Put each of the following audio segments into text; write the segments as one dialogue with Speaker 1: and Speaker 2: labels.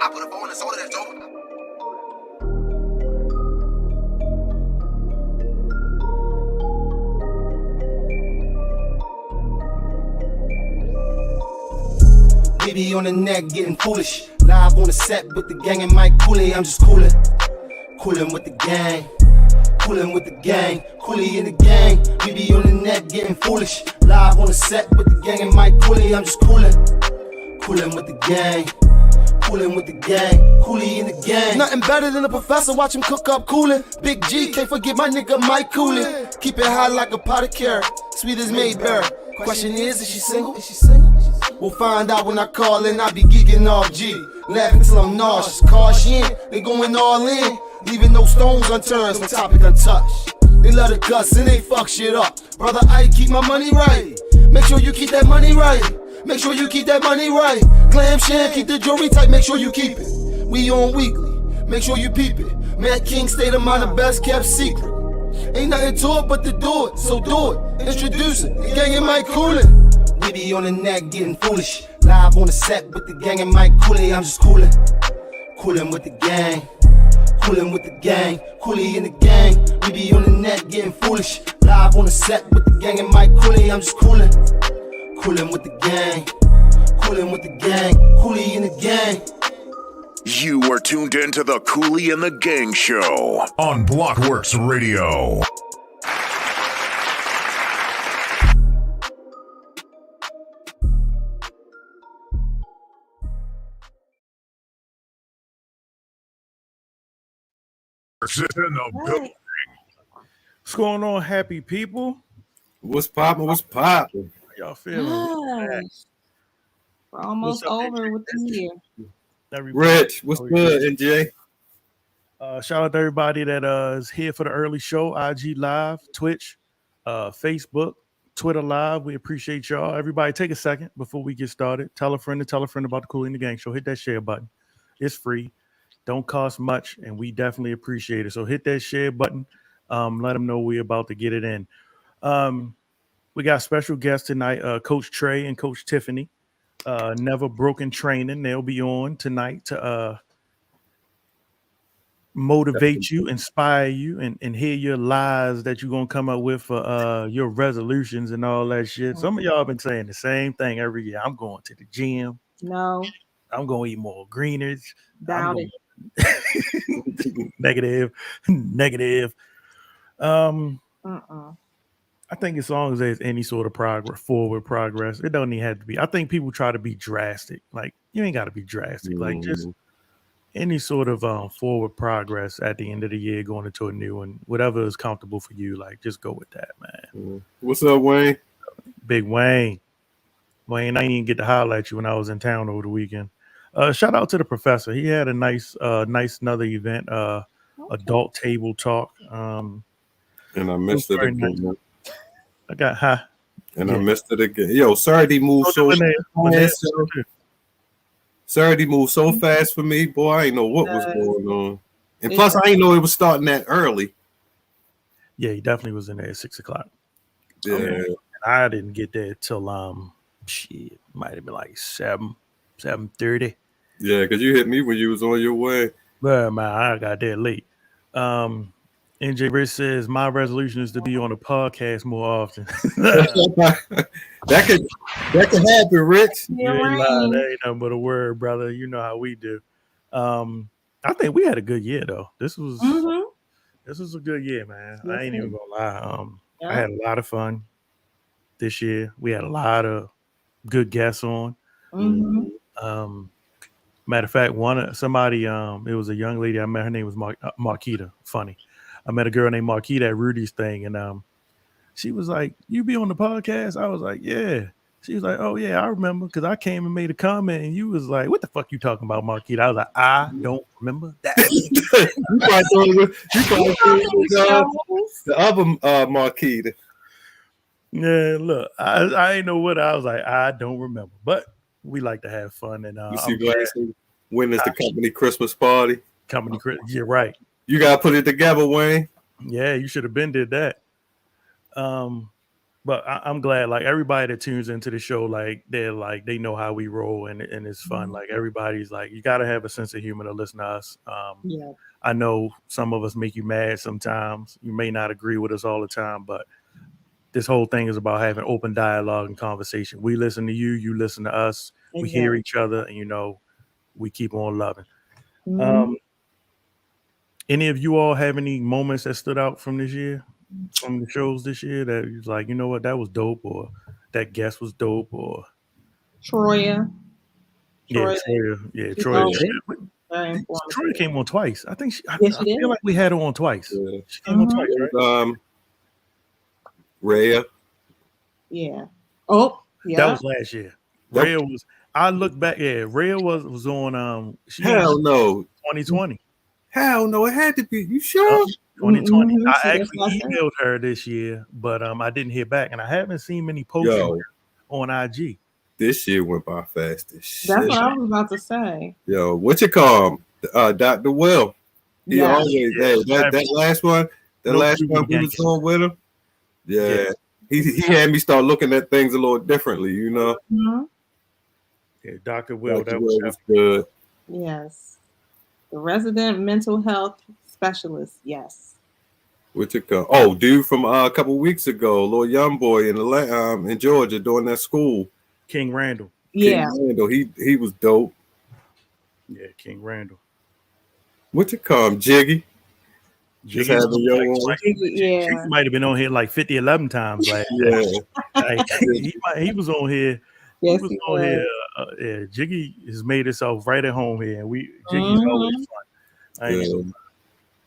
Speaker 1: I put a phone in the soda that's over.
Speaker 2: Baby on the neck getting foolish. Live on the set with the gang and Mike Cooley. I'm just coolin'. Coolin' with the gang. Coolin' with the gang. Cooley in the gang. Baby on the neck getting foolish. Live on the set with the gang and Mike Cooley. I'm just coolin'. Coolin' with the gang. Coolin' with the gang. Cooley in the gang. Nothing better than a professor. Watch him cook up coolin'. Big G, can't forget my nigga Mike Cooley. Keep it high like a pot of carrot. Sweet as Mayberry. Question is she single? Is she single? We'll find out when I call in. I be geeking off G. Laughing till I'm nauseous. Caution, they going all in. Leaving no stones unturned, no topic untouched. They love the cuss and they fuck shit up. Brother, I keep my money right. Make sure you keep that money right. Make sure you keep that money right. Glam sham, keep the jewelry tight. Make sure you keep it. We on weekly. Make sure you peep it. Matt King, state of mind, the best kept secret. Ain't nothing to it but to do it. So do it. Introduce it. The gang and Mike Cooley. We be on the neck getting foolish. Live on the set with the gang and Mike Cooley. I'm just coolin'. Coolin' with the gang. Coolin' with the gang. Cooley in the gang. We be on the neck getting foolish. Live on the set with the gang and Mike Cooley. I'm just coolin'. Coolin' with the gang. Coolin' with the gang. Cooley in the gang.
Speaker 3: You are tuned in to the Cooley and the Gang Show on Blockworks Radio.
Speaker 4: What's going on, happy people?
Speaker 5: What's poppin'? What's poppin'?
Speaker 4: Y'all feeling?
Speaker 6: We're almost over with the year.
Speaker 5: Rich, what's good, NJ?
Speaker 4: Shout out to everybody that is here for the early show. IG Live, Twitch, Facebook, Twitter Live. We appreciate y'all. Everybody, take a second before we get started. Tell a friend about the Cooley and the Gang Show. Hit that share button. It's free. Don't cost much, and we definitely appreciate it. So hit that share button. Let them know we're about to get it in. We got special guests tonight, Coach Trey and Coach Tiffany. Never Broken Training. They'll be on tonight to motivate you, inspire you, and hear your lies that you're going to come up with for your resolutions and all that shit. Some of y'all been saying the same thing every year. I'm going to the gym.
Speaker 6: No.
Speaker 4: I'm going to eat more greeners.
Speaker 6: Doubt it.
Speaker 4: Negative. I think as long as there's any sort of forward progress, it don't even have to be. I think people try to be drastic. Like, you ain't got to be drastic. Like, just any sort of forward progress at the end of the year, going into a new one, whatever is comfortable for you. Like, just go with that, man.
Speaker 5: What's up, Wayne?
Speaker 4: Big Wayne. Wayne, I didn't even get to holler at you when I was in town over the weekend. Shout out to the professor. He had a nice another event, adult table talk. And
Speaker 5: I missed it again.
Speaker 4: Nice. I got high.
Speaker 5: And I missed it again. Yo, Saturday moved so fast. Saturday moved so fast for me, boy. I didn't know what was going on. And plus, I didn't know it was starting that early.
Speaker 4: Yeah, he definitely was in there at 6:00.
Speaker 5: Yeah.
Speaker 4: And I didn't get there till shit, might have been like 7:30.
Speaker 5: Yeah, because you hit me when you was on your way.
Speaker 4: Well, man, I got there late. NJ Rich says my resolution is to be on a podcast more often.
Speaker 5: that could happen, Rich.
Speaker 4: That ain't nothing but a word, brother. You know how we do. I think we had a good year though. This was a good year, man.
Speaker 6: Yes,
Speaker 4: I ain't even gonna lie. I had a lot of fun this year. We had a lot of good guests on. Matter of fact, it was a young lady I met. Her name was Marquita. Funny. I met a girl named Marquita at Rudy's thing, and she was like, "You be on the podcast?" I was like, "Yeah." She was like, "Oh yeah, I remember," because I came and made a comment, and you was like, "What the fuck you talking about, Marquita?" I was like, "I don't remember that."
Speaker 5: you probably the other Marquita.
Speaker 4: Yeah, look, I ain't know what I was like. I don't remember, but we like to have fun, and
Speaker 5: you see, when is the company Christmas party?
Speaker 4: You're right.
Speaker 5: You gotta put it together, Wayne.
Speaker 4: Yeah, you should have been did that. But I'm glad, like everybody that tunes into the show, like they know how we roll, and it's fun. Like everybody's like, you got to have a sense of humor to listen to us.
Speaker 6: Yeah.
Speaker 4: I know some of us make you mad sometimes. You may not agree with us all the time, but this whole thing is about having open dialogue and conversation. We listen to you, you listen to us.
Speaker 6: Exactly.
Speaker 4: We hear each other, and we keep on loving.
Speaker 6: Mhm.
Speaker 4: Any of you all have any moments that stood out from this year, from the shows this year, that was like, you know what, that was dope, or that guest was dope, or
Speaker 6: Troya.
Speaker 4: yeah, Troya.
Speaker 6: Very informative.
Speaker 4: Troya came on twice. I think I
Speaker 6: Yes, she did.
Speaker 4: feel like we had her on twice.
Speaker 5: Yeah.
Speaker 4: She came on twice, right?
Speaker 5: Rhea.
Speaker 6: Yeah. Oh, yeah.
Speaker 4: That was last year. Rhea was. I look back. Yeah, Rhea was on.
Speaker 5: Hell no.
Speaker 4: 2020.
Speaker 5: Hell no. It had to be. You sure?
Speaker 4: 2020.
Speaker 6: Mhm.
Speaker 4: I
Speaker 6: See, that's
Speaker 4: actually
Speaker 6: what I said.
Speaker 4: emailed her this year, but I didn't hear back, and I haven't seen many posts from her on IG.
Speaker 5: This year went by fast as shit.
Speaker 6: That's what I was about to say.
Speaker 5: Yo, what you call him? Dr. Will. He
Speaker 6: Yeah.
Speaker 5: always that last one. That last one we was on with him. Yeah. He had me start looking at things a little differently,
Speaker 6: Mhm.
Speaker 4: Yeah, Dr. Will.
Speaker 5: Dr. Will was good.
Speaker 6: Yes. The resident mental health specialist. Yes.
Speaker 5: What you call? Oh, dude from a couple weeks ago, little young boy in Georgia doing that school.
Speaker 4: King Randall.
Speaker 6: Yeah.
Speaker 5: King Randall. He was dope.
Speaker 4: Yeah, King Randall.
Speaker 5: What you call him? Jiggy. Just having your
Speaker 6: Yeah.
Speaker 4: Jiggy might have been on here like 50, 11 times last year. Like, he was on here.
Speaker 6: Yes,
Speaker 4: he was on here. Yeah, Jiggy has made himself right at home here, and Jiggy's always fun.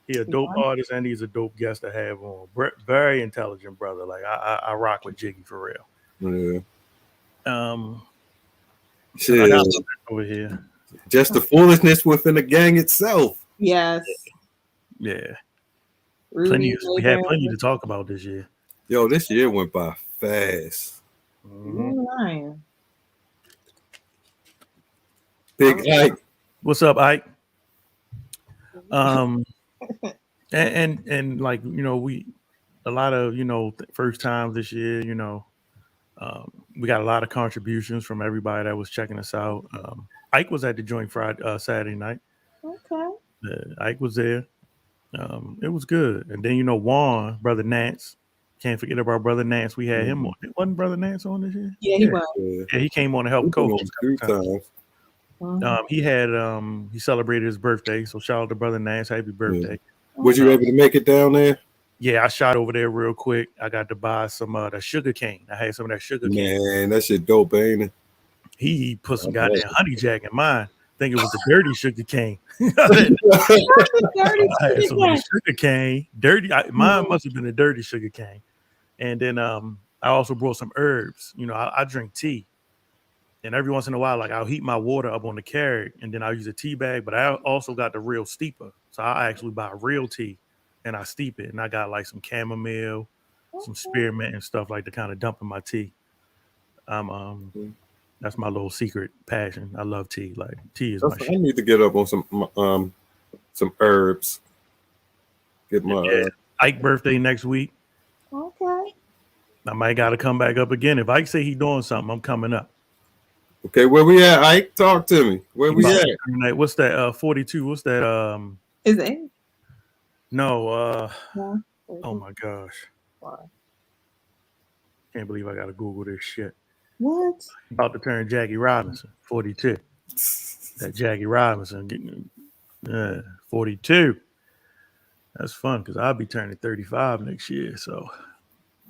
Speaker 4: He's a dope artist, and he's a dope guest to have on. Very intelligent brother. Like I rock with Jiggy for real.
Speaker 5: Yeah.
Speaker 4: I got over here.
Speaker 5: Just the foolishness within the gang itself.
Speaker 6: Yes.
Speaker 4: Yeah.
Speaker 6: Rudy,
Speaker 4: we had plenty to talk about this year.
Speaker 5: Yo, this year went by fast. Big Ike.
Speaker 4: What's up, Ike? And like, we a lot of first times this year, we got a lot of contributions from everybody that was checking us out. Ike was at the joint Saturday night.
Speaker 6: Okay.
Speaker 4: Ike was there. It was good. And then Juan, brother Nance. Can't forget about brother Nance. We had him on. Wasn't brother Nance on this year?
Speaker 6: Yeah, he was.
Speaker 4: Yeah, he came on to help coach. He had he celebrated his birthday. So shout out to brother Nance. Happy birthday.
Speaker 5: Was you able to make it down there?
Speaker 4: Yeah, I shot over there real quick. I got to buy some the sugar cane. I had some of that sugar cane.
Speaker 5: Man, that shit dope, ain't it?
Speaker 4: He put some goddamn honey jack in mine. I think it was the dirty sugar cane. I had some of the sugar cane. Dirty. Mine must have been a dirty sugar cane. And then I also brought some herbs. I drink tea. And every once in a while, like I'll heat my water up on the carrot, and then I'll use a tea bag. But I also got the real steeper, so I actually buy real tea, and I steep it. And I got like some chamomile, some spearmint, and stuff like to kind of dump in my tea. That's my little secret passion. I love tea. Like tea is my shit.
Speaker 5: I need to get up on some herbs. Get my
Speaker 4: Ike birthday next week.
Speaker 6: Okay.
Speaker 4: I might got to come back up again. If Ike say he doing something, I'm coming up.
Speaker 5: Okay, where we at, Ike? Talk to me. Where we at?
Speaker 4: What's that? 42. What's that?
Speaker 6: Is it?
Speaker 4: No.
Speaker 6: No.
Speaker 4: Oh my gosh.
Speaker 6: Why?
Speaker 4: Can't believe I gotta Google this shit.
Speaker 6: What?
Speaker 4: About to turn Jackie Robinson, 42. That Jackie Robinson getting 42. That's fun because I'll be turning 35 next year. So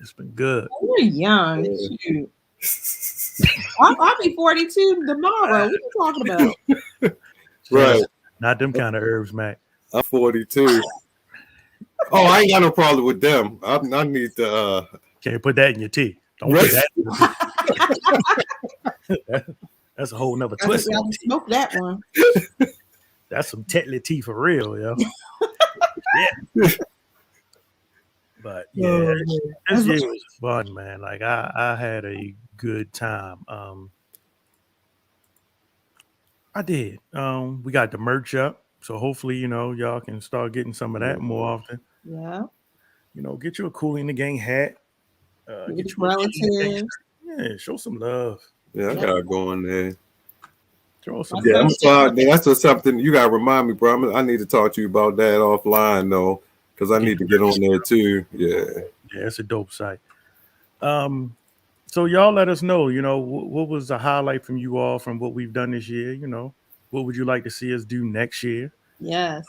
Speaker 4: it's been good.
Speaker 6: You're young. Shoot. I'll be 42 tomorrow. What are you talking about?
Speaker 5: Right.
Speaker 4: Not them kind of herbs, Mac.
Speaker 5: I'm 42. Oh, I ain't got no problem with them. I need to.
Speaker 4: Can't put that in your tea. Don't put that in your tea. That's a whole nother twist.
Speaker 6: I'll smoke that one.
Speaker 4: That's some Tetley tea for real, yo. Yeah. But yeah, this year was fun, man. Like I had a good time. I did. We got the merch up, so hopefully, y'all can start getting some of that more often.
Speaker 6: Yeah.
Speaker 4: Get you a Cooley in the Gang hat. Get you
Speaker 6: relatives.
Speaker 4: Yeah, show some love.
Speaker 5: Yeah, I gotta go in there.
Speaker 4: Throw some.
Speaker 5: Yeah, I'm sorry. That's just something you gotta remind me, bro. I need to talk to you about that offline though, because I need to get on there too. Yeah,
Speaker 4: it's a dope site. So y'all let us know. You know, what was the highlight from you all from what we've done this year? You know, what would you like to see us do next year?
Speaker 6: Yes.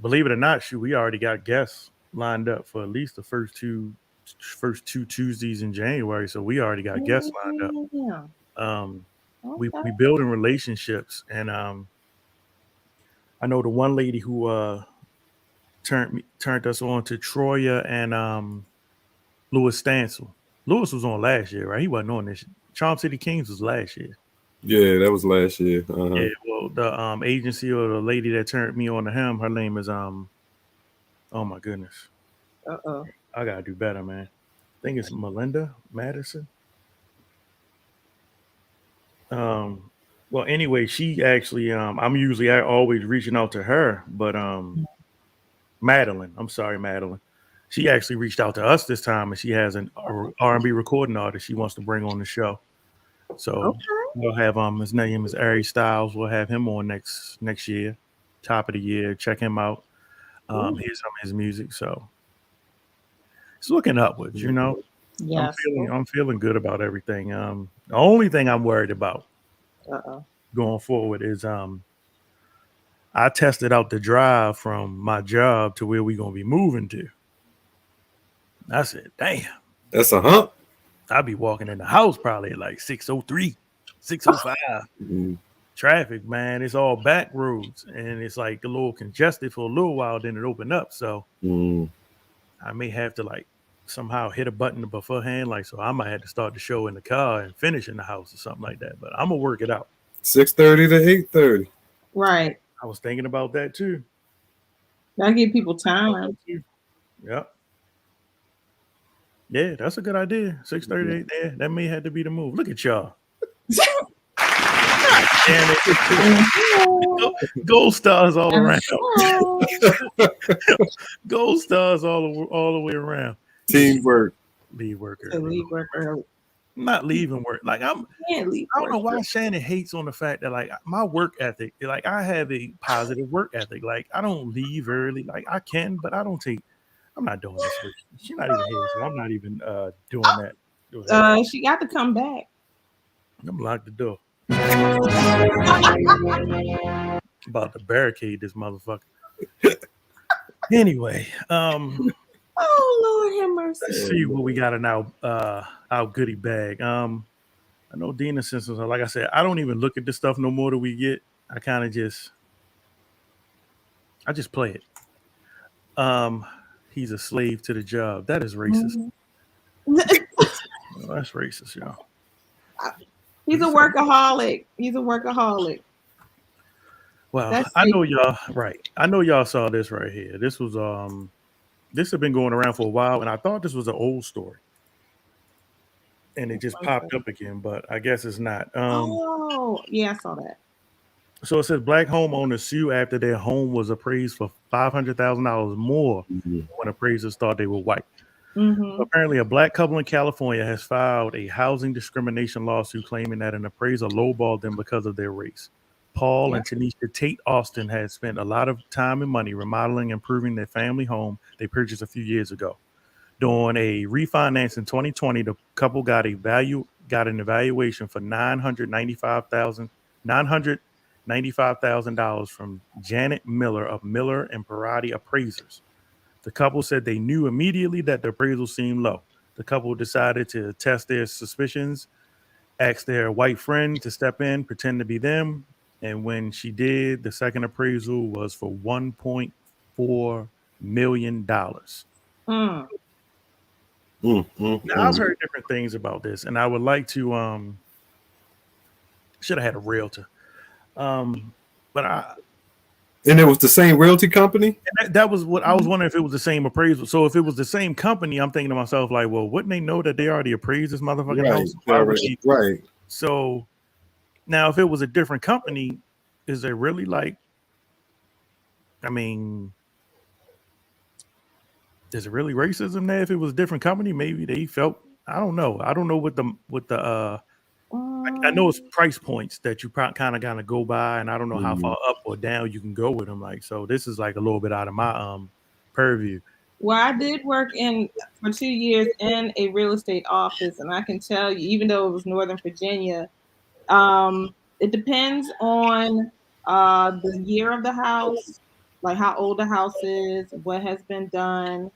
Speaker 4: Believe it or not, we already got guests lined up for at least the first two Tuesdays in January. So we already got guests lined up.
Speaker 6: Yeah.
Speaker 4: We building relationships, and I know the one lady who turned us on to Troya and Louis Stansel. Louis was on last year, right? He wasn't on this. Charm City Kings was last year.
Speaker 5: Yeah, that was last year.
Speaker 4: Yeah, well, the agency or the lady that turned me on to him, her name is oh my goodness. I gotta do better, man. I think it's Melinda Madison. Well, anyway, she actually I'm usually always reaching out to her, but Madeline, I'm sorry, Madeline. She actually reached out to us this time, and she has an R&B recording artist she wants to bring on the show. So we'll have his name is Ari Styles. We'll have him on next year, top of the year. Check him out. Hear some of his music. So it's looking upwards, you know.
Speaker 6: Yes.
Speaker 4: I'm feeling good about everything. The only thing I'm worried about going forward is I tested out the drive from my job to where we're gonna be moving to. I said, damn.
Speaker 5: That's a hump.
Speaker 4: I'll be walking in the house probably at like 6:03, 6:05. Traffic, man. It's all back roads, and it's like a little congested for a little while, then it opened up. So I may have to like somehow hit a button beforehand, like so I might have to start the show in the car and finish in the house or something like that. But I'm gonna work it out.
Speaker 5: 6:30 to 8:30.
Speaker 6: Right.
Speaker 4: I was thinking about that too.
Speaker 6: Gotta give people time.
Speaker 4: Yep. Yeah, that's a good idea. 6:30 to 8. Yeah, that may have to be the move. Look at y'all. Damn it. Gold stars all around. Gold stars all the way around.
Speaker 5: Teamwork.
Speaker 4: Leave work
Speaker 6: Leave work early.
Speaker 4: I'm not leaving work. Like I don't know why
Speaker 6: work.
Speaker 4: Shannon hates on the fact that like my work ethic, like I have a positive work ethic. Like I don't leave early. Like I can, but I'm not doing this. She's not even here, so I'm not even doing that.
Speaker 6: She got to come back.
Speaker 4: I'm locked the door. About to barricade this motherfucker. Anyway,
Speaker 6: oh Lord have mercy.
Speaker 4: Let's see what we got in our goodie bag. I know Dina says, like I said, I don't even look at this stuff no more that we get. I kind of just play it. He's a slave to the job. That is racist. That's racist, y'all.
Speaker 6: He's a workaholic. He's a workaholic.
Speaker 4: Well, I know y'all right. I know y'all saw this right here. This was this had been going around for a while, and I thought this was an old story. And it just popped up again, but I guess it's not.
Speaker 6: Yeah, I saw that.
Speaker 4: So it says black homeowners sue after their home was appraised for $500,000 more when appraisers thought they were white. Apparently, a black couple in California has filed a housing discrimination lawsuit claiming that an appraiser lowballed them because of their race. Paul and Tanisha Tate Austin had spent a lot of time and money remodeling and improving their family home they purchased a few years ago. During a refinance in 2020, the couple got an evaluation for $995,000 from Janet Miller of Miller and Parati Appraisers. The couple said they knew immediately that the appraisal seemed low. The couple decided to test their suspicions, asked their white friend to step in, pretend to be them. And when she did, the second appraisal was for $1.4 million. Now, I've heard different things about this, and I would like to should have had a realtor.
Speaker 5: And it was the same realty company?
Speaker 4: And that was what I was wondering, if it was the same appraisal. So if it was the same company, I'm thinking to myself, like, well, wouldn't they know that they already appraised this motherfucking house?
Speaker 5: Right.
Speaker 4: So now if it was a different company, is there really like, I mean, is it really racism there? If it was a different company, maybe they felt I don't know. I don't know what the I know it's price points that you kind of gotta go by, and I don't know how far up or down you can go with them. Like, so this is like a little bit out of my purview.
Speaker 6: Well, I did work for 2 years in a real estate office, and I can tell you, even though it was Northern Virginia, it depends on the year of the house, like how old the house is, what has been done.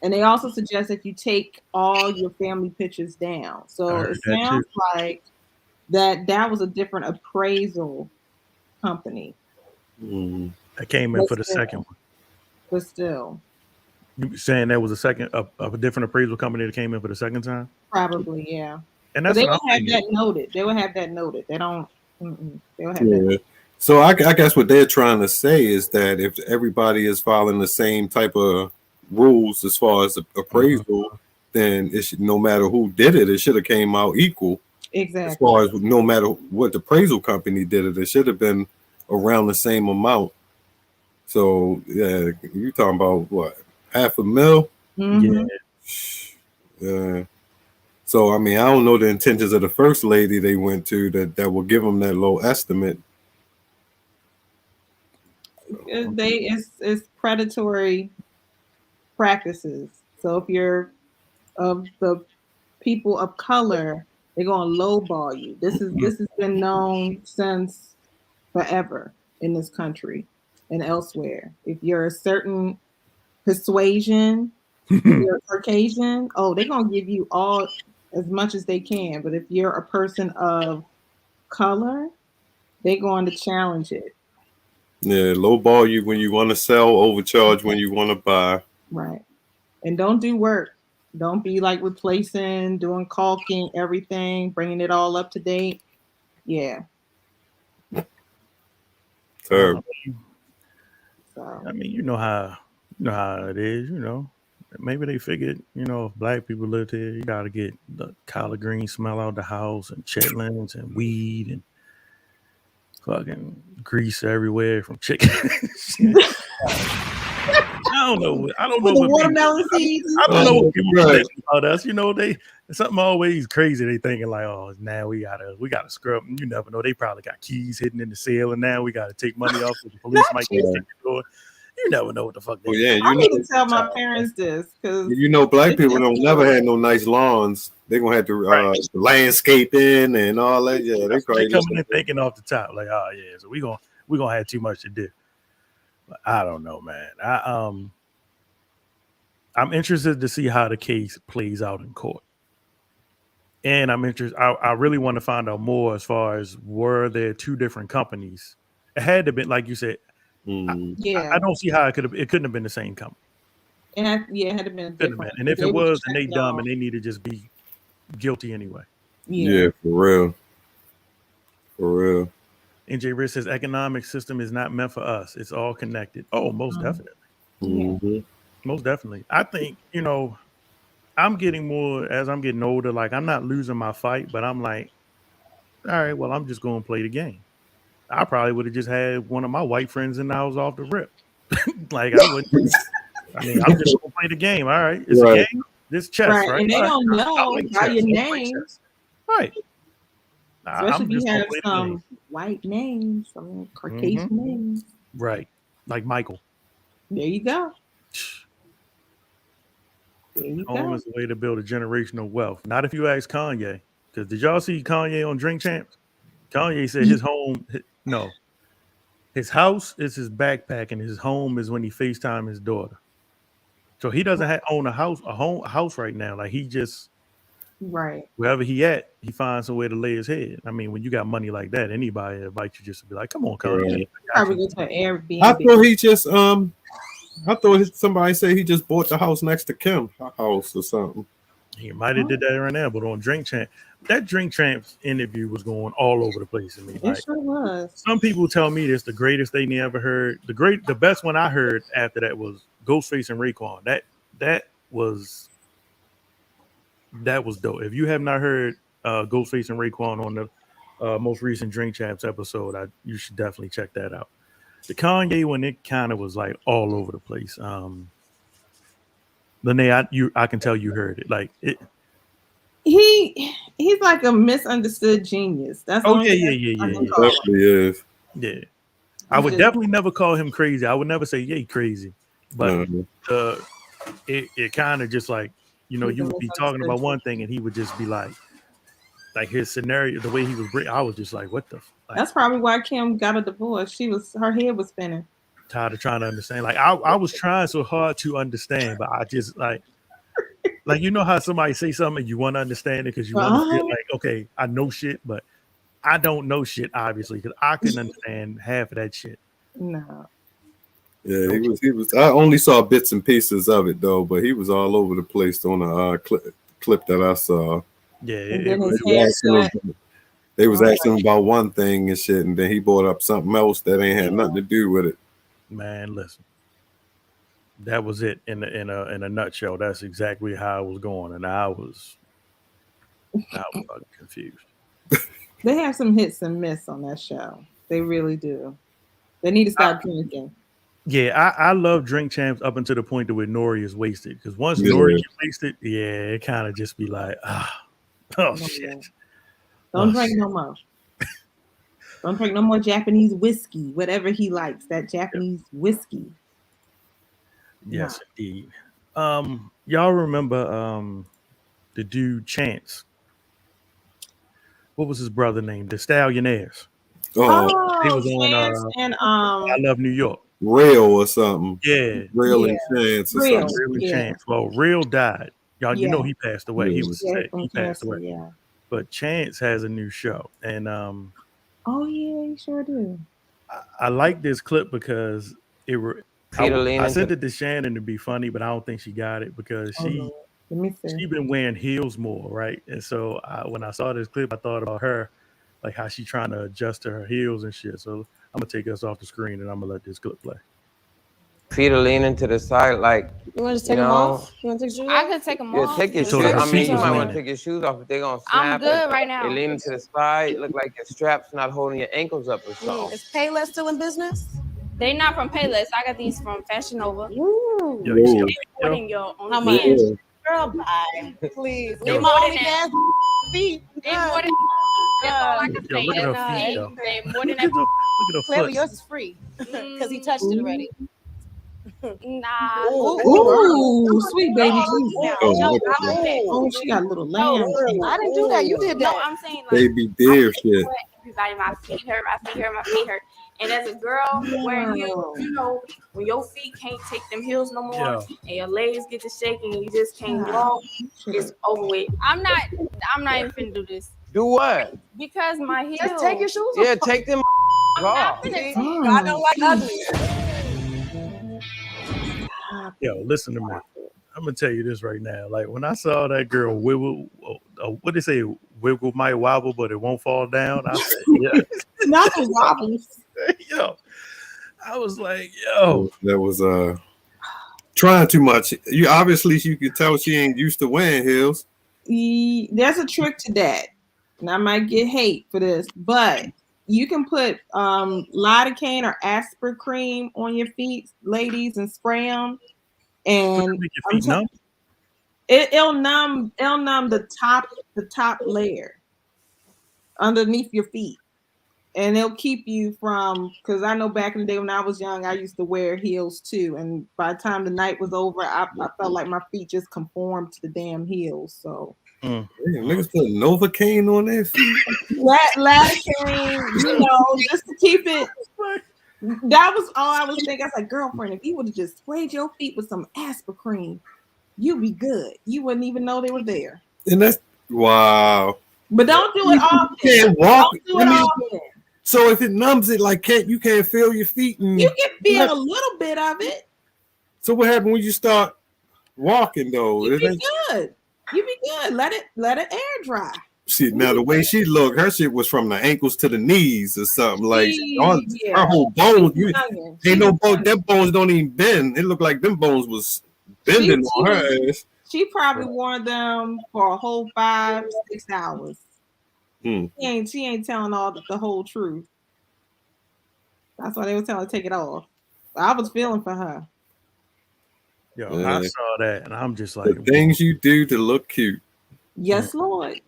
Speaker 6: And they also suggest that you take all your family pictures down. So it sounds like that was a different appraisal company.
Speaker 4: I came in for the second one.
Speaker 6: But still.
Speaker 4: You saying there was a different appraisal company that came in for the second time?
Speaker 6: Probably, yeah.
Speaker 4: And that's
Speaker 6: they will have that noted. They will have that noted. They don't. They will have that noted.
Speaker 5: So I guess what they're trying to say is that if everybody is following the same type of rules as far as appraisal, then it should, no matter who did it, it should have came out equal.
Speaker 6: Exactly.
Speaker 5: As far as no matter what the appraisal company did it should have been around the same amount. So yeah, you talking about what, $500,000? Yeah. So I mean, I don't know the intentions of the first lady they went to that will give them that low estimate.
Speaker 6: It's predatory practices. So if you're of the people of color, they're gonna lowball you. This has been known since forever in this country and elsewhere. If you're a certain persuasion, if you're Caucasian, they're gonna give you all as much as they can. But if you're a person of color, they're going to challenge it.
Speaker 5: Yeah, lowball you when you want to sell, overcharge when you want to buy.
Speaker 6: Right. And don't do work. Don't be like replacing, doing caulking, everything, bringing it all up to date. Yeah.
Speaker 5: Terrible.
Speaker 6: So.
Speaker 4: I mean, you know how it is, Maybe they figured, if black people lived here, you got to get the collard green smell out the house and chitlins and weed and fucking grease everywhere from chicken. I don't know what
Speaker 6: watermelon seeds.
Speaker 4: I don't know what people think about us. Something always crazy. They thinking like, now we gotta scrub. You never know. They probably got keys hidden in the ceiling. Now we gotta take money off. The police might get the door. You never know what the fuck they do.
Speaker 6: I need to tell my parents this because
Speaker 5: black people don't never had no nice lawns. They're gonna have to landscaping and all that. Yeah, they
Speaker 4: coming in thinking off the top, like, so we gonna have too much to do. But I don't know, man. I'm interested to see how the case plays out in court. And I'm interested. I really want to find out more as far as were there two different companies. It had to be, like you said. I don't see how it couldn't have been the same company.
Speaker 6: And it had to been different.
Speaker 4: And if it was, then they dumb and they need to just be guilty anyway.
Speaker 5: Yeah, for real.
Speaker 4: NJ Rich says economic system is not meant for us. It's all connected. Oh, most definitely.
Speaker 5: Mm-hmm.
Speaker 4: Most definitely. I think, I'm getting more as I'm getting older. Like, I'm not losing my fight, but I'm like, all right, well, I'm just going to play the game. I probably would have just had one of my white friends in the house off the rip. Like, I wouldn't. I mean, I'm just going to play the game. All right. It's a game. This chess, right?
Speaker 6: And they don't know by your names.
Speaker 4: Right.
Speaker 6: Especially if you have some white names, some Caucasian names.
Speaker 4: Right. Like Michael.
Speaker 6: There you go.
Speaker 4: Home is the way to build a generational wealth. Not if you ask Kanye. Because did y'all see Kanye on Drink Champs? Kanye said his home, his house is his backpack, and his home is when he FaceTime his daughter. So he doesn't own a house right now. Like, he just wherever he at, he finds a way to lay his head. I mean, when you got money like that, anybody invite you just to be like, come on, Kanye.
Speaker 6: Probably go to Airbnb.
Speaker 5: I thought somebody said he just bought the house next to Kim's house or something.
Speaker 4: He might have did that right now, but on Drink Champ, that Drink Champs interview was going all over the place. I mean,
Speaker 6: it sure was.
Speaker 4: Some people tell me it's the greatest they ever heard. The best one I heard after that was Ghostface and Raekwon. That was dope. If you have not heard Ghostface and Raekwon on the most recent Drink Champs episode, you should definitely check that out. The Kanye one, it kind of was like all over the place. Lene, I can tell you heard it. Like it.
Speaker 6: He's like a misunderstood genius. That's
Speaker 4: Oh
Speaker 6: all
Speaker 4: yeah.
Speaker 5: Definitely is.
Speaker 4: Yeah. I would definitely never call him crazy. I would never say, "Yay, crazy," but it kind of just like you would be talking about one thing and he would just be like his scenario, the way he was. I was just like, "What the?" Like,
Speaker 6: that's probably why Kim got a divorce. Her head was spinning.
Speaker 4: Tired of trying to understand. Like I was trying so hard to understand, but I just like how somebody say something and you want to understand it because you want to feel like, okay, I know shit, but I don't know shit, obviously, because I couldn't understand half of that shit.
Speaker 6: No.
Speaker 5: Yeah, he was. I only saw bits and pieces of it though, but he was all over the place on a clip that I saw.
Speaker 4: Yeah,
Speaker 5: they was asking him about one thing and shit, and then he brought up something else that ain't had nothing to do with it.
Speaker 4: Man, listen, that was it in a nutshell. That's exactly how it was going, and I was fucking confused.
Speaker 6: They have some hits and miss on that show. They really do. They need to stop drinking.
Speaker 4: Yeah, I love Drink Champs up until the point that where Nori is wasted. Because once Nori gets wasted, it kind of just be like, shit.
Speaker 6: Don't drink no more. Don't drink no more Japanese whiskey, whatever he likes. That Japanese whiskey.
Speaker 4: Yes, indeed. Y'all remember the dude Chance? What was his brother name? The Stallionaires.
Speaker 6: Oh,
Speaker 4: he was on
Speaker 6: and
Speaker 4: I Love New York.
Speaker 5: Rail or something.
Speaker 4: Yeah.
Speaker 5: Rail and Chance or something.
Speaker 4: Rail and Chance. Well, Rail died. Y'all, he passed away.
Speaker 5: Yeah.
Speaker 4: He was sick. He passed away.
Speaker 6: Yeah.
Speaker 4: But Chance has a new show. And
Speaker 6: oh yeah, you sure do.
Speaker 4: I like this clip because I sent it to Shannon to be funny, but I don't think she got it because she been wearing heels more, right? And so when I saw this clip, I thought about her, like how she trying to adjust to her heels and shit. So I'm gonna take us off the screen and I'm gonna let this clip play.
Speaker 1: Feet are leaning to the side, like
Speaker 7: you want to take them off? You want to take your shoes off?
Speaker 8: I could take them off.
Speaker 1: Take your shoes. I mean, you might want to take your shoes off if they're gonna snap.
Speaker 8: I'm good right now.
Speaker 1: They're leaning to the side. Look like your straps not holding your ankles up or something.
Speaker 7: Is Payless still in business?
Speaker 8: They're not from Payless. I got these from Fashion Nova.
Speaker 7: Ooh.
Speaker 8: How much?
Speaker 7: Girl, bye. Please.
Speaker 8: They
Speaker 7: more than that. Feet.
Speaker 8: They more than that's all I can say.
Speaker 4: Look at her feet, though.
Speaker 8: They more than that.
Speaker 4: Look at her
Speaker 7: Clearly
Speaker 4: foot.
Speaker 7: yours is free because he touched it already.
Speaker 8: Nah.
Speaker 6: Ooh, sweet baby Jesus.
Speaker 5: Oh,
Speaker 6: she got a little lamb.
Speaker 7: I didn't do that. You did that.
Speaker 8: No, I'm saying like
Speaker 5: baby deer shit.
Speaker 8: everybody, my feet hurt. And as a girl, wearing heels, when your feet can't take them heels no more, and your legs get to shaking, and you just can't walk, it's over with. I'm not even finna do this.
Speaker 1: Do what?
Speaker 8: Because my heels.
Speaker 7: Just take your shoes off.
Speaker 1: Yeah, take them off.
Speaker 7: I don't like ugly.
Speaker 4: Yo, listen to me. I'm gonna tell you this right now. Like when I saw that girl wiggle, what they say, wiggle might wobble, but it won't fall down. I said, yeah,
Speaker 6: not the wobbles.
Speaker 4: Yo, I was like, yo,
Speaker 5: that was trying too much. You could tell she ain't used to wearing heels.
Speaker 6: There's a trick to that, and I might get hate for this, but you can put lidocaine or aspirin cream on your feet, ladies, and spray them, and it'll numb the top layer underneath your feet, and it'll keep you from. Because I know back in the day when I was young, I used to wear heels too, and by the time the night was over, I felt like my feet just conformed to the damn heels. So.
Speaker 5: Damn, niggas put Novocaine on their feet.
Speaker 6: Lidocaine, just to keep it. That was all I was thinking. I was like, girlfriend, if you would have just sprayed your feet with some aspirin cream, you'd be good. You wouldn't even know they were there.
Speaker 5: And that's wow.
Speaker 6: But don't do it often.
Speaker 5: You can't walk.
Speaker 6: Don't do it often.
Speaker 5: So if it numbs it, like you can't feel your feet. And
Speaker 6: you can feel a little bit of it.
Speaker 5: So what happened when you start walking though?
Speaker 6: You be good. You be good. Let it air dry.
Speaker 5: Shit, now the way she looked, her shit was from the ankles to the knees or something. Like her whole bones, ain't no bone. Them bones don't even bend. It looked like them bones was bending on her ass.
Speaker 6: She probably wore them for a whole 5-6 hours. She ain't telling the whole truth. That's why they were telling her to take it off. I was feeling for her.
Speaker 4: Yo, I saw that and I'm just
Speaker 5: the
Speaker 4: like,
Speaker 5: things you do to look cute.
Speaker 6: Yes, Lord.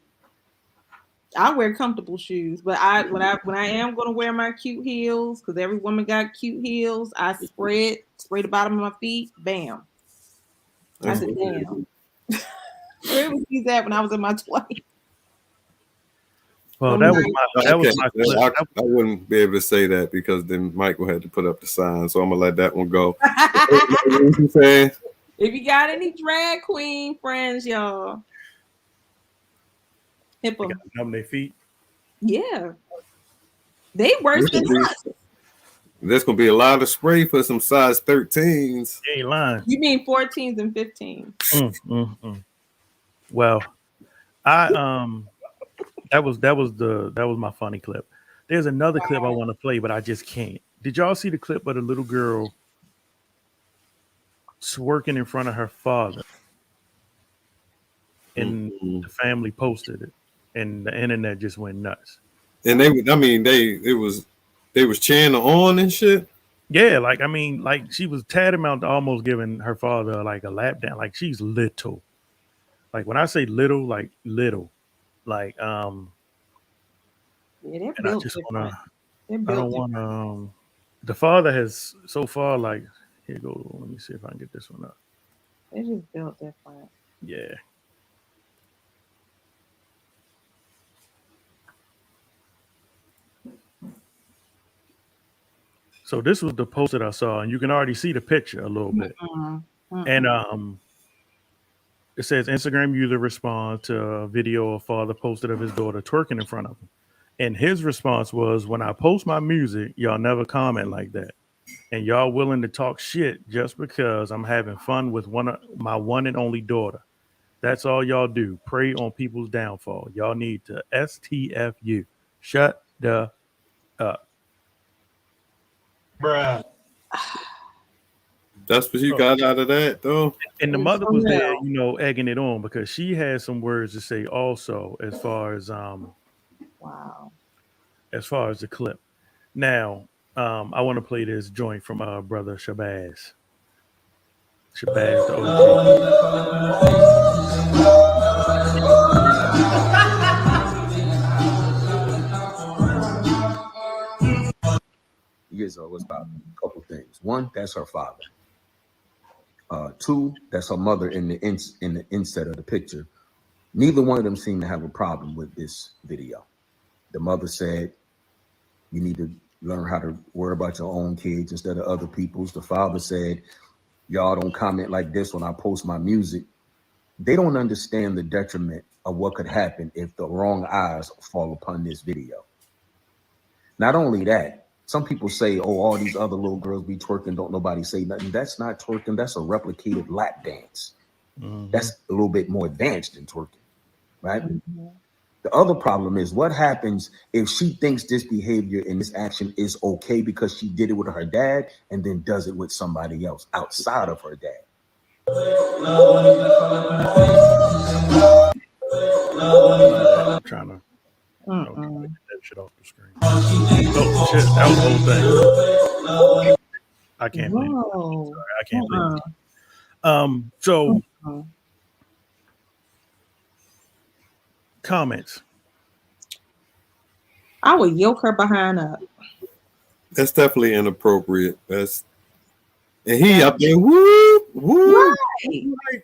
Speaker 6: I wear comfortable shoes, but when I am gonna wear my cute heels, because every woman got cute heels, I spray the bottom of my feet, bam. I said, damn. Where was these at when I was in my 20s?
Speaker 4: well, that was my clip.
Speaker 5: I wouldn't be able to say that because then Michael had to put up the sign, so I'm gonna let that one go. What you saying?
Speaker 6: If you got any drag queen friends, y'all, hip them.
Speaker 4: Numb their feet.
Speaker 6: Yeah, they worse than us.
Speaker 5: There's gonna be a lot of spray for some size 13s.
Speaker 4: You ain't lying.
Speaker 6: You mean 14s and 15s?
Speaker 4: Well, that was my funny clip. There's another clip I want to play, but I just can't. Did y'all see the clip of the little girl twerking in front of her father? And the family posted it, and the internet just went nuts.
Speaker 5: And they was cheering on and shit.
Speaker 4: Yeah, like she was tantamount to almost giving her father like a lap dance. Like she's little. Like when I say little, like little. Like
Speaker 6: Yeah,
Speaker 4: and I just wanna I don't wanna the father has so far like here go. Let me see if I can get this one up.
Speaker 6: They just built different.
Speaker 4: Yeah. So this was the post that I saw, and you can already see the picture a little bit. And it says Instagram user responds to a video a father posted of his daughter twerking in front of him. And his response was, when I post my music, y'all never comment like that. And y'all willing to talk shit just because I'm having fun with my one and only daughter. That's all y'all do. Prey on people's downfall. Y'all need to STFU. Shut the up.
Speaker 9: Bruh.
Speaker 5: That's what you got out of that, though.
Speaker 4: And the mother was there, egging it on because she had some words to say also as far as as far as the clip. Now, I want to play this joint from brother Shabazz. Shabazz the
Speaker 10: Years old was about a couple things. One, that's her father. Two, that's her mother in the inset of the picture. Neither one of them seem to have a problem with this video. The mother said, you need to learn how to worry about your own kids instead of other people's. The father said, y'all don't comment like this when I post my music. They don't understand the detriment of what could happen if the wrong eyes fall upon this video. Not only that, some people say, oh, all these other little girls be twerking, don't nobody say nothing. That's not twerking. That's a replicated lap dance. That's a little bit more advanced than twerking, right? The other problem is what happens if she thinks this behavior and this action is okay because she did it with her dad and then does it with somebody else outside of her dad.
Speaker 4: I'm trying to get that shit off the screen. Oh shit, that was the whole thing. I can't believe it. Sorry, I can't believe it. So comments.
Speaker 6: I would yoke her behind up.
Speaker 5: That's definitely inappropriate. And he up there, woo, woo.
Speaker 6: Right.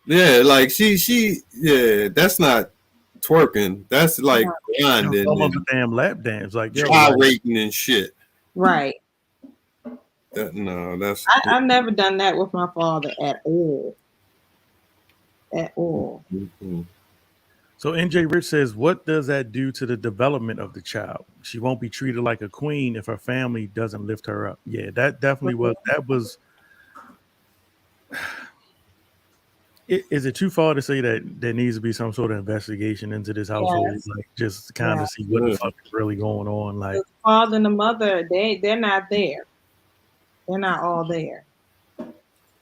Speaker 5: Yeah, like she, that's not twerking. That's like grinding,
Speaker 4: almost a damn lap dance, like
Speaker 5: gyrating and shit.
Speaker 6: Right.
Speaker 5: That's.
Speaker 6: I've never done that with my father at all. At all.
Speaker 4: So NJ Rich says, what does that do to the development of the child? She won't be treated like a queen if her family doesn't lift her up. Yeah, that definitely was. Is it too far to say that there needs to be some sort of investigation into this household? Yes. Like just kind of see what the fuck is really going on. Like
Speaker 6: the father and the mother, they're not there. They're not all there.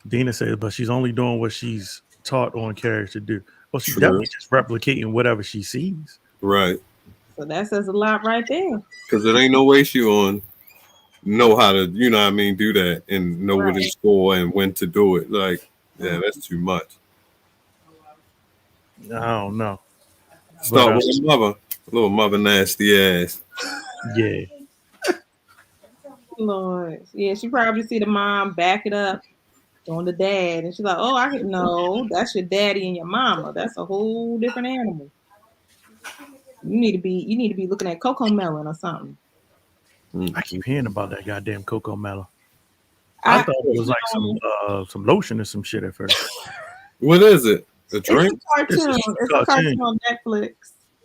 Speaker 4: Dina says, but she's only doing what she's taught on character to do. Well, she's definitely just replicating whatever she sees.
Speaker 5: Right.
Speaker 6: So that says a lot right there.
Speaker 5: Because there ain't no way she on know how to, you know what I mean, do that and know what it's for and when to do it. Like, yeah, that's too much.
Speaker 4: I don't know.
Speaker 5: Start with a mother, little mother nasty ass.
Speaker 4: Yeah.
Speaker 6: Lord. Yeah, she probably see the mom back it up on the dad, and she's like, "Oh, I can know that's your daddy and your mama. That's a whole different animal. You need to be looking at Coco Melon or something."
Speaker 4: I keep hearing about that goddamn Coco Melon. I thought it was like some lotion or some shit at first.
Speaker 5: What is it? A drink?
Speaker 6: It's a cartoon on Netflix.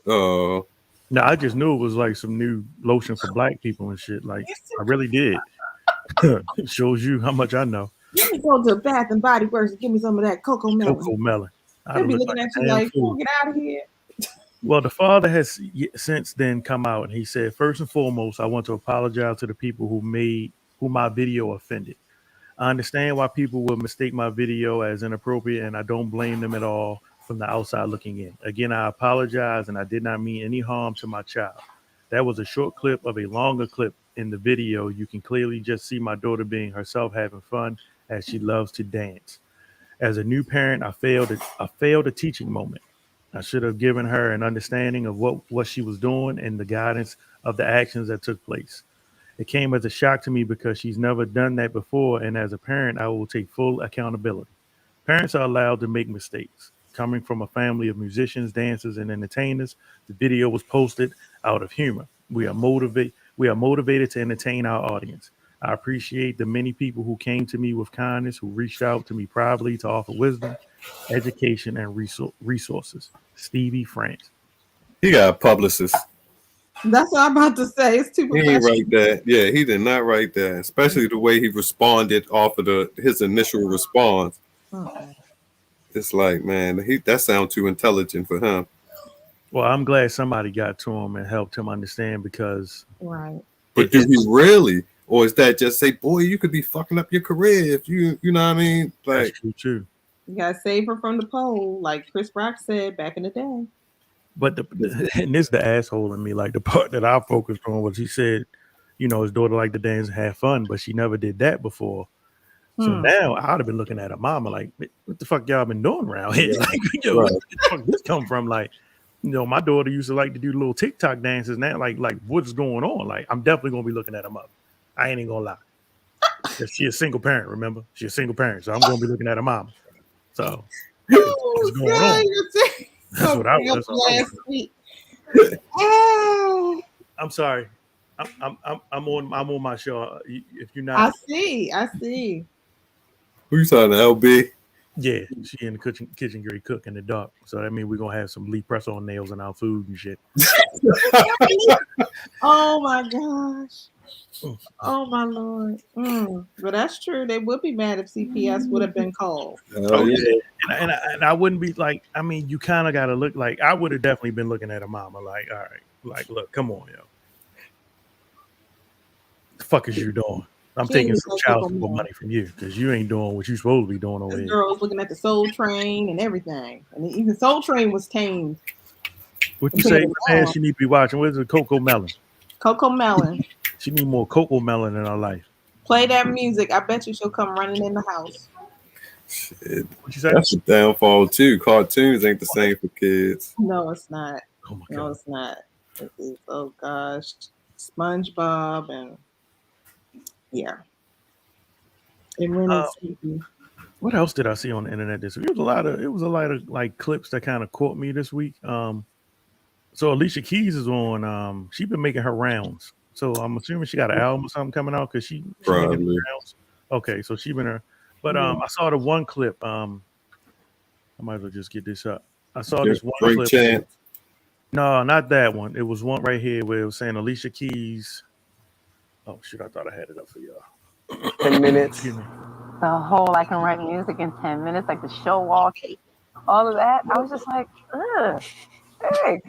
Speaker 5: Oh.
Speaker 4: No, I just knew it was like some new lotion for black people and shit. Like, I really did. It shows you how much I know.
Speaker 6: Let me go to Bath and Body Works and give me some of that Coco Melon.
Speaker 4: Coco Melon.
Speaker 6: They'll be looking at you like, "Oh, get out of here."
Speaker 4: Well, the father has since then come out and he said, first and foremost, I want to apologize to the people who my video offended. I understand why people will mistake my video as inappropriate, and I don't blame them at all from the outside looking in. Again, I apologize, and I did not mean any harm to my child. That was a short clip of a longer clip. In the video, you can clearly just see my daughter being herself, having fun as she loves to dance. As a new parent, I failed a teaching moment. I should have given her an understanding of what she was doing and the guidance of the actions that took place. It came as a shock to me because she's never done that before, and as a parent, I will take full accountability. Parents are allowed to make mistakes. Coming from a family of musicians, dancers, and entertainers, the video was posted out of humor. We are motivated to entertain our audience. I appreciate the many people who came to me with kindness, who reached out to me privately to offer wisdom, education, and resources. Stevie France.
Speaker 5: He got a publicist.
Speaker 6: That's what I'm about to say. It's too
Speaker 5: He ain't write that. Yeah, he did not write that. Especially the way he responded off of his initial response.
Speaker 6: Okay.
Speaker 5: It's like, man, that sounds too intelligent for him.
Speaker 4: Well, I'm glad somebody got to him and helped him understand because.
Speaker 6: Right.
Speaker 5: But do he really? Or is that just say, boy, you could be fucking up your career if you know what I mean? Like,
Speaker 4: that's true too.
Speaker 6: You gotta save her from the pole, like Chris Rock said back in the day.
Speaker 4: But and this the asshole in me, like the part that I focused on was he said, you know, his daughter liked to dance and have fun, but she never did that before. So now I'd have been looking at her mama like, what the fuck y'all been doing around here? Like, yo, where the fuck this come from? Like, you know, my daughter used to like to do little TikTok dances now. Like what's going on? Like, I'm definitely gonna be looking at her mother. I ain't even gonna lie. She a single parent, remember? She a single parent, so I'm gonna be looking at her mama. So what's going on? That's what I was last week. I'm sorry. I'm on my show. If you're not,
Speaker 6: I see.
Speaker 5: Who you talking to, LB?
Speaker 4: Yeah, she in the kitchen great cook in the dark. So that means we're gonna have some Lee press on nails in our food and shit.
Speaker 6: Oh my gosh. Oh my Lord. But that's true. They would be mad if CPS would have been called.
Speaker 4: Oh yeah. And I wouldn't be like, I mean, you kind of gotta look like I would have definitely been looking at a mama like, all right, like, look, come on, yo. The fuck is you doing? I'm taking some child support money from you because you ain't doing what you supposed to be doing over here.
Speaker 6: This girl was looking at the Soul Train and everything. And even Soul Train was tamed.
Speaker 4: What you say, man, she need to be watching? Where's the Coco Melon?
Speaker 6: Coco Melon.
Speaker 4: She need more Coco Melon in her life.
Speaker 6: Play that music. I bet you she'll come running in the house.
Speaker 5: Shit. What you say? That's a downfall too. Cartoons ain't the same for kids.
Speaker 6: No, it's not.
Speaker 4: Oh my God.
Speaker 6: No, it's not. Oh gosh. SpongeBob and yeah.
Speaker 4: What else did I see on the internet this week? It was a lot of like clips that kind of caught me this week. So Alicia Keys is on. She's been making her rounds. So I'm assuming she got an album or something coming out because she making rounds. Okay, so she been her. But I saw the one clip. I might as well just get this up. I saw this one clip.
Speaker 5: Chant.
Speaker 4: No, not that one. It was one right here where it was saying Alicia Keys. Oh shit! I thought I had it up for y'all.
Speaker 1: 10 minutes.
Speaker 7: The whole I can write music in 10 minutes, like the show walk, all of that. I was just like, ugh, heck,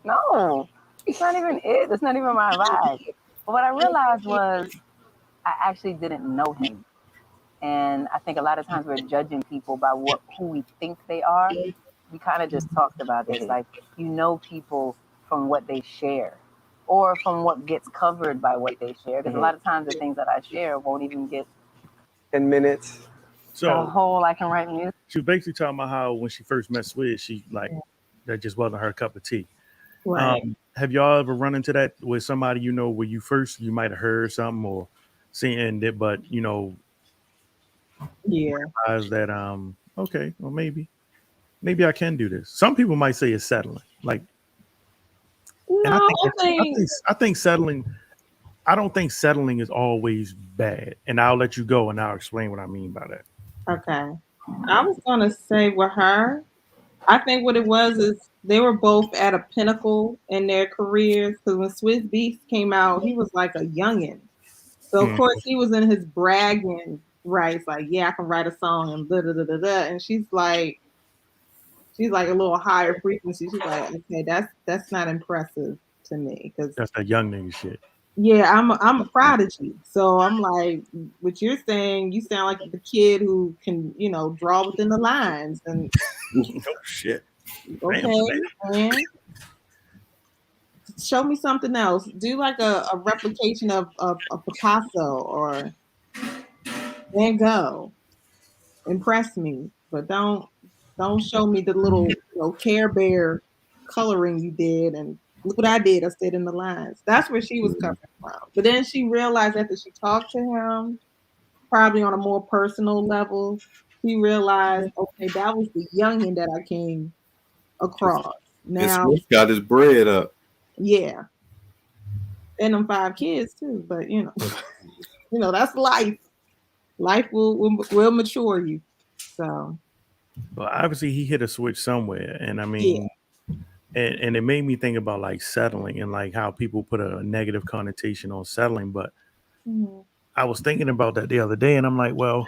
Speaker 7: no, it's not even it. It's not even my vibe. But what I realized was I actually didn't know him. And I think a lot of times we're judging people by who we think they are. We kind of just talked about this. Like, you know people from what they share or from what gets covered by what they share. Because a lot of times the things that I share won't even get
Speaker 1: 10 minutes.
Speaker 7: the
Speaker 4: So
Speaker 7: whole I can write music.
Speaker 4: she was basically talking about how when she first met Swizz, she like that just wasn't her cup of tea.
Speaker 6: Right.
Speaker 4: Have y'all ever run into that with somebody where you might have heard something or seen it, but
Speaker 6: Yeah.
Speaker 4: realize that okay, well maybe I can do this. Some people might say it's settling, like, and
Speaker 6: No,
Speaker 4: I think settling. I don't think settling is always bad, and I'll let you go, and I'll explain what I mean by that.
Speaker 6: Okay. I was gonna say with her, I think what it was is they were both at a pinnacle in their careers. Because when Swizz Beatz came out, he was like a youngin'. So of course he was in his bragging rights, like, yeah, I can write a song and da da da da da. And she's like a little higher frequency. She's like, okay, that's not impressive to me. Because
Speaker 4: That's that young nigga shit.
Speaker 6: yeah, I'm a prodigy. So I'm like, what you're saying, you sound like the kid who can, draw within the lines. And
Speaker 4: Oh shit.
Speaker 6: okay, man. Show me something else. Do like a replication of Picasso or Van Gogh. Impress me, but don't show me the little Care Bear coloring you did and look what I did. I stayed in the lines. That's where she was coming from. But then she realized after she talked to him, probably on a more personal level, she realized, okay, that was the youngin that I came across. Now,
Speaker 5: Smith got his bread up.
Speaker 6: yeah, and them 5 kids too. But that's life. Life will mature you. So,
Speaker 4: but obviously he hit a switch somewhere, and I mean, and it made me think about like settling and like how people put a negative connotation on settling. But I was thinking about that the other day, and I'm like, well,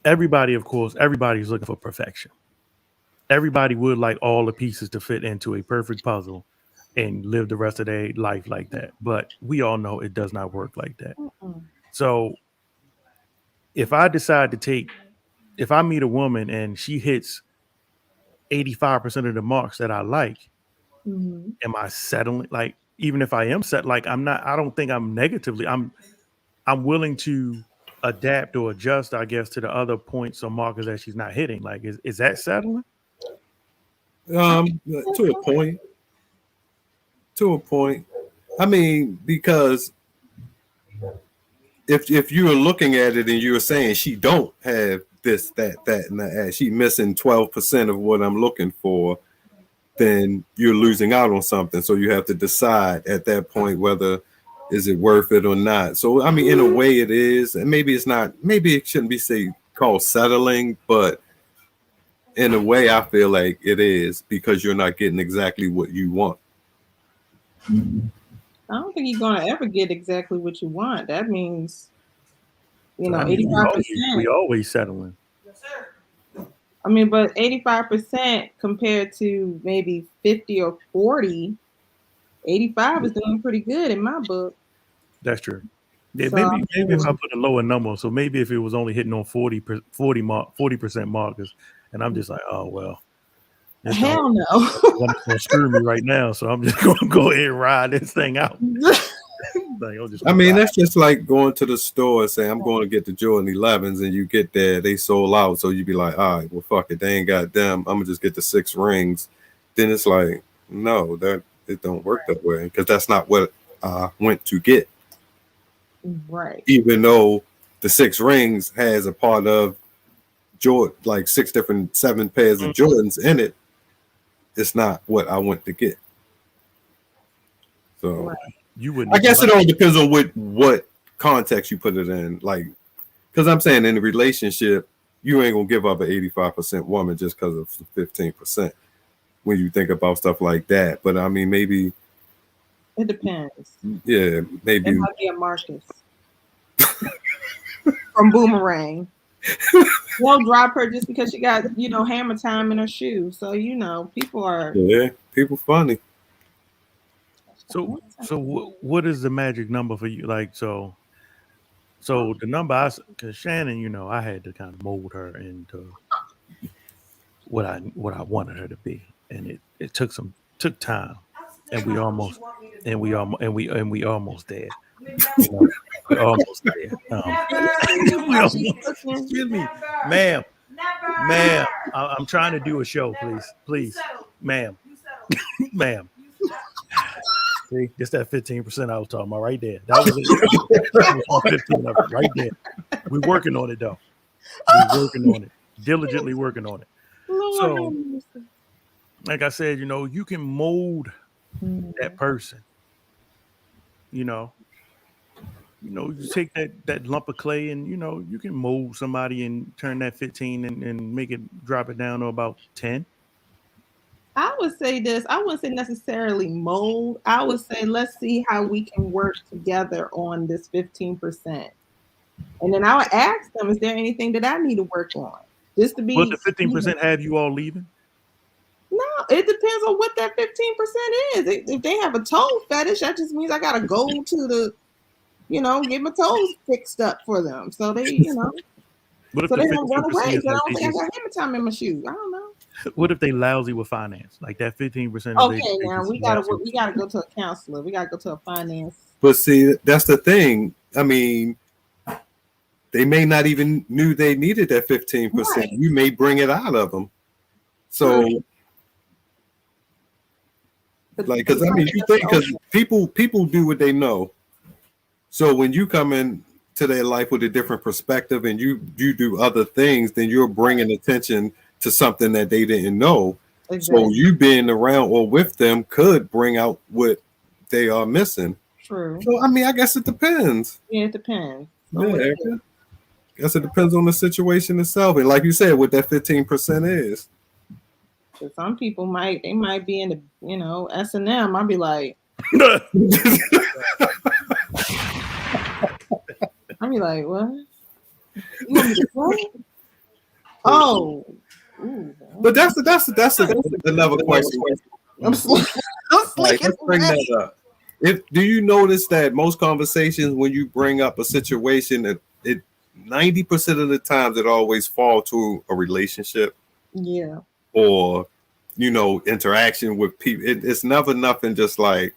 Speaker 4: everybody's looking for perfection. Everybody would like all the pieces to fit into a perfect puzzle and live the rest of their life like that. But we all know it does not work like that. So if I meet a woman and she hits 85% of the marks that I like, am I settling? Like, even if I am set, like I don't think I'm negatively, I'm willing to adapt or adjust, I guess, to the other points or markers that she's not hitting. Like, is that settling?
Speaker 5: To a point. To a point. I mean, because if you were looking at it and you were saying she don't have this, that, and that, she missing 12% of what I'm looking for, then you're losing out on something. So you have to decide at that point whether is it worth it or not. So I mean, in a way it is, and maybe it's not, maybe it shouldn't be called settling, but in a way I feel like it is, because you're not getting exactly what you want.
Speaker 6: I don't think you're gonna ever get exactly what you want. That means 85%.
Speaker 4: We always settling.
Speaker 6: Yes, sir. I mean, but 85% compared to maybe 50 or 40, 85 is doing pretty good in my book.
Speaker 4: That's true. Yeah, so, maybe if I put a lower number, so maybe if it was only hitting on 40% markers, and I'm just like, oh well,
Speaker 6: hell no,
Speaker 4: gonna screw me right now, so I'm just gonna go ahead and ride this thing out.
Speaker 5: I mean, that's just like going to the store and saying I'm going to get the Jordan 11s, and you get there, they sold out, so you be like, all right, well, fuck it, they ain't got them. I'm gonna just get the 6 rings. Then it's like, no, that it don't work that way, because that's not what I went to get.
Speaker 6: Right.
Speaker 5: Even though the 6 rings has a part of Jordan, like 7 pairs of Jordans in it, it's not what I went to get. So. Right. I guess it all depends on what context you put it in. Like, because I'm saying in a relationship, you ain't gonna give up an 85% woman just because of 15% when you think about stuff like that. But I mean, maybe
Speaker 6: it depends.
Speaker 5: Yeah, maybe
Speaker 6: it might be a Marcus from Boomerang. Won't drop her just because she got hammer time in her shoe. So people are
Speaker 5: people funny.
Speaker 4: So what is the magic number for you? Like, so the number because Shannon, I had to kind of mold her into what I wanted her to be, and it took time, and we almost there. You know, we're almost there. Excuse me, ma'am. Ma'am, I'm trying to do a show, please, ma'am, ma'am. See, just that 15% I was talking about right there. That was it. That was 15 of it right there. We're working on it though. We're working on it, diligently working on it. So, like I said, you know, you can mold that person. You know, you take that lump of clay and, you know, you can mold somebody and turn that 15 and make it, drop it down to about 10.
Speaker 6: I would say this. I wouldn't say necessarily mold. I would say let's see how we can work together on this 15%. And then I would ask them, is there anything that I need to work on? Just to be.
Speaker 4: Would the 15% have you all leaving?
Speaker 6: No, it depends on what that 15% is. If they have a toe fetish, that just means I gotta go to the, you know, get my toes fixed up for them. So they, you know, so they don't run away. So I don't think I got hematoma in my shoes. I don't know.
Speaker 4: What if they lousy with finance? Like that 15%.
Speaker 6: Okay, now we gotta go to a counselor. We gotta go to a finance.
Speaker 5: But see, that's the thing. I mean, they may not even knew they needed that 15%. Right. You may bring it out of them. So, like, because I mean, you think because people do what they know. So when you come in to their life with a different perspective and you do other things, then you're bringing attention to something that they didn't know. Exactly. So you being around or with them could bring out what they are missing.
Speaker 6: True.
Speaker 5: So I mean, I guess it depends.
Speaker 6: Yeah, it depends.
Speaker 5: Yeah, I guess it depends on the situation itself, and like you said, what that 15% is.
Speaker 6: So some people might be in the, you know, S&M. I'd be like, what? You want me to play? Oh. Ooh.
Speaker 5: But that's another question.
Speaker 6: Let's
Speaker 5: bring that up. Do you notice that most conversations, when you bring up a situation, it 90% of the times it always falls to a relationship?
Speaker 6: Yeah.
Speaker 5: Or, you know, interaction with people. It's never nothing just like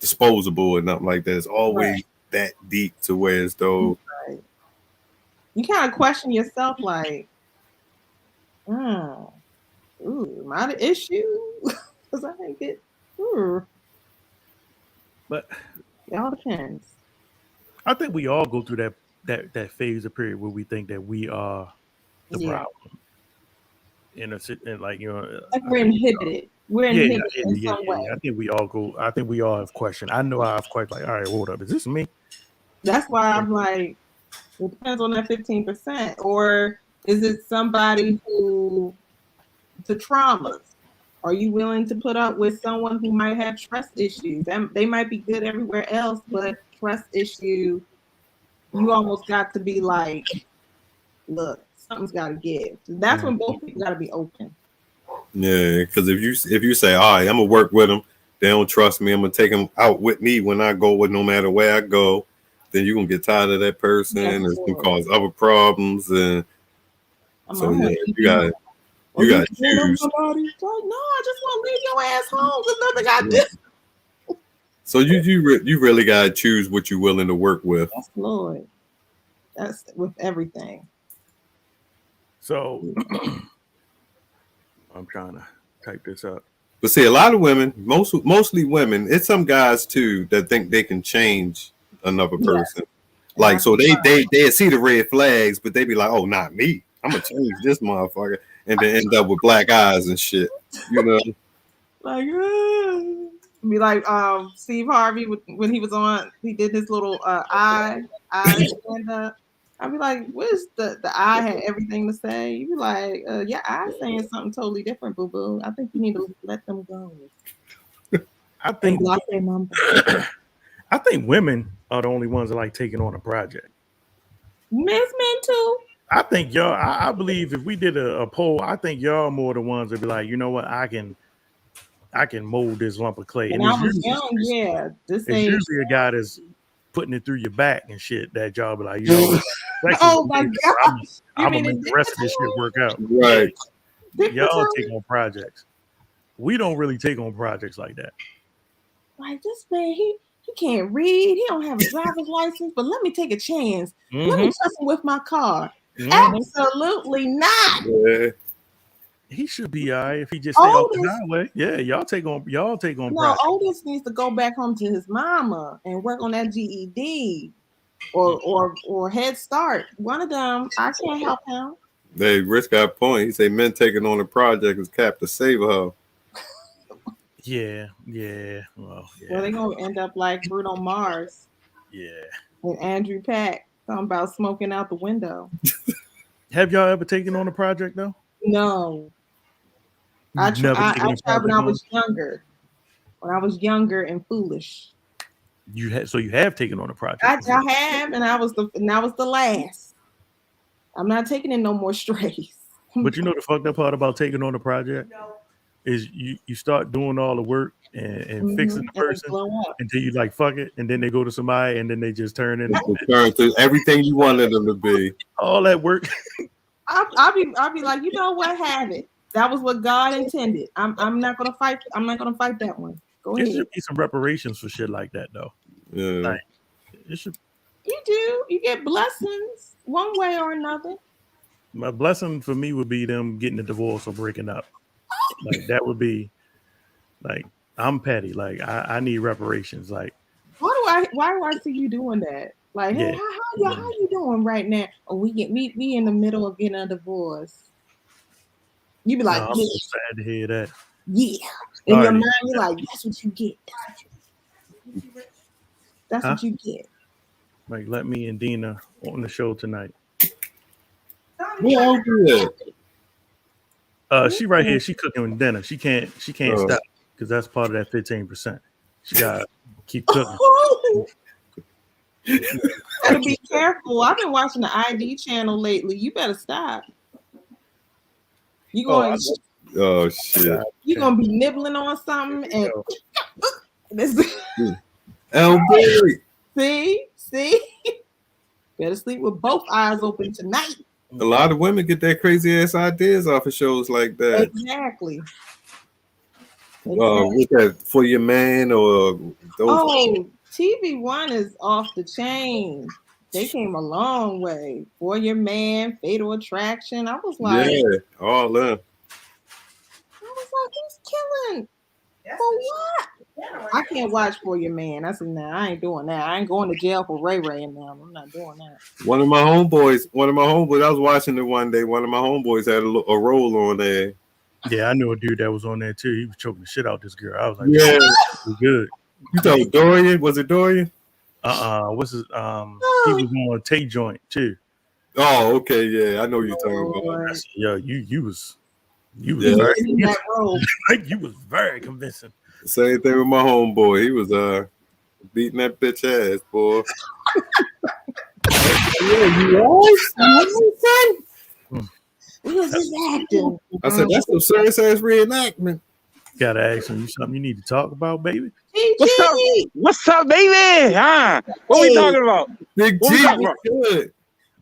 Speaker 5: disposable or nothing like that. It's always that deep to where as though
Speaker 6: you kind of question yourself, like, am I the issue? Because I think it.
Speaker 4: But
Speaker 6: it all depends.
Speaker 4: I think we all go through that phase of period where we think that we are the problem. In like, you know,
Speaker 6: like we're inhibited. We're inhibited in some way.
Speaker 4: I think we all go. I think we all have questioned. I know I've questioned. Like, all right, hold up, is this me?
Speaker 6: That's why I'm like, it depends on that 15%, or is it somebody who the traumas? Are you willing to put up with someone who might have trust issues? They might be good everywhere else, but trust issue, you almost got to be like, look, something's got to give. That's when both people got to be open.
Speaker 5: Yeah, because if you say, all right, I'm gonna work with them, they don't trust me, I'm gonna take them out with me when I go, with no matter where I go, then you're gonna get tired of that person, and it's gonna cause other problems, and so you gotta choose.
Speaker 6: Somebody? Like, no, I just want to leave your ass home. There's nothing I do.
Speaker 5: So you really gotta choose what you're willing to work with.
Speaker 6: That's Lord. That's with everything.
Speaker 4: So I'm trying to type this up.
Speaker 5: But see, a lot of women, mostly women, it's some guys too that think they can change another person. Yeah. Like, so they see the red flags, but they be like, oh, not me. I'm gonna change this motherfucker, and then end up with black eyes and shit. You know,
Speaker 6: like be like Steve Harvey when he was on, he did his little eye stand up. I'd be like, where's the eye had everything to say? You'd be like, your eye saying something totally different, boo boo. I think you need to let them go.
Speaker 4: I think
Speaker 6: block their number.
Speaker 4: I think women are the only ones that like taking on a project.
Speaker 6: Men too.
Speaker 4: I think y'all. I believe if we did a poll, I think y'all more the ones that be like, you know what, I can mold this lump of clay.
Speaker 6: And I was young,
Speaker 4: it's usually a guy that's putting it through your back and shit. That y'all be like, you know.
Speaker 6: Oh my God!
Speaker 4: I'm gonna make the rest of this shit work out.
Speaker 5: Right.
Speaker 4: Y'all take on projects. We don't really take on projects like that.
Speaker 6: like this man, he can't read, he don't have a driver's license, but let me take a chance. Let me trust him with my car. Absolutely not.
Speaker 5: Yeah.
Speaker 4: He should be all right if he just stay off the highway. Yeah, y'all take on.
Speaker 6: No, Otis needs to go back home to his mama and work on that GED or Head Start. One of them. I can't help him.
Speaker 5: Hey, Rich got a point. He say men taking on the project is cap to save her.
Speaker 4: Yeah. Well,
Speaker 6: they're gonna end up like Bruno Mars.
Speaker 4: Yeah.
Speaker 6: And Andrew Pack talking about smoking out the window.
Speaker 4: Have y'all ever taken on a project though?
Speaker 6: No. I tried when I was younger. When I was younger and foolish.
Speaker 4: You have taken on a project.
Speaker 6: I have, and I was the last. I'm not taking in no more strays.
Speaker 4: But you know the fucked up part about taking on a project is you start doing all the work and fixing the person until you like fuck it, and then they go to somebody and then they just turn
Speaker 5: into everything you wanted them to be.
Speaker 4: All that work.
Speaker 6: I'll be like, you know what, have it. That was what God intended. I'm not gonna fight. I'm not gonna fight that one. Go ahead.
Speaker 4: There should be some reparations for shit like that though.
Speaker 5: Yeah.
Speaker 4: Like, it should.
Speaker 6: You do. You get blessings one way or another.
Speaker 4: My blessing for me would be them getting a divorce or breaking up. Like that would be like I'm petty. Like I need reparations. Like
Speaker 6: why do I see you doing that? Like, hey, how you doing right now? Oh, we in the middle of getting a divorce. You be like,
Speaker 4: I'm so sad to hear that.
Speaker 6: Yeah. In your mind, you're like, that's what you get. That's what you get.
Speaker 4: Like, let me and Dina on the show tonight.
Speaker 5: Yeah, good.
Speaker 4: She right here. She cooking dinner. She can't stop because that's part of that 15%. She gotta keep cooking.
Speaker 6: Gotta be careful. I've been watching the ID channel lately. You better stop. You going?
Speaker 5: Oh shit!
Speaker 6: You gonna be nibbling on something and see. Better sleep with both eyes open tonight.
Speaker 5: A lot of women get their crazy ass ideas off of shows like that.
Speaker 6: Exactly.
Speaker 5: With that For Your Man or those.
Speaker 6: TV One is off the chain. They came a long way. For Your Man, Fatal Attraction. I was like,
Speaker 5: all that.
Speaker 6: I was like, who's killing? For what? I can't watch For Your Man. I said, nah, I ain't doing that. I ain't going to jail for Ray Ray and them. I'm not doing that.
Speaker 5: One of my homeboys, I was watching it one day. One of my homeboys had a role on there.
Speaker 4: Yeah, I knew a dude that was on there too. He was choking the shit out this girl. I was like,
Speaker 5: yeah,
Speaker 4: good.
Speaker 5: You thought Dorian? Was it Dorian?
Speaker 4: What's his? He was on a Tay joint too.
Speaker 5: Oh, okay, yeah, I know you're talking about.
Speaker 4: Yeah, you was very
Speaker 6: that role.
Speaker 4: like you was very convincing.
Speaker 5: Same thing with my homeboy. He was beating that bitch ass, boy. I said that's some serious ass reenactment.
Speaker 4: Gotta ask him, you something you need to talk about, baby?
Speaker 9: What's up, baby? Huh? What we talking about?
Speaker 5: Big G,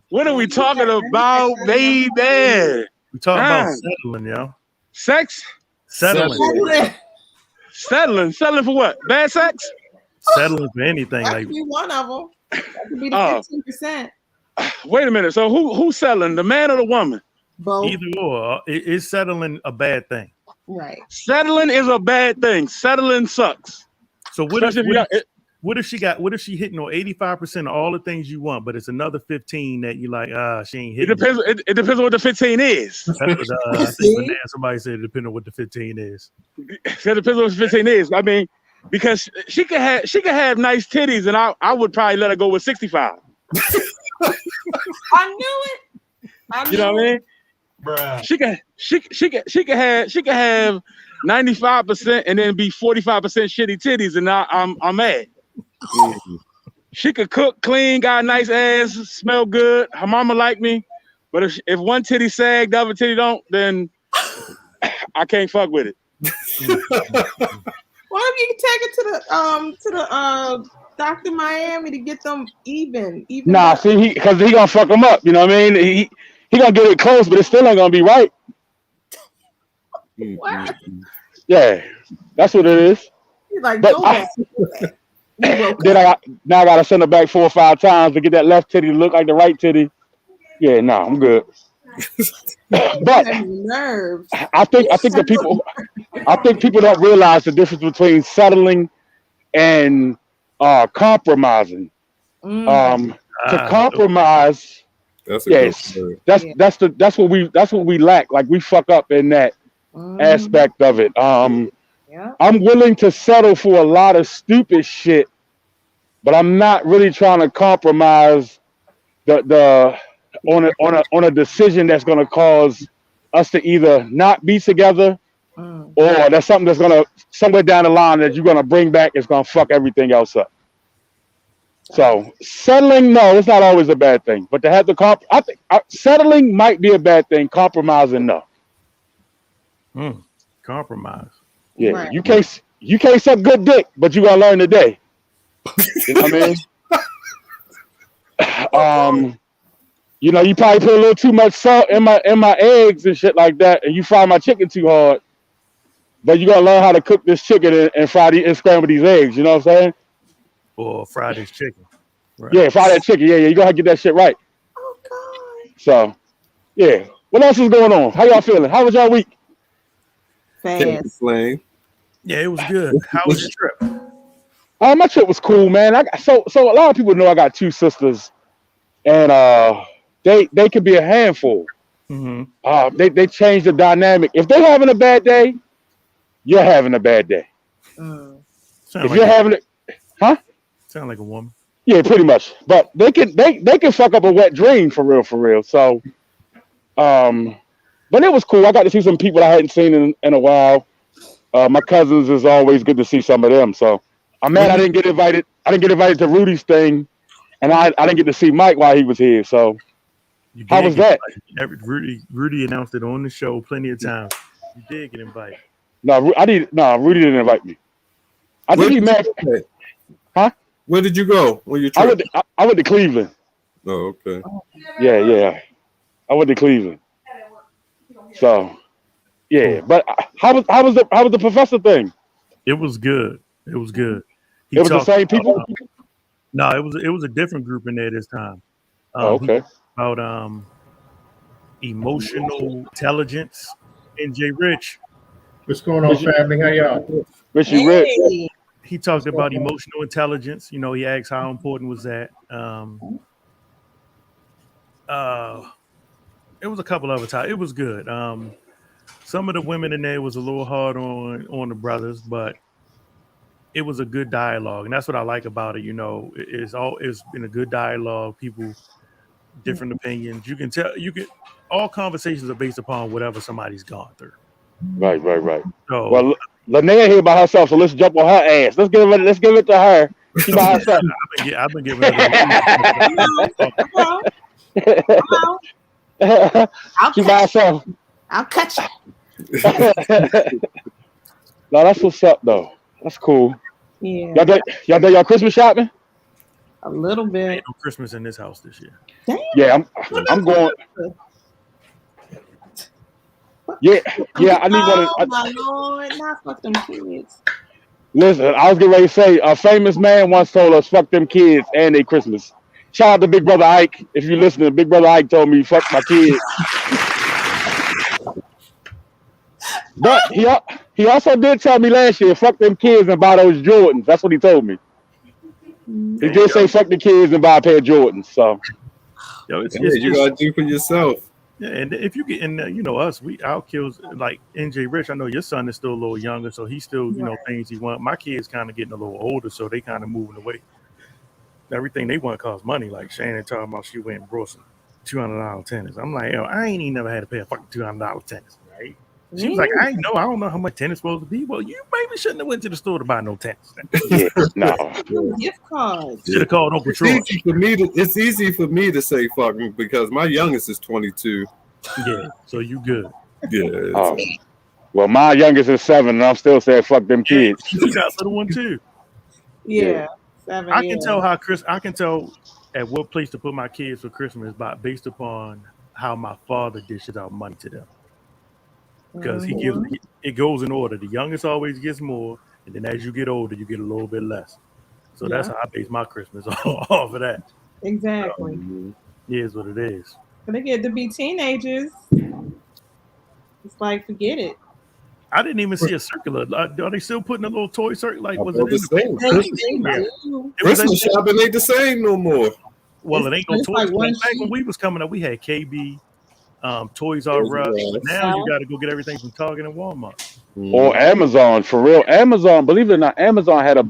Speaker 9: what are we talking about, baby?
Speaker 4: We talking about settling, yo.
Speaker 9: Sex?
Speaker 4: Settling
Speaker 9: for what? Bad sex?
Speaker 4: Settling for anything.
Speaker 6: That
Speaker 4: like
Speaker 6: could be one of them. That could be the 15%.
Speaker 9: Wait a minute. So who's settling, the man or the woman?
Speaker 6: Both.
Speaker 4: Either or. Is settling a bad thing?
Speaker 6: Right.
Speaker 9: Settling is a bad thing. Settling sucks.
Speaker 4: So what if she hitting on 85% of all the things you want, but it's another 15 that you like, she ain't hitting.
Speaker 9: It depends on what the 15 is.
Speaker 4: That's what I think somebody said it depends on what the 15 is.
Speaker 9: It depends on what the 15 is. I mean, because she could have nice titties, and I would probably let her go with 65.
Speaker 6: I knew it.
Speaker 9: You know what I mean?
Speaker 4: Bruh.
Speaker 9: She could have 95% and then be 45% shitty titties, and I'm mad. She could cook, clean, got a nice ass, smell good. Her mama like me, but if one titty sag, the other titty don't, then I can't fuck with it.
Speaker 6: Why don't you take it to the Dr. Miami to get them even?
Speaker 9: Nah, see, because he gonna fuck them up. You know what I mean? He gonna get it close, but it still ain't gonna be right.
Speaker 6: What?
Speaker 9: Yeah, that's what it is.
Speaker 6: Like,
Speaker 9: But
Speaker 6: go back.
Speaker 9: then now I gotta send her back 4 or 5 times to get that left titty to look like the right titty. Yeah, nah, I'm good. But
Speaker 6: nerves.
Speaker 9: I think people don't realize the difference between settling and compromising. To compromise, that's what we lack. Like we fuck up in that aspect of it. I'm willing to settle for a lot of stupid shit, but I'm not really trying to compromise on a decision that's going to cause us to either not be together, or that's something that's going to somewhere down the line that you're going to bring back is going to fuck everything else up. So settling, no, it's not always a bad thing. But to have the I think settling might be a bad thing. Compromising, no.
Speaker 4: Compromise.
Speaker 9: Yeah,
Speaker 6: Right.
Speaker 9: you can't suck good dick, but you gotta learn today. You know what I mean? You know, you probably put a little too much salt in my eggs and shit like that, and you fry my chicken too hard. But you gotta learn how to cook this chicken and scramble these eggs. You know what I'm saying?
Speaker 4: Or fry this chicken. Right.
Speaker 9: Yeah, fry that chicken. Yeah, you gotta get that shit right.
Speaker 6: Oh God.
Speaker 9: So, yeah. What else is going on? How y'all feeling? How was y'all week?
Speaker 6: Fast.
Speaker 4: Yeah, it was good. How was your trip?
Speaker 9: My trip was cool, man. So a lot of people know I got 2 sisters, and they could be a handful.
Speaker 4: Mm-hmm.
Speaker 9: They change the dynamic. If they're having a bad day, you're having a bad day. If you're having it, huh?
Speaker 4: Sound like a woman.
Speaker 9: Yeah, pretty much. But they can fuck up a wet dream for real. So, but it was cool. I got to see some people I hadn't seen in a while. My cousins is always good to see some of them. So I'm mad I didn't get invited. I didn't get invited to Rudy's thing, and I didn't get to see Mike while he was here. So how was that?
Speaker 4: Rudy announced it on the show plenty of times. You did get invited.
Speaker 9: No, Rudy didn't invite me. I think he mad. Huh?
Speaker 5: Where did you go? Where you?
Speaker 9: I went to Cleveland.
Speaker 5: Oh, okay.
Speaker 9: Yeah. I went to Cleveland. So, yeah. But how was the professor thing?
Speaker 4: It was good. It was good.
Speaker 9: It was the same people.
Speaker 4: No, it was a different group in there this time.
Speaker 9: Okay.
Speaker 4: About emotional intelligence. NJ Rich.
Speaker 11: What's going on, family? How y'all?
Speaker 9: Richie Rich.
Speaker 4: He talked about emotional intelligence. You know, he asked how important was that. It was a couple other times. It was good. Some of the women in there was a little hard on the brothers, but it was a good dialogue, and that's what I like about it. You know, it's been a good dialogue. People, different opinions. You can tell. All conversations are based upon whatever somebody's gone through.
Speaker 9: Right.
Speaker 4: So,
Speaker 9: well, Linnea here by herself, so let's jump on her ass. Let's give it to her. She by herself.
Speaker 4: I've been giving her
Speaker 9: She by herself.
Speaker 6: I'll cut you.
Speaker 9: No, that's what's up though. That's cool.
Speaker 6: Yeah.
Speaker 9: Y'all done y'all Christmas shopping?
Speaker 6: A little bit.
Speaker 4: Ain't no Christmas in this house this year.
Speaker 6: Damn.
Speaker 9: Yeah, I'm going. Yeah. I need one.
Speaker 6: Oh my Lord, not fuck them kids.
Speaker 9: Listen, I was getting ready to say a famous man once told us, "Fuck them kids and they Christmas." Shout out to Big Brother Ike. If you listen, Big Brother Ike told me, "Fuck my kids." But he also did tell me last year, "Fuck them kids and buy those Jordans." That's what he told me. He did say, "Fuck the kids and buy a pair of Jordans." So,
Speaker 5: you gotta do for yourself.
Speaker 4: Yeah, and if you get in, you know us, our kills like NJ Rich. I know your son is still a little younger, so he still, things he want. My kids kind of getting a little older, so they kind of moving away. Everything they want costs money. Like Shannon talking about, she went and brought some $200 tennis. I'm like, yo, I ain't even never had to pay a fucking $200 tennis, right? She was like, I don't know how much tennis supposed to be. Well, you maybe shouldn't have went to the store to buy no tennis.
Speaker 9: Yeah, no.
Speaker 6: Gift cards.
Speaker 4: Should have called Uncle Troy.
Speaker 5: It's easy for me to say fucking because my youngest is 22.
Speaker 4: Yeah, so you good.
Speaker 5: Yeah.
Speaker 9: Well, my youngest is 7, and I'm still saying fuck them kids.
Speaker 4: You got a little one too.
Speaker 6: Yeah. 7.
Speaker 4: I can tell I can tell at what place to put my kids for Christmas based upon how my father dishes out money to them. Because it goes in order. The youngest always gets more, and then as you get older, you get a little bit less. So that's how I base my Christmas off of that.
Speaker 6: Exactly.
Speaker 4: It is what it is.
Speaker 6: When they get to be teenagers, it's like forget it.
Speaker 4: I didn't even see a circular. Are they still putting a little toy circle? Like, was it in the
Speaker 5: same.
Speaker 4: Christmas
Speaker 5: shopping ain't the same no more.
Speaker 4: Well, it ain't no toys.
Speaker 6: Like
Speaker 4: back when we was coming up, we had KB, Toys R Us. But now you got to go get everything from Target and Walmart.
Speaker 9: Or Amazon, for real. Amazon, believe it or not, Amazon had a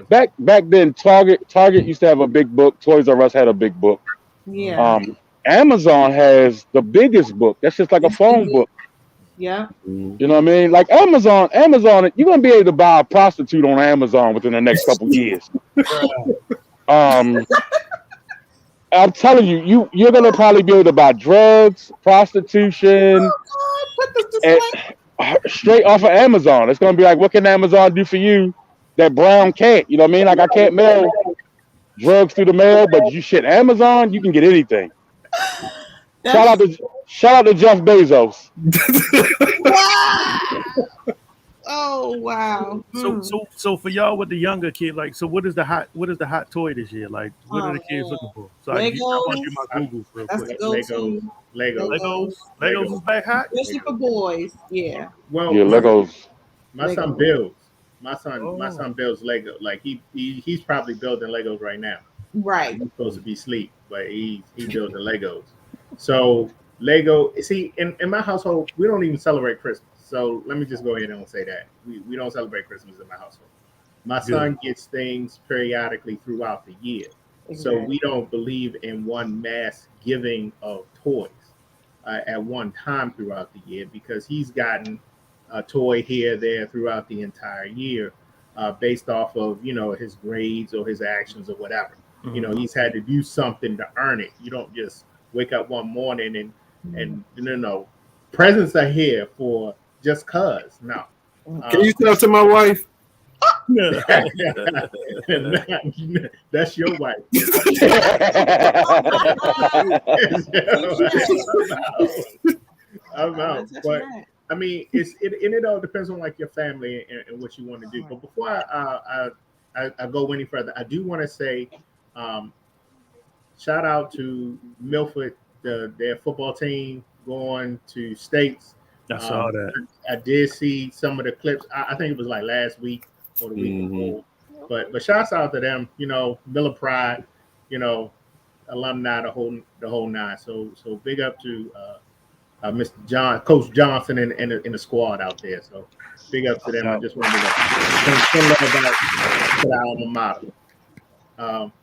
Speaker 9: back then. Target used to have a big book. Toys R Us had a big book.
Speaker 6: Yeah.
Speaker 9: Amazon has the biggest book. That's just like a phone book.
Speaker 6: Yeah.
Speaker 9: You know what I mean? Like Amazon, you're gonna be able to buy a prostitute on Amazon within the next couple years. I'm telling you, you're gonna probably be able to buy drugs, prostitution, straight off of Amazon. It's gonna be like, what can Amazon do for you that Brown can't? You know what I mean? Like I can't mail drugs through the mail, but Amazon, you can get anything. Shout out to Jeff Bezos.
Speaker 6: Wow. Oh wow.
Speaker 4: So for y'all with the younger kid, like, so what is the hot toy this year? Like, what are the kids looking for? So I want to do my Google real quick. Legos is back hot,
Speaker 6: especially for boys. Yeah.
Speaker 11: Well,
Speaker 9: yeah, Legos.
Speaker 11: My son builds. My son builds Lego. Like he's probably building Legos right now.
Speaker 6: Right.
Speaker 11: He's supposed to be asleep, but he building Legos. So Lego. See, in my household, we don't even celebrate Christmas. So let me just go ahead and say that we don't celebrate Christmas in my household. My son gets things periodically throughout the year. Exactly. So we don't believe in one mass giving of toys at one time throughout the year, because he's gotten a toy here, there throughout the entire year based off of, his grades or his actions or whatever. Mm-hmm. He's had to do something to earn it. You don't just wake up one morning and presents are here for just cuz. No.
Speaker 5: Can you tell to my wife?
Speaker 11: That's your wife. I'm out. But I mean, it all depends on like your family and what you want to do. But before I go any further, I do want to say shout out to Milford, their football team going to states.
Speaker 4: I saw that.
Speaker 11: I did see some of the clips. I think it was like last week or the week before. But shouts out to them. Miller Pride. Alumni, the whole nine. So big up to Mr. Coach Johnson and the squad out there. So big up to them. I just wanted to send love out to the alma mater.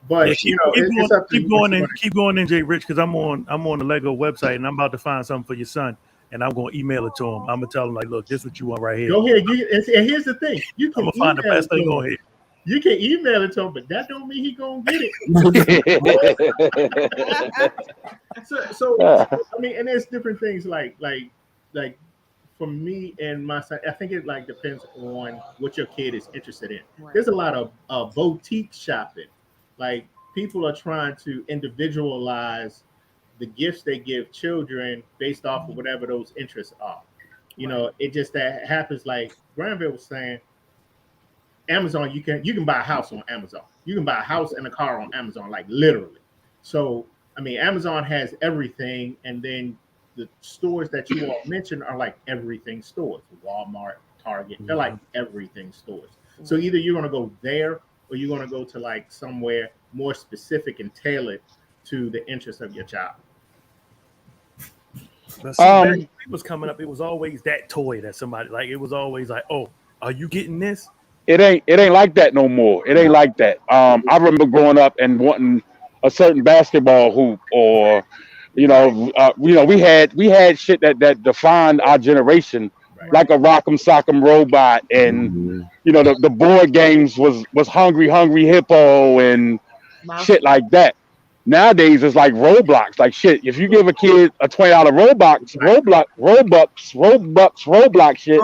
Speaker 11: But it's up to
Speaker 4: keep going in, Jay Rich, because I'm on the Lego website and I'm about to find something for your son. And I'm going to email it to him. I'm going to tell him, like, look, this is what you want right here.
Speaker 11: Go ahead. And here's the thing. I'm
Speaker 4: going to find the best thing on here.
Speaker 11: You can email it to him, but that don't mean he going to get it. so I mean, and there's different things like for me and my son, I think it like depends on what your kid is interested in. Right. There's a lot of boutique shopping. Like people are trying to individualize the gifts they give children based off of whatever those interests are. It just that happens. Like Granville was saying, Amazon, you can buy a house on Amazon. You can buy a house and a car on Amazon, like literally. So I mean, Amazon has everything, and then the stores that you all mentioned are like everything stores. Walmart, Target, they're like everything stores. So either you're gonna go there or you're gonna go to like somewhere more specific and tailored to the interests of your child.
Speaker 4: It was coming up. It was always that toy that somebody like. It was always like, "Oh, are you getting this?"
Speaker 9: It ain't like that no more. It ain't like that. I remember growing up and wanting a certain basketball hoop, or we had shit that defined our generation, like a Rock'em Sock'em Robot, and the board games was Hungry Hippo and shit like that. Nowadays it's like Roblox. Like shit, if you give a kid a $20 Roblox shit,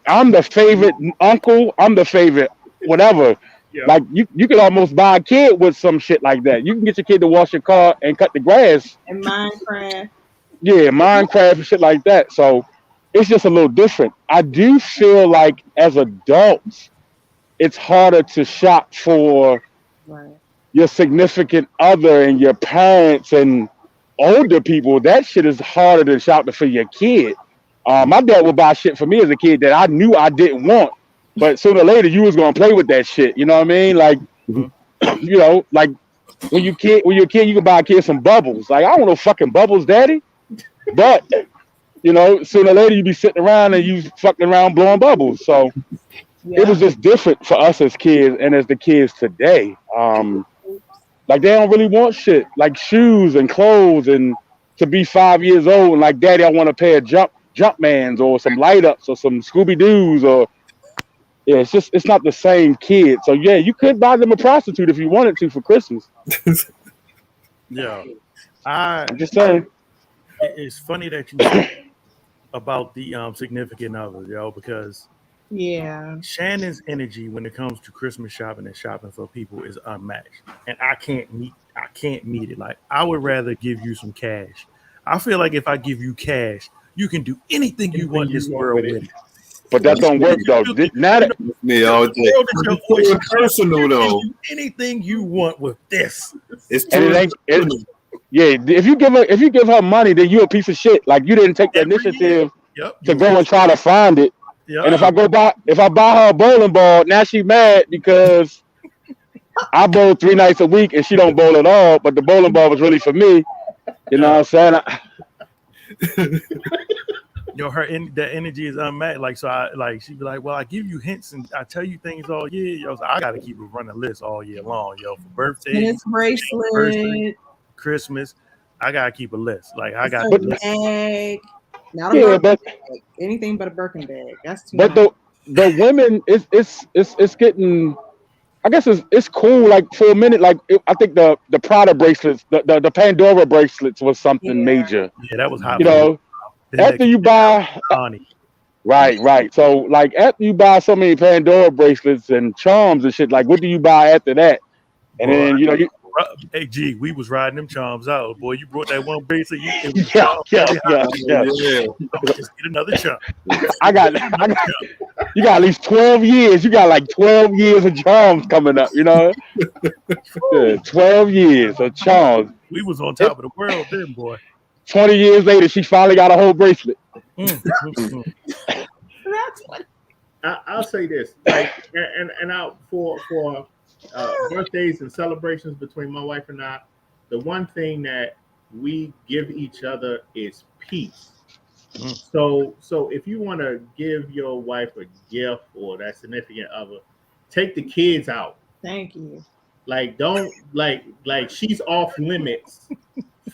Speaker 9: I'm the favorite uncle. I'm the favorite whatever. Yeah. Like you could almost buy a kid with some shit like that. You can get your kid to wash your car and cut the grass.
Speaker 6: And Minecraft.
Speaker 9: Yeah, Minecraft and shit like that. So it's just a little different. I do feel like as adults, it's harder to shop for your significant other and your parents and older people. That shit is harder than shopping for your kid. My dad would buy shit for me as a kid that I knew I didn't want, but sooner or later you was gonna play with that shit. You know what I mean? Like, you know, like when you're a kid, you can buy a kid some bubbles. Like, I don't know fucking bubbles, daddy. But you know, sooner or later you be sitting around and you fucking around blowing bubbles. So it was just different for us as kids and as the kids today. Like they don't really want shit like shoes and clothes and to be 5 years old and like, daddy, I want a pair of Jumpmans or some light ups or some Scooby Doos or it's not the same kid. So yeah, you could buy them a prostitute if you wanted to for Christmas.
Speaker 4: Yeah,
Speaker 9: I'm just saying.
Speaker 4: It's funny that you said about the significant other, yo, because Shannon's energy when it comes to Christmas shopping and shopping for people is unmatched, and I can't meet it. Like, I would rather give you some cash. I feel like if I give you cash, you can do anything you want in this world with it.
Speaker 9: But that don't work though. Now that
Speaker 5: personal though.
Speaker 4: Anything you want with this.
Speaker 9: Yeah, if you give her money, then you a piece of shit. Like, you didn't take the initiative to go and try to find it. Yep. And if I buy her a bowling ball, now she mad because I bowl 3 nights a week and she don't bowl at all. But the bowling ball was really for me. You know what I'm saying?
Speaker 4: Yo, the energy is unmatched. Like, so she'd be like, well, I give you hints and I tell you things all year. Yo, so I got to keep a running list all year long. Yo, for birthdays,
Speaker 6: bracelet,
Speaker 4: Christmas, I gotta keep a list. Like, I got
Speaker 6: bag, not a bag, anything but a Birkin bag. That's too much.
Speaker 9: The women, it's getting. I guess it's cool. Like, for a minute, like I think the Prada bracelets, the Pandora bracelets was something major.
Speaker 4: Yeah, that was hot.
Speaker 9: You know, after you buy, right. So like after you buy so many Pandora bracelets and charms and shit, like what do you buy after that? And then
Speaker 4: hey, G, we was riding them charms out, boy. You brought that one bracelet.
Speaker 9: Yeah.
Speaker 4: Just get another charm.
Speaker 9: You got at least 12 years. You got like 12 years of charms coming up, you know? 12 years of charms.
Speaker 4: We was on top of the world then, boy.
Speaker 9: 20 years later, she finally got a whole bracelet.
Speaker 6: That's what
Speaker 11: I'll say this, like, and out for birthdays and celebrations between my wife and I, the one thing that we give each other is peace. So if you want to give your wife a gift or that significant other, take the kids out.
Speaker 6: Thank you.
Speaker 11: Like, don't like she's off limits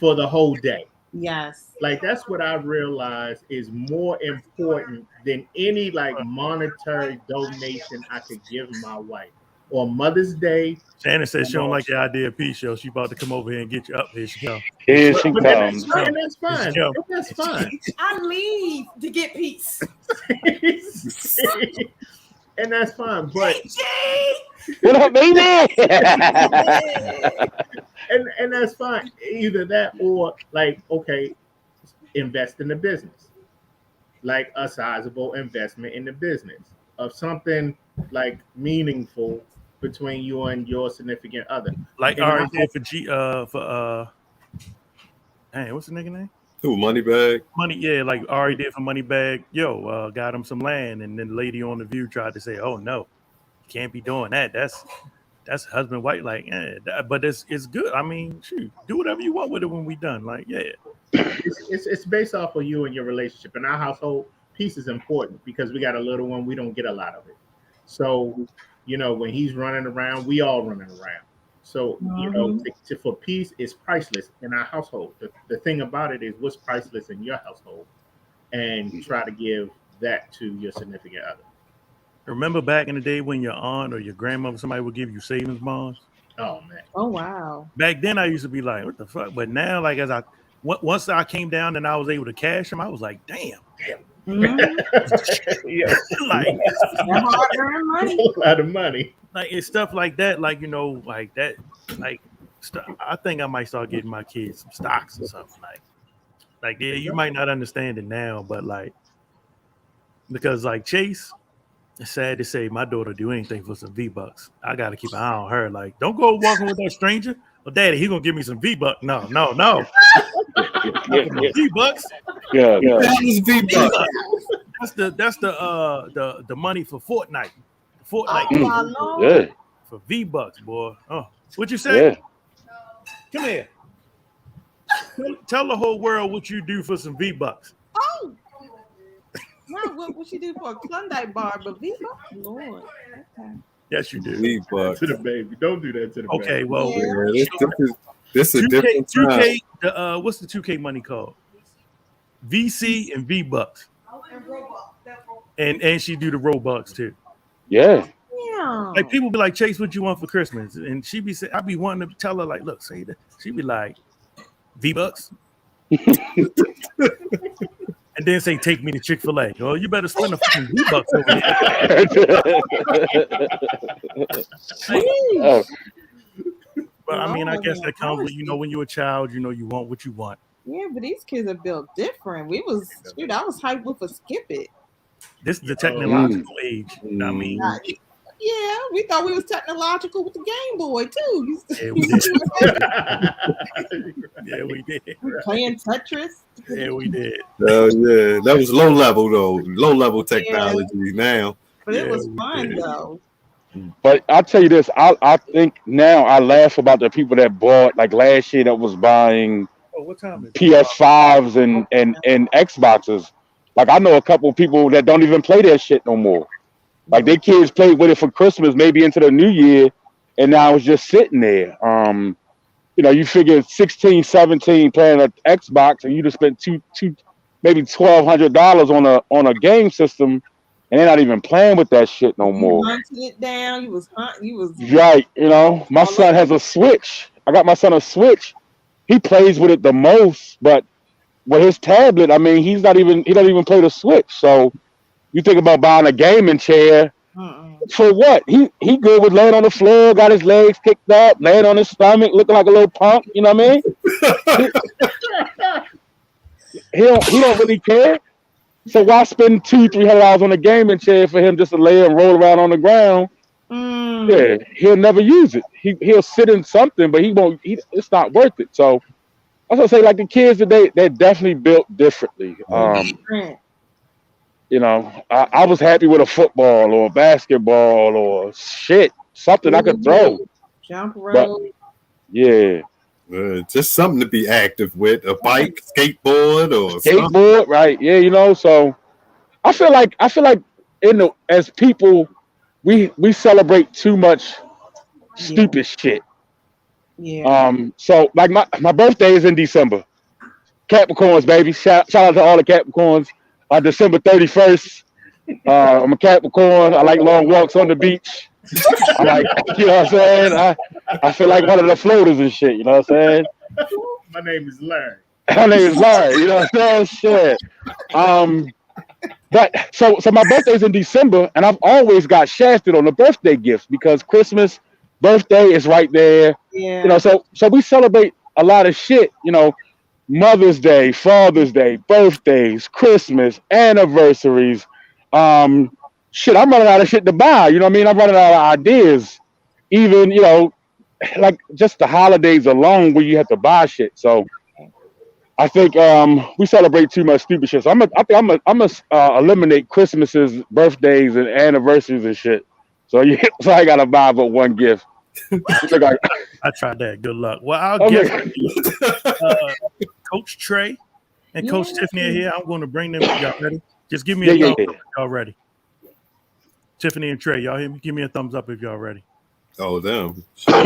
Speaker 11: for the whole day.
Speaker 6: Yes.
Speaker 11: Like, that's what I realized is more important than any like monetary donation I could give my wife. On Mother's Day,
Speaker 4: Shannon says she don't like the idea of peace, yo. She about to come over here and get you up. Here she comes.
Speaker 9: Here she comes.
Speaker 11: And that's fine. That's fine.
Speaker 8: I leave to get peace.
Speaker 11: And that's fine. But
Speaker 9: what up, baby?
Speaker 11: and that's fine. Either that or like, okay, invest in the business. Like a sizable investment in the business of something like meaningful between you and your significant other.
Speaker 4: Like, all right, what's the nigga name?
Speaker 5: Who, Moneybag?
Speaker 4: Money, yeah, like Ari did for Moneybag. Yo, got him some land, and then the lady on The View tried to say, "Oh no, you can't be doing that. That's husband wife." Like, but it's good. I mean, shoot, do whatever you want with it when we done. Like, yeah,
Speaker 11: it's based off of you and your relationship. In our household, peace is important because we got a little one. We don't get a lot of it. So, you know, when he's running around, we all running around. So, you know, for peace is priceless in our household. The thing about it is what's priceless in your household, and try to give that to your significant other.
Speaker 4: Remember back in the day when your aunt or your grandmother, somebody would give you savings bonds?
Speaker 11: Oh, man.
Speaker 6: Oh, wow.
Speaker 4: Back then I used to be like, what the fuck? But now, like, once I came down and I was able to cash them, I was like, damn.
Speaker 11: Yeah.
Speaker 4: Like,
Speaker 6: hard-earned money.
Speaker 11: A lot of money.
Speaker 4: Like, it's stuff like that, like, you know, like that, like, I think I might start getting my kids some stocks or something. Like, yeah, you might not understand it now, but like, because like Chase, it's sad to say my daughter do anything for some V-Bucks. I gotta keep an eye on her. Like, don't go walking with that stranger. Well, Daddy, he gonna give me some V-Bucks. No. V-Bucks.
Speaker 9: Yeah.
Speaker 5: V-Bucks.
Speaker 4: That's the money for Fortnite.
Speaker 9: Yeah.
Speaker 4: For V-Bucks, boy. Oh, what you say?
Speaker 9: Yeah.
Speaker 4: Come here. Tell the whole world what you do for some V-Bucks.
Speaker 6: Oh, no, what she do for a Klondike bar, but V-Bucks, Lord. Okay.
Speaker 4: Yes, you do.
Speaker 5: V-Bucks.
Speaker 11: To the baby. Don't do that to the baby.
Speaker 4: Okay, well,
Speaker 5: Yeah, this is a
Speaker 4: 2K,
Speaker 5: different time.
Speaker 4: 2K, what's the 2K money called? VC and V-Bucks. And she do the Robux too.
Speaker 9: Yeah.
Speaker 6: Yeah.
Speaker 4: Like people be like, Chase, what you want for Christmas? And she be saying, I be wanting to tell her, like, look, say that. She be like, V-Bucks. And then say, take me to Chick-fil-A. Oh, you better spend a fucking V-Bucks over here. But I mean, I guess that comes with, when you're a child, you want what you want.
Speaker 6: Yeah, but these kids are built different. I was hyped with a skip it.
Speaker 4: This is the technological age. I mean,
Speaker 6: yeah, we thought we was technological with the Game Boy too.
Speaker 4: Yeah, we did.
Speaker 6: Playing Tetris.
Speaker 4: Yeah, we did.
Speaker 5: Yeah, that was low level though. Low level technology now.
Speaker 6: But it was fun though.
Speaker 9: But I'll tell you this, I think now I laugh about the people that bought, like last year, that was buying
Speaker 4: what time is
Speaker 9: PS5s and Xboxes. Like I know a couple of people that don't even play that shit no more. Like their kids played with it for Christmas, maybe into the new year, and now it's just sitting there. You figure 16, 17 playing an Xbox, and you just spent maybe $1,200 on a game system, and they're not even playing with that shit no more.
Speaker 6: You hunted it down. You was
Speaker 9: right. My son has a Switch. I got my son a Switch. He plays with it the most, but with his tablet, I mean, he doesn't even play the Switch. So you think about buying a gaming chair for what? He good with laying on the floor, got his legs kicked up, laying on his stomach, looking like a little punk. You know what I mean? he don't really care. So why spend $200-$300 on a gaming chair for him just to lay and roll around on the ground? Yeah, he'll never use it. He'll sit in something, but he won't. It's not worth it. So I was gonna say, like the kids today, they're definitely built differently. I was happy with a football or a basketball or something I could throw.
Speaker 6: Jump rope.
Speaker 9: Yeah.
Speaker 5: Just something to be active with, a bike, skateboard, or
Speaker 9: skateboard,
Speaker 5: something.
Speaker 9: Right? Yeah, So I feel like as people, we celebrate too much stupid shit.
Speaker 6: Yeah.
Speaker 9: So like my birthday is in December. Capricorns, baby. Shout out to all the Capricorns. December 31st. I'm a Capricorn. I like long walks on the beach. I like, you know what I'm saying? I feel like one of the floaters and shit, you know what I'm saying?
Speaker 11: My name is Larry.
Speaker 9: My name is Larry, you know what I'm saying? Shit. But so my birthday's in December, and I've always got shafted on the birthday gifts because Christmas, birthday is right there.
Speaker 6: Yeah.
Speaker 9: So we celebrate a lot of shit, Mother's Day, Father's Day, birthdays, Christmas, anniversaries. Shit, I'm running out of shit to buy. You know what I mean? I'm running out of ideas. Even, like just the holidays alone where you have to buy shit. So I think we celebrate too much stupid shit. So I'm gonna eliminate Christmases, birthdays, and anniversaries and shit. So I gotta buy but one gift.
Speaker 4: I tried that. Good luck. Well, I'll get Coach Trey and Coach Tiffany are here. I'm going to bring them. Y'all ready? Just give me a thumbs up if y'all ready. Tiffany and Trey, y'all hear me? Give me a thumbs up if y'all ready.
Speaker 5: Oh, damn.
Speaker 4: All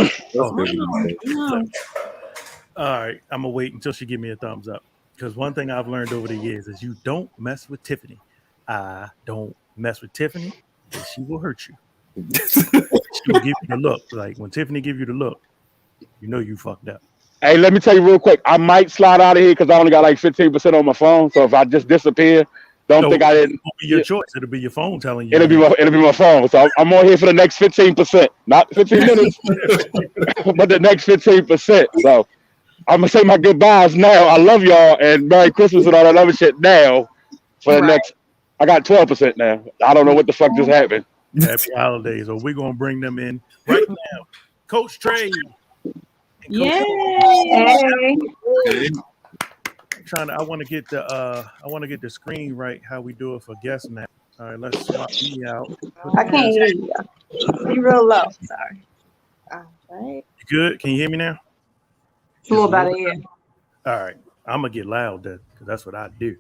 Speaker 4: right. I'm going to wait until she give me a thumbs up. Because one thing I've learned over the years is you don't mess with Tiffany. I don't mess with Tiffany, and she will hurt you. She will give you the look. Like when Tiffany give you the look, you fucked up.
Speaker 9: Hey, let me tell you real quick. I might slide out of here because I only got like 15% on my phone. So if I just disappear, don't think I didn't.
Speaker 4: It'll be your choice. It'll be your phone telling you.
Speaker 9: It'll be my phone. So I'm on here for the next 15%, not 15 minutes, but the next 15%. So I'm gonna say my goodbyes now. I love y'all and Merry Christmas and all that other shit now for the next I got 12% now. I don't know what the fuck just happened.
Speaker 4: Happy holidays. So we're gonna bring them in right now. Coach Trey.
Speaker 6: Yay!
Speaker 7: Hey.
Speaker 4: I want to get the screen right. How we do it for guests now. All right, let's swap me out.
Speaker 7: I can't hear you. You're real low. Sorry.
Speaker 6: All right.
Speaker 4: Good. Can you hear me now?
Speaker 7: It's a little better, yeah.
Speaker 4: All right. I'm gonna get loud then, because that's what I do.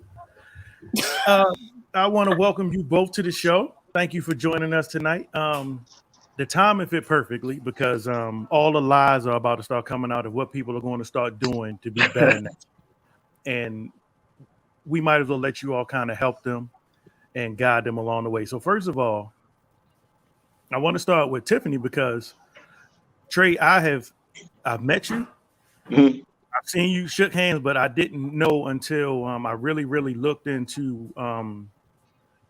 Speaker 4: I want to welcome you both to the show. Thank you for joining us tonight. The timing fit perfectly because all the lies are about to start coming out of what people are going to start doing to be better now. And we might as well let you all kind of help them and guide them along the way. So first of all, I want to start with Tiffany because Trey, I've met you.
Speaker 9: Mm-hmm.
Speaker 4: I've seen you shook hands, but I didn't know until I really, really looked into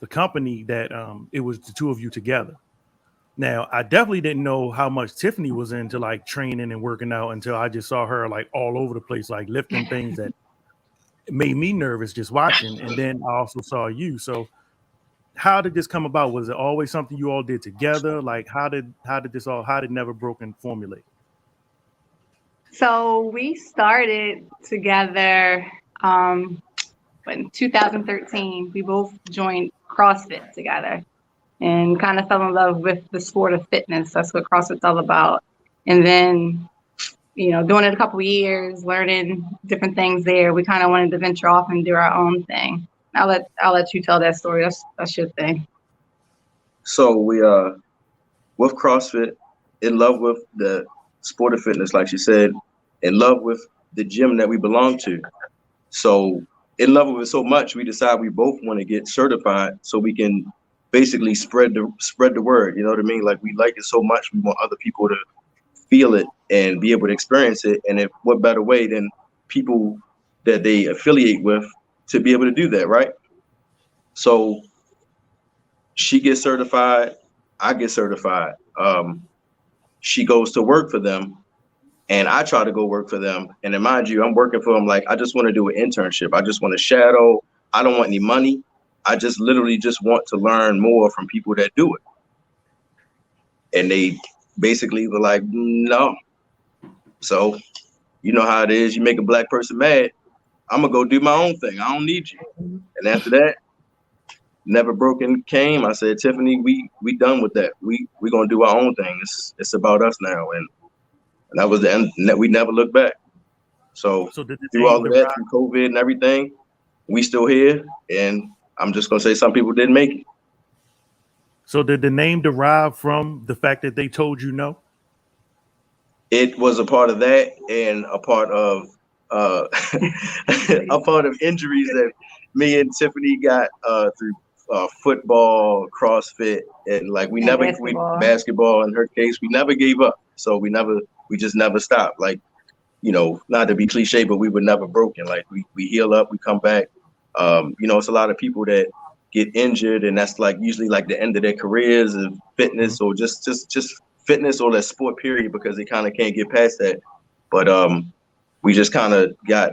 Speaker 4: the company that it was the two of you together. Now, I definitely didn't know how much Tiffany was into like training and working out until I just saw her like all over the place, like lifting things that made me nervous just watching. And then I also saw you. So how did this come about? Was it always something you all did together? Like how did Never Broken formulate?
Speaker 7: So we started together in 2013. We both joined CrossFit together and kind of fell in love with the sport of fitness. That's what CrossFit's all about. And then, doing it a couple of years, learning different things there, we kind of wanted to venture off and do our own thing. I'll let you tell that story. That's your thing.
Speaker 12: So we with CrossFit, in love with the sport of fitness, like she said, in love with the gym that we belong to. So in love with it so much, we decided we both want to get certified so we can basically spread the word. You know what I mean? Like we like it so much, we want other people to feel it and be able to experience it. And what better way than people that they affiliate with to be able to do that, right? So she gets certified, I get certified. She goes to work for them, and I try to go work for them. And then mind you, I'm working for them like I just want to do an internship. I just want to shadow. I don't want any money. I just literally just want to learn more from people that do it. And they basically were like, no. So you know how it is. You make a black person mad, I'm gonna go do my own thing. I don't need you. And after that, Never Broken came. I said, Tiffany, we done with that. We gonna do our own thing. It's about us now. And that was the end. We never looked back. So through all of that, through COVID and everything, we still here. And I'm just gonna say some people didn't make it.
Speaker 4: So did the name derive from the fact that they told you no?
Speaker 12: It was a part of that and a part of a part of injuries that me and Tiffany got through football, CrossFit, and like basketball in her case, we never gave up. So we just never stopped. Like, not to be cliche, but we were never broken. Like we heal up, we come back. It's a lot of people that get injured, and that's like usually like the end of their careers of fitness or just fitness or that sport period, because they kind of can't get past that. But we just kind of got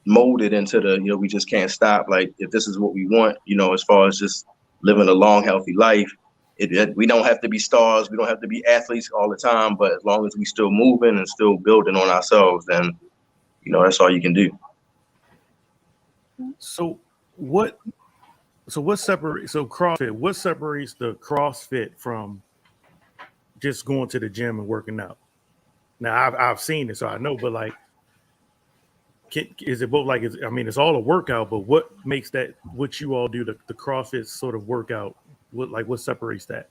Speaker 12: molded into the, we just can't stop. Like if this is what we want, as far as just living a long, healthy life, we don't have to be stars. We don't have to be athletes all the time. But as long as we still moving and still building on ourselves, then, that's all you can do.
Speaker 4: So what separates the CrossFit from just going to the gym and working out? Now I've seen it, so I know, but like, is it both? Like, it's all a workout, but what makes that, what you all do, the CrossFit sort of workout, what separates that?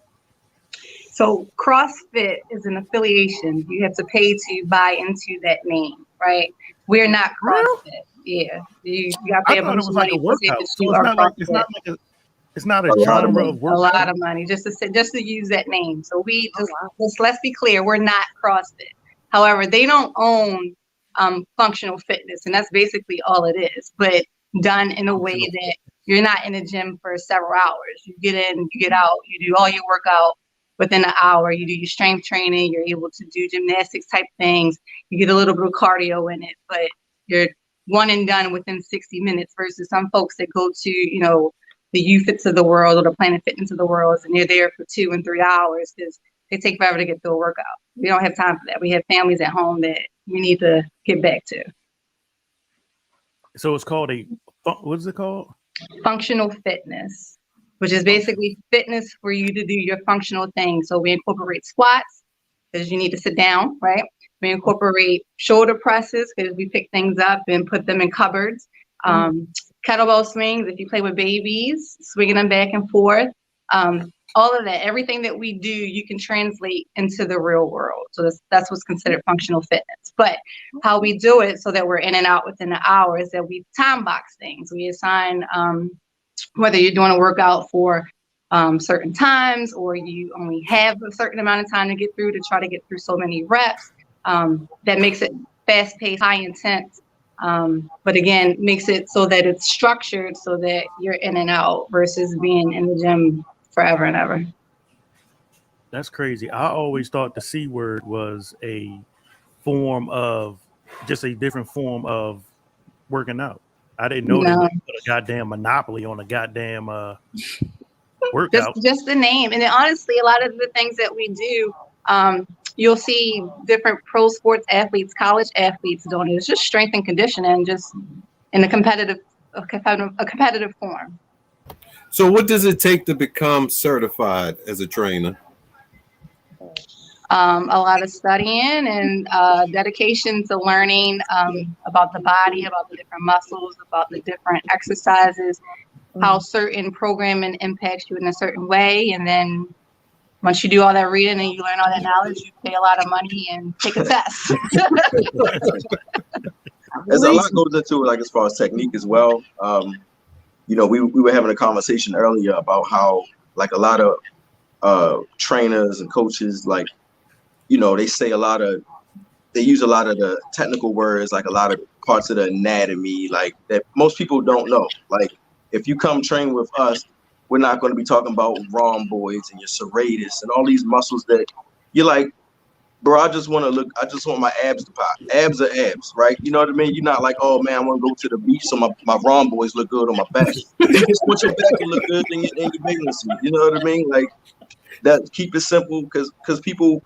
Speaker 7: So CrossFit is an affiliation. You have to pay to buy into that name, right? We're not CrossFit. Yeah, you got to pay a bunch of money.
Speaker 4: It's not a genre of workout.
Speaker 7: A lot of money just to use that name. So we let's be clear, we're not CrossFit. However, they don't own functional fitness, and that's basically all it is, but done in a way that you're not in a gym for several hours. You get in, you get out, you do all your workout within an hour. You do your strength training, you're able to do gymnastics type things. You get a little bit of cardio in it, but you're one and done within 60 minutes versus some folks that go to, the You Fits of the world or the Planet Fitness of the world, and they're there for 2 and 3 hours because they take forever to get through a workout. We don't have time for that. We have families at home that we need to get back to.
Speaker 4: So it's called what is it called?
Speaker 7: Functional fitness, which is basically fitness for you to do your functional thing. So we incorporate squats because you need to sit down, right? We incorporate shoulder presses because we pick things up and put them in cupboards. Kettlebell swings, if you play with babies, swinging them back and forth. All of that, everything that we do, you can translate into the real world. So that's what's considered functional fitness. But how we do it so that we're in and out within the hour is that we time box things. We assign whether you're doing a workout for certain times or you only have a certain amount of time to get through to try to get through so many reps. That makes it fast-paced, high intense. But again, makes it so that it's structured so that you're in and out versus being in the gym forever and ever.
Speaker 4: That's crazy. I always thought the C word was a form of just a different form of working out. I didn't know they would put a goddamn monopoly on a goddamn workout.
Speaker 7: Just the name. And then honestly, a lot of the things that we do, you'll see different pro sports athletes, college athletes doing it. It's just strength and conditioning, just in a competitive form.
Speaker 5: So what does it take to become certified as a trainer?
Speaker 7: A lot of studying and dedication to learning about the body, about the different muscles, about the different exercises, how certain programming impacts you in a certain way. And then once you do all that reading and you learn all that knowledge, you pay a lot of money and take a test.
Speaker 12: There's a lot goes into it, like as far as technique as well. You know, we were having a conversation earlier about how like a lot of trainers and coaches, like, you know, they use a lot of the technical words, like a lot of parts of the anatomy, like that most people don't know. Like if you come train with us, we're not going to be talking about rhomboids and your serratus and all these muscles that you're like, bro, I just want my abs to pop. Abs are abs, right? You know what I mean? You're not like, oh man, I want to go to the beach so my rhomboids look good on my back. Just want your back to look good and your vacancy. You know what I mean? Like that. Keep it simple because people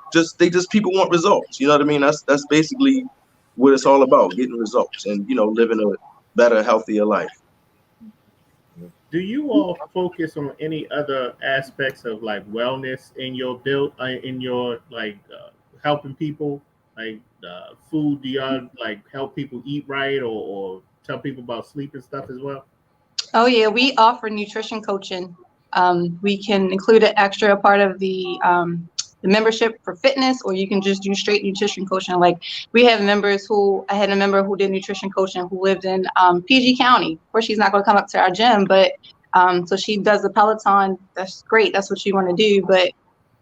Speaker 12: people want results. You know what I mean? That's basically what it's all about, getting results and, you know, living a better, healthier life.
Speaker 11: Do you all focus on any other aspects of like wellness in your helping people, like food? Do y'all like help people eat right or tell people about sleep and stuff as well?
Speaker 7: Oh yeah, we offer nutrition coaching. We can include an extra part of the membership for fitness, or you can just do straight nutrition coaching. Like we have members I had a member who did nutrition coaching who lived in PG County. Of course, she's not going to come up to our gym, but so she does the Peloton. That's great. That's what you want to do. But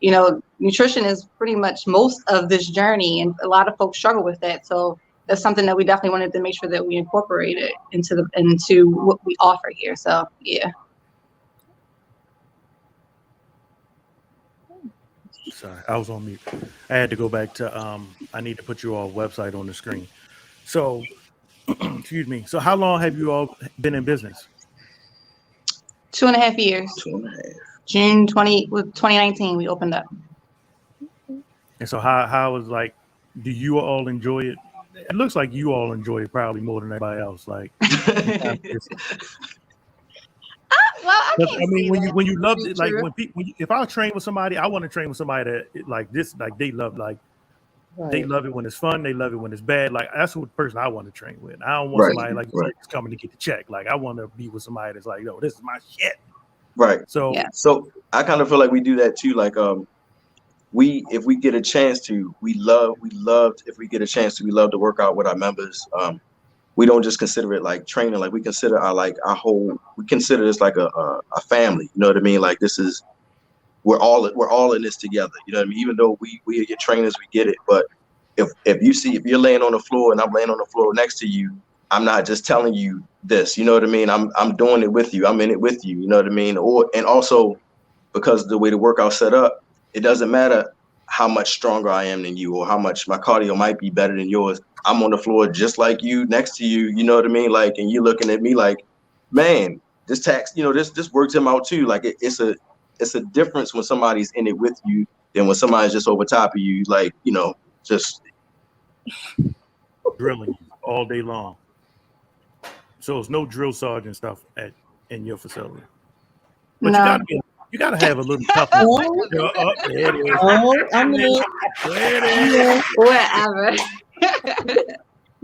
Speaker 7: you know, nutrition is pretty much most of this journey, and a lot of folks struggle with that. So that's something that we definitely wanted to make sure that we incorporated into what we offer here. So yeah.
Speaker 4: Sorry, I was on mute. I had to go back to I need to put you all website on the screen. So excuse me. So how long have you all been in business?
Speaker 7: 2.5 years.
Speaker 12: 2.5.
Speaker 7: June 2019 we opened up.
Speaker 4: And so how was, like, do you all enjoy it? It looks like you all enjoy it probably more than everybody else. Like
Speaker 7: well, I
Speaker 4: mean, when you love it, like if I train with somebody, I want to train with somebody that like this, like they love, like they love it when it's fun, they love it when it's bad. Like that's the person I want to train with. I don't want somebody like that's coming to get the check. Like I want to be with somebody that's like, yo, this is my shit.
Speaker 12: Right.
Speaker 4: So
Speaker 12: so I kind of feel like we do that too. Like if we get a chance to, we love to work out with our members. We don't just consider it like training, like we consider we consider this like a family. You know what I mean? Like we're all in this together. You know what I mean? Even though we are your trainers, we get it. But if you're laying on the floor and I'm laying on the floor next to you, I'm not just telling you this. You know what I mean? I'm doing it with you. I'm in it with you. You know what I mean? And also because the way the workout's set up, it doesn't matter how much stronger I am than you or how much my cardio might be better than yours. I'm on the floor just like you, next to you. You know what I mean? Like, and you're looking at me like, man, this tax, this works him out too. Like it's a difference when somebody's in it with you than when somebody's just over top of you, like, just
Speaker 4: drilling all day long. So it's no drill sergeant stuff in your facility. But
Speaker 7: No.
Speaker 4: you gotta have a little toughness. There it is.
Speaker 6: I mean,
Speaker 4: There it is.
Speaker 7: Whatever.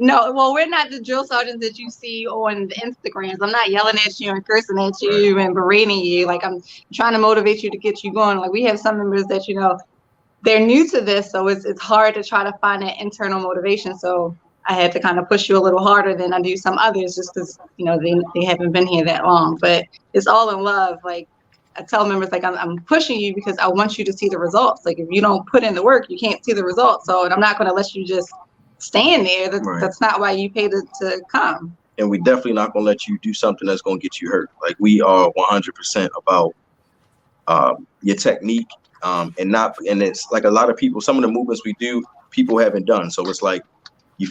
Speaker 7: No, well, we're not the drill sergeants that you see on the Instagrams. I'm not yelling at you and cursing at you and berating you. Like, I'm trying to motivate you to get you going. Like, we have some members that, they're new to this, so it's hard to try to find that internal motivation. So I had to kind of push you a little harder than I do some others, just because, they haven't been here that long. But it's all in love. Like, I tell members, like, I'm pushing you because I want you to see the results. Like, if you don't put in the work, you can't see the results. So, and I'm not going to let you just stand there. That's not why you paid to come.
Speaker 12: And we definitely not going to let you do something that's going to get you hurt. Like, we are 100% about your technique. And it's like a lot of people, some of the movements we do, people haven't done. So it's like you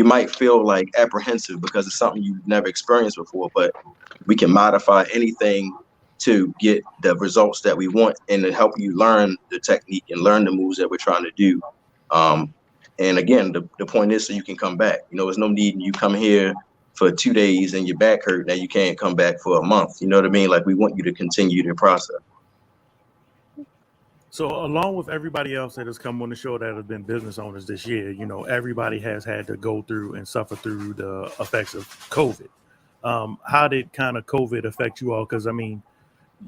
Speaker 12: might feel like apprehensive because it's something you've never experienced before, but we can modify anything to get the results that we want and to help you learn the technique and learn the moves that we're trying to do. And again, the point is so you can come back. There's no need you come here for 2 days and your back hurt, now you can't come back for a month. You know what I mean? Like, we want you to continue the process.
Speaker 4: So along with everybody else that has come on the show that have been business owners this year, everybody has had to go through and suffer through the effects of COVID. How did kind of COVID affect you all? Because, I mean,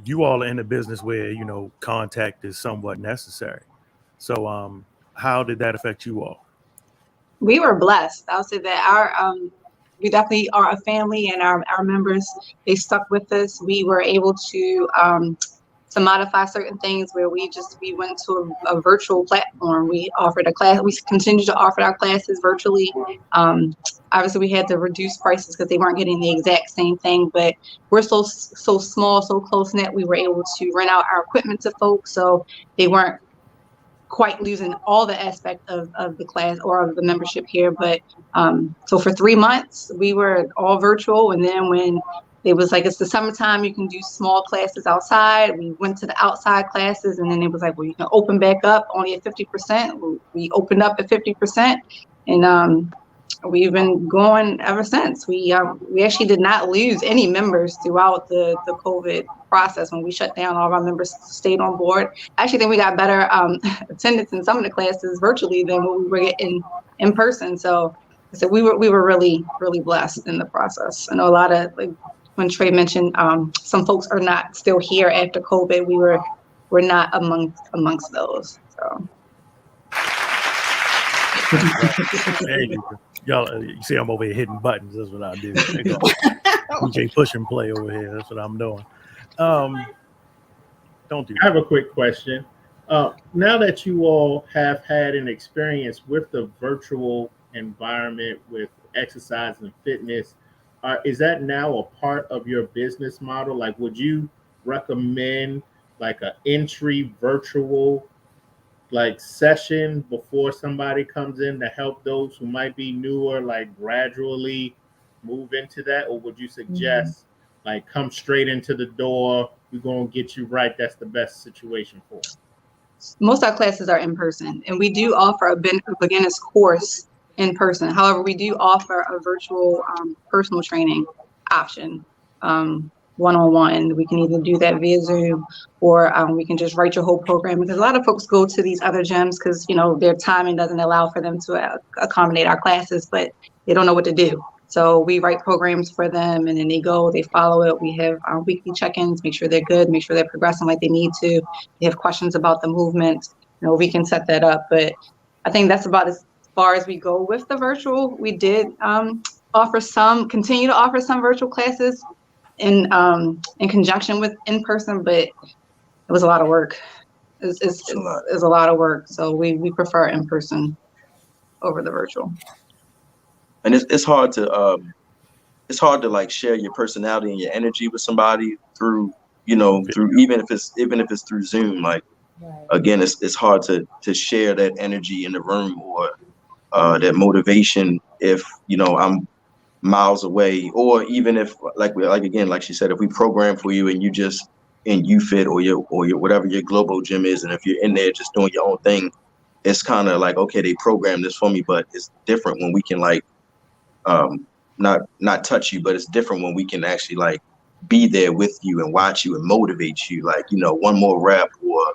Speaker 4: you all are in a business where, contact is somewhat necessary. So how did that affect you all?
Speaker 7: We were blessed. I'll say that we definitely are a family, and our members, they stuck with us. We were able to modify certain things where we went to a virtual platform. We offered a class. We continue to offer our classes virtually. Obviously, we had to reduce prices because they weren't getting the exact same thing, but we're so small, so close knit. We were able to rent out our equipment to folks, so they weren't quite losing all the aspect of the class or of the membership here. But so for 3 months, we were all virtual. And then when it was like, it's the summertime, you can do small classes outside. We went to the outside classes, and then it was like, well, you can open back up only at 50%. We opened up at 50%, and we've been going ever since. We actually did not lose any members throughout the COVID process. When we shut down, all of our members stayed on board. I actually think we got better attendance in some of the classes virtually than what we were getting in person. So we were really, really blessed in the process. I know a lot of, like, when Trey mentioned some folks are not still here after COVID, we're not amongst those. So.
Speaker 4: Y'all, you see I'm over here hitting buttons. That's what I do. DJ push and play over here. That's what I'm doing. Don't do that.
Speaker 11: I have a quick question. Now that you all have had an experience with the virtual environment with exercise and fitness, is that now a part of your business model? Like, would you recommend like an entry virtual session before somebody comes in to help those who might be newer, like gradually move into that? Or would you suggest like come straight into the door, we're going to get you right, that's the best situation for it?
Speaker 7: Most of our classes are in person, and we do offer a beginner's course in person. However, we do offer a virtual personal training option, one-on-one. We can either do that via Zoom, or we can just write your whole program, because a lot of folks go to these other gyms because their timing doesn't allow for them to accommodate our classes, but they don't know what to do. So we write programs for them, and then they go, they follow it. We have our weekly check-ins, make sure they're good, make sure they're progressing like they need to. They have questions about the movement, we can set that up. But I think that's about as far as we go with the virtual. We did continue to offer some virtual classes in conjunction with in-person, but it was a lot of work. It's a lot of work. So we prefer in-person over the virtual.
Speaker 12: And it's hard to like share your personality and your energy with somebody through even if it's through Zoom. Like, again, it's hard to share that energy in the room or that motivation if I'm miles away, or even if like again, like she said, if we program for you and you just in UFit or your whatever your global gym is, and if you're in there just doing your own thing, it's kind of like, okay, they programmed this for me, but it's different when we can like not touch you, but it's different when we can actually like be there with you and watch you and motivate you, like, you know, one more rep or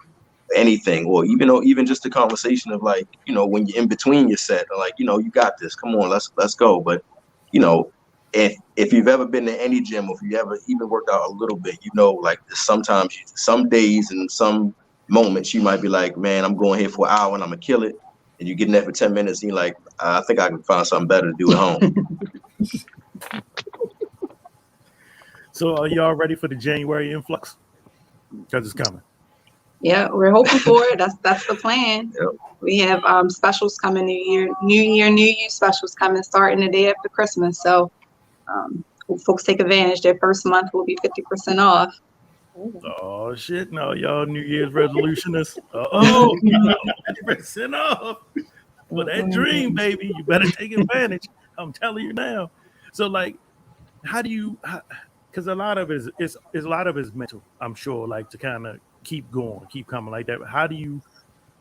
Speaker 12: anything, or even just a conversation of like, you know, when you're in between your set, like, you know, you got this, come on, let's go. But you know, if you've ever been to any gym, or if you ever even worked out a little bit, you know, like sometimes some days and some moments you might be like, man, I'm going here for an hour and I'm gonna kill it, and you get in there for 10 minutes and you're like, I think I can find something better to do at home.
Speaker 4: So are y'all ready for the January influx? Because it's coming.
Speaker 13: Yeah, we're hoping for it. That's the plan.
Speaker 12: Yep.
Speaker 13: We have specials coming, New Year specials coming, starting the day after Christmas. So folks take advantage. Their first month will be 50% off.
Speaker 4: Oh shit! No, y'all New Year's resolutionists. 50% off for that dream, baby. You better take advantage. I'm telling you now. So like, how do you? Because a lot of it is mental. I'm sure, like to kind of keep going, keep coming like that. How do you?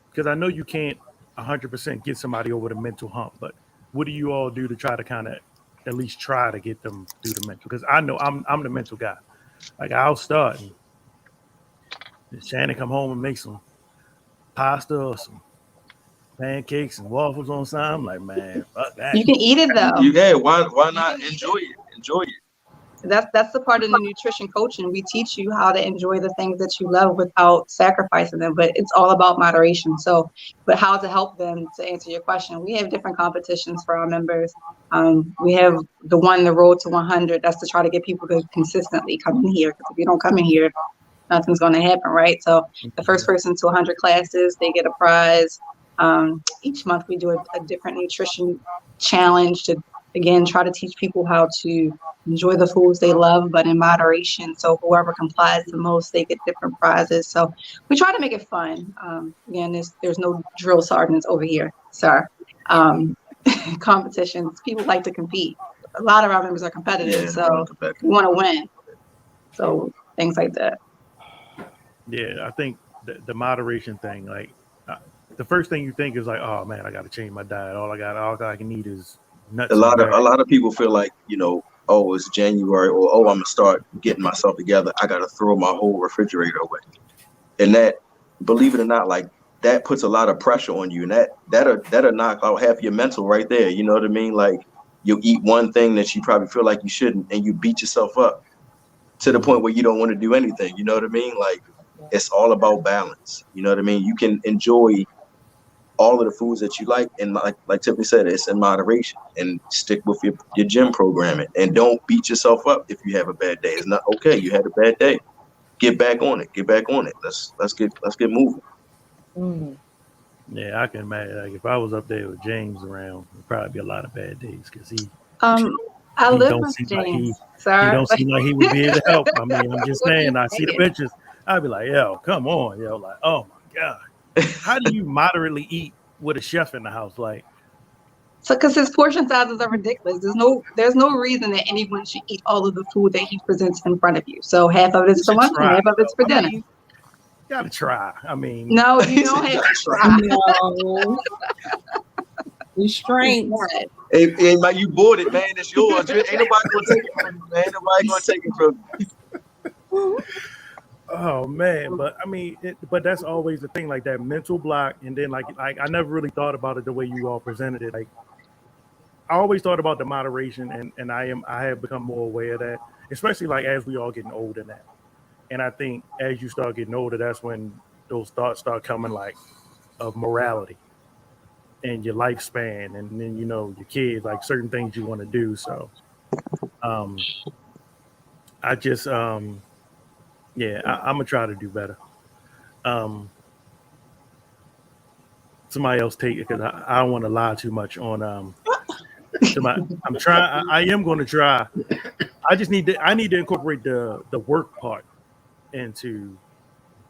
Speaker 4: Because I know you can't 100% get somebody over the mental hump, but what do you all do to try to kind of at least try to get them through the mental? Because I know I'm the mental guy. Like I'll start and Shannon come home and make some pasta or some pancakes and waffles on side. I'm like, man, fuck that.
Speaker 13: You can eat it though.
Speaker 12: Why not enjoy it?
Speaker 13: That's the part of the nutrition coaching. We teach you how to enjoy the things that you love without sacrificing them, but it's all about moderation. So, but how to help them, to answer your question, we have different competitions for our members. We have the road to 100. That's to try to get people to consistently come in here. Because if you don't come in here, nothing's going to happen, right? So the first person to 100 classes, they get a prize. Each month we do a different nutrition challenge to, again, try to teach people how to enjoy the foods they love, but in moderation. So whoever complies the most, they get different prizes. So we try to make it fun. Again, there's no drill sergeants over here, sir. Competitions, people like to compete. A lot of our members are competitive, so we want to win. So things like that.
Speaker 4: Yeah, I think the moderation thing, like the first thing you think is like, oh man, I got to change my diet. All I can eat is nuts.
Speaker 12: A lot of people feel like, you know, oh, it's January, or oh, I'm gonna start getting myself together. I gotta throw my whole refrigerator away. And that, believe it or not, like that puts a lot of pressure on you, and that'll knock out half your mental right there. You know what I mean? Like you'll eat one thing that you probably feel like you shouldn't, and you beat yourself up to the point where you don't want to do anything. You know what I mean? Like it's all about balance. You know what I mean? You can enjoy all of the foods that you like, and like Tiffany said, it's in moderation, and stick with your gym programming, and don't beat yourself up if you have a bad day. It's not okay. You had a bad day. Get back on it. Let's get moving.
Speaker 4: Yeah, I can imagine. Like if I was up there with James around, it'd probably be a lot of bad days because he
Speaker 13: live with James.
Speaker 4: He don't seem like he would be able to help. I mean, I'm just saying. I see the pictures. I'd be like, yo, come on, yo, like, oh my god. How do you moderately eat with a chef in the house? Like,
Speaker 13: so because his portion sizes are ridiculous. There's no reason that anyone should eat all of the food that he presents in front of you. So half of it's for lunch and half of it's for dinner.
Speaker 4: You gotta try. I mean,
Speaker 13: no, you don't have to try.
Speaker 6: No. Restraint.
Speaker 12: Hey, you bought it, man. It's yours. Ain't nobody gonna take it from you, man. Nobody gonna take it from you.
Speaker 4: Oh man, but I mean, but that's always the thing, like that mental block, and then like I never really thought about it the way you all presented it. Like I always thought about the moderation, and I have become more aware of that, especially like as we all getting older now. And I think as you start getting older, that's when those thoughts start coming, like of morality and your lifespan, and then your kids, like certain things you want to do. So, I just yeah, I'm gonna try to do better. Somebody else take it because I don't want to lie too much on. I'm trying. I am going to try. I just need to. I need to incorporate the work part into,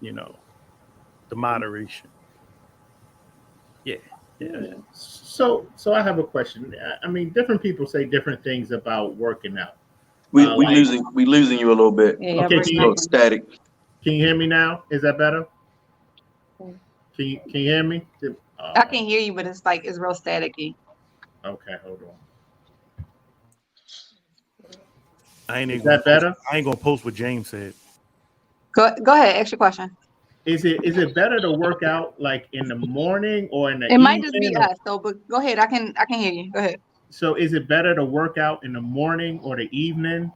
Speaker 4: the moderation. Yeah,
Speaker 11: Yeah. So I have a question. I mean, different people say different things about working out.
Speaker 12: We losing you a little bit.
Speaker 13: Yeah,
Speaker 11: Okay,
Speaker 12: It's a little static.
Speaker 11: Can you hear me now? Is that better? Can you hear me?
Speaker 13: I can hear you, but it's real staticky.
Speaker 11: Okay, hold on.
Speaker 4: Is
Speaker 11: that better?
Speaker 4: I ain't gonna post what James said.
Speaker 13: Go ahead, ask your question.
Speaker 11: Is it better to work out like in the morning or in the
Speaker 13: It
Speaker 11: evening?
Speaker 13: might just be us, though. But go ahead, I can hear you. Go ahead.
Speaker 11: So is it better to work out in the morning or the evening?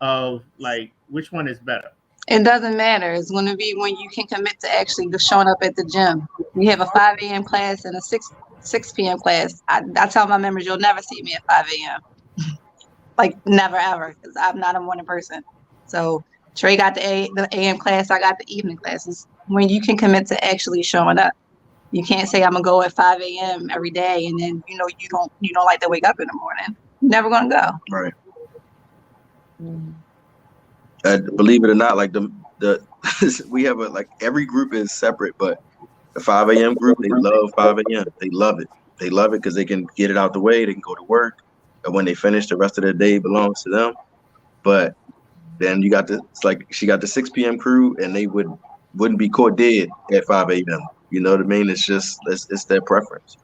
Speaker 11: Of like, which one is better?
Speaker 13: It doesn't matter. It's going to be when you can commit to actually showing up at the gym. We have a 5 a.m. class and a 6 p.m. class. I tell my members, you'll never see me at 5 a.m. Like never ever, because I'm not a morning person. So Trey got the AM class, I got the evening classes. When you can commit to actually showing up, you can't say I'm gonna go at 5 a.m. every day, and then you don't like to wake up in the morning. You're never gonna go.
Speaker 12: Right. Believe it or not, like the we have every group is separate, but the 5 a.m. group, they love 5 a.m. They love it. They love it because they can get it out the way. They can go to work, and when they finish, the rest of their day belongs to them. But then you got she got the 6 p.m. crew, and they wouldn't be caught dead at 5 a.m. You know what I mean? It's just it's their preference.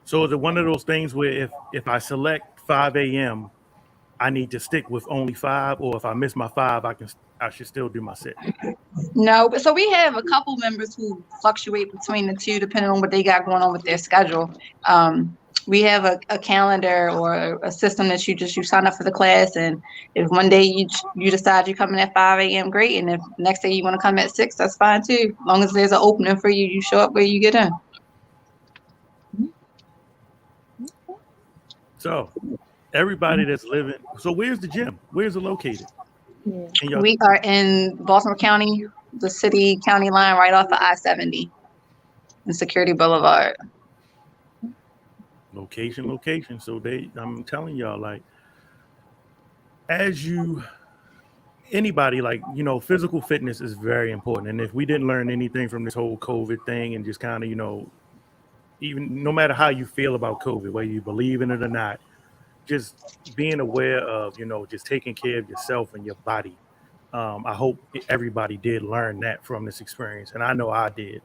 Speaker 4: So is it one of those things where if I select 5 a.m., I need to stick with only 5, or if I miss my 5, I should still do my 6?
Speaker 13: No, but so we have a couple members who fluctuate between the two depending on what they got going on with their schedule. We have a calendar or a system that you sign up for the class, and if one day you decide you're coming at 5 a.m., great, and if next day you want to come at 6, that's fine too. As long as there's an opening for you, you show up where you get in.
Speaker 4: So everybody that's living, so where's the gym? Where's it located?
Speaker 13: We are in Baltimore County, the city-county line right off of I-70 and Security Boulevard.
Speaker 4: Location. So I'm telling y'all, like, anybody, like, physical fitness is very important. And if we didn't learn anything from this whole COVID thing and just kind of, even no matter how you feel about COVID, whether you believe in it or not, just being aware of, just taking care of yourself and your body. I hope everybody did learn that from this experience. And I know I did.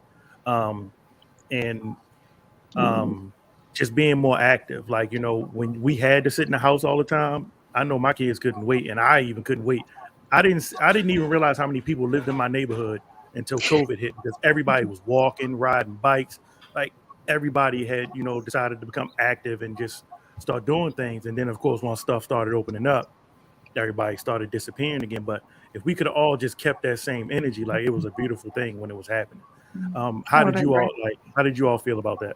Speaker 4: Just being more active, like, when we had to sit in the house all the time, I know my kids couldn't wait, and I even couldn't wait. I didn't even realize how many people lived in my neighborhood until COVID hit, because everybody was walking, riding bikes. Like, everybody had, decided to become active and just start doing things. And then, of course, once stuff started opening up, everybody started disappearing again. But if we could have all just kept that same energy, like, it was a beautiful thing when it was happening. How did you all feel about that?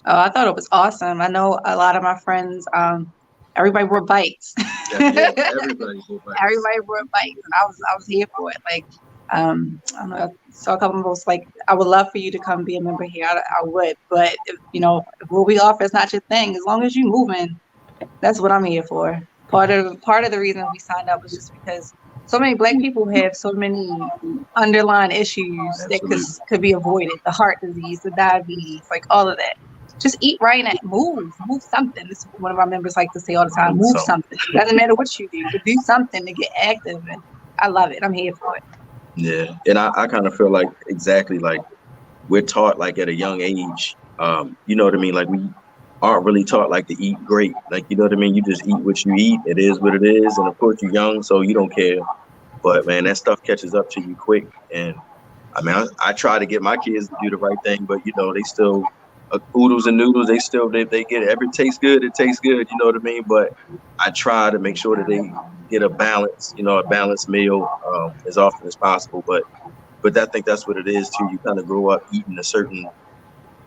Speaker 13: Oh, I thought it was awesome. I know a lot of my friends, everybody wore bikes.
Speaker 12: Yeah, everybody wore bikes.
Speaker 13: Everybody wore bikes, and I was here for it. Like, I don't know, I saw a couple of us like, I would love for you to come be a member here. I would, but if what we offer is not your thing, as long as you're moving, that's what I'm here for. Part of the reason we signed up was just because so many Black people have so many underlying issues that could be avoided. The heart disease, the diabetes, like all of that. Just eat right and move something. This is one of our members like to say all the time, move something. Doesn't matter what you do, but do something to get active. And I love it. I'm here for it.
Speaker 12: Yeah. And I kind of feel like exactly like we're taught like at a young age, you know what I mean? Like we aren't really taught like to eat great. Like, you know what I mean? You just eat what you eat. It is what it is. And of course you're young, so you don't care. But man, that stuff catches up to you quick. And I mean, I try to get my kids to do the right thing, but they still oodles and noodles. They get it. If it tastes good, it tastes good. You know what I mean? But I try to make sure that they get a balance, a balanced meal as often as possible. But I think that's what it is too. You kind of grow up eating a certain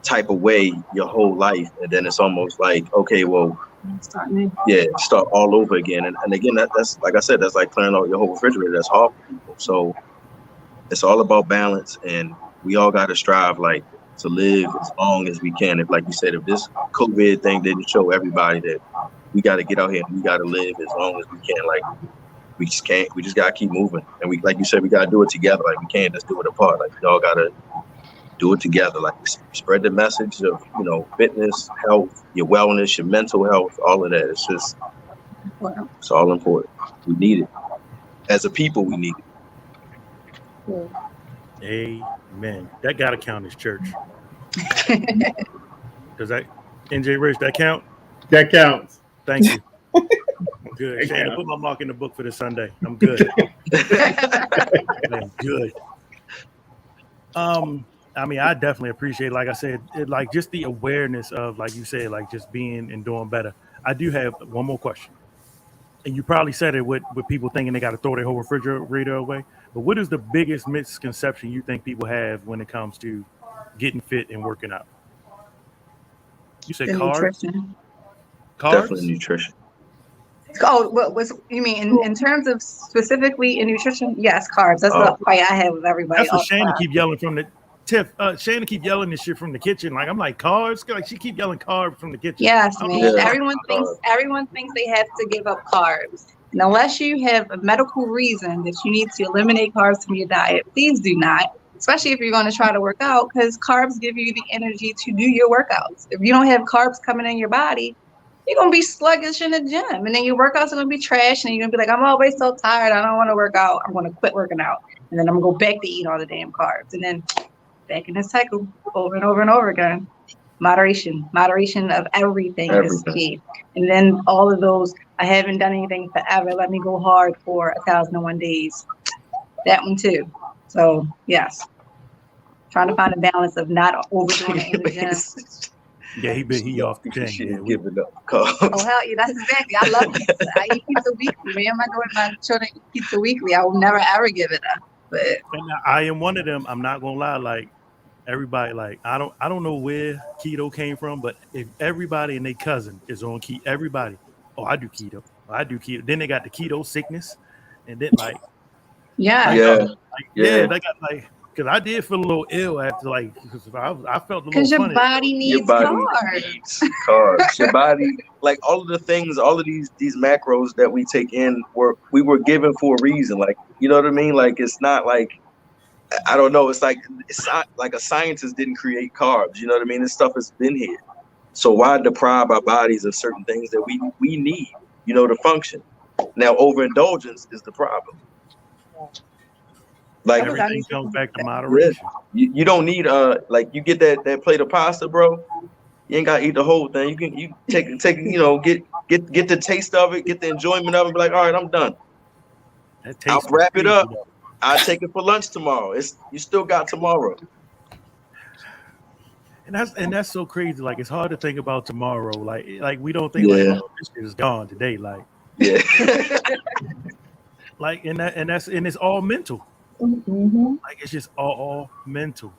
Speaker 12: type of way your whole life, and then it's almost like, okay, well, start all over again. And again, that's like I said, that's like clearing out your whole refrigerator. That's hard for people. So it's all about balance, and we all got to strive to live as long as we can. If, like you said, if this COVID thing didn't show everybody that we got to get out here and we got to live as long as we can, like we just can't. We just got to keep moving, and we, like you said, we got to do it together. Like we can't just do it apart. Like we all got to do it together. Like spread the message of, you know, fitness, health, your wellness, your mental health, all of that. It's just, it's all important. We need it. As a people, we need it.
Speaker 4: Amen. That gotta count as church. Does that, NJ Rich, that count?
Speaker 11: That counts.
Speaker 4: Thank you. I'm good. Shannon, put my mark in the book for this Sunday. I'm good. I'm good. I mean, I definitely appreciate, like I said, like just the awareness of, like you said, like just being and doing better. I do have one more question. And you probably said it with people thinking they got to throw their whole refrigerator away. But what is the biggest misconception you think people have when it comes to getting fit and working out? You said carbs?
Speaker 13: Nutrition.
Speaker 4: Carbs?
Speaker 12: Definitely nutrition.
Speaker 13: Oh, what was you mean in terms of specifically in nutrition? Yes, carbs. That's the fight I have with everybody.
Speaker 4: That's what Shannon keep yelling from the Tiff. Shannon keep yelling this shit from the kitchen. Like I'm like carbs. Like she keep yelling carbs from the kitchen.
Speaker 13: Yes, man. Yeah. Everyone thinks they have to give up carbs. And unless you have a medical reason that you need to eliminate carbs from your diet, please do not. Especially if you're going to try to work out, because carbs give you the energy to do your workouts. If you don't have carbs coming in your body, you're going to be sluggish in the gym. And then your workouts are going to be trash. And you're going to be like, I'm always so tired. I don't want to work out. I'm going to quit working out. And then I'm going to go back to eat all the damn carbs. And then back in this cycle over and over and over again. Moderation of everything is key. And then all of those, I haven't done anything forever. Let me go hard for 1,001 days. That one too. So yes, trying to find a balance of not overdoing it in the gym.
Speaker 4: Yeah, he off the chain. Yeah,
Speaker 12: giving up.
Speaker 13: Oh hell yeah, that's exactly. I love pizza. I eat pizza weekly. Me and my daughter, my children eat pizza weekly. I will never ever give it up. But
Speaker 4: and I am one of them. I'm not gonna lie. Like everybody, like I don't know where keto came from, but if everybody and their cousin is on keto, everybody. Oh, I do keto. Then they got the keto sickness, and then like.
Speaker 13: Yeah.
Speaker 4: They got like, because I did feel a little ill after like, because I felt a little
Speaker 13: because your
Speaker 4: funny.
Speaker 13: Body needs
Speaker 12: carbs. Your body, like all of the things, all of these macros that we take in, we were given for a reason. Like, you know what I mean? Like, it's not like, I don't know. It's not like a scientist didn't create carbs. You know what I mean? This stuff has been here. So why deprive our bodies of certain things that we need, you know, to function? Now, overindulgence is the problem. Like
Speaker 4: everything comes back to moderation.
Speaker 12: You don't need like you get that plate of pasta, bro. You ain't gotta eat the whole thing. You take you know, get the taste of it, get the enjoyment of it. Be like, all right, I'm done. I'll wrap it up. I'll take it for lunch tomorrow. You still got tomorrow.
Speaker 4: And that's so crazy. Like it's hard to think about tomorrow. Like we don't think like, oh, this shit is gone today. Like like and it's all mental.
Speaker 6: Mm-hmm.
Speaker 4: Like it's just all mental.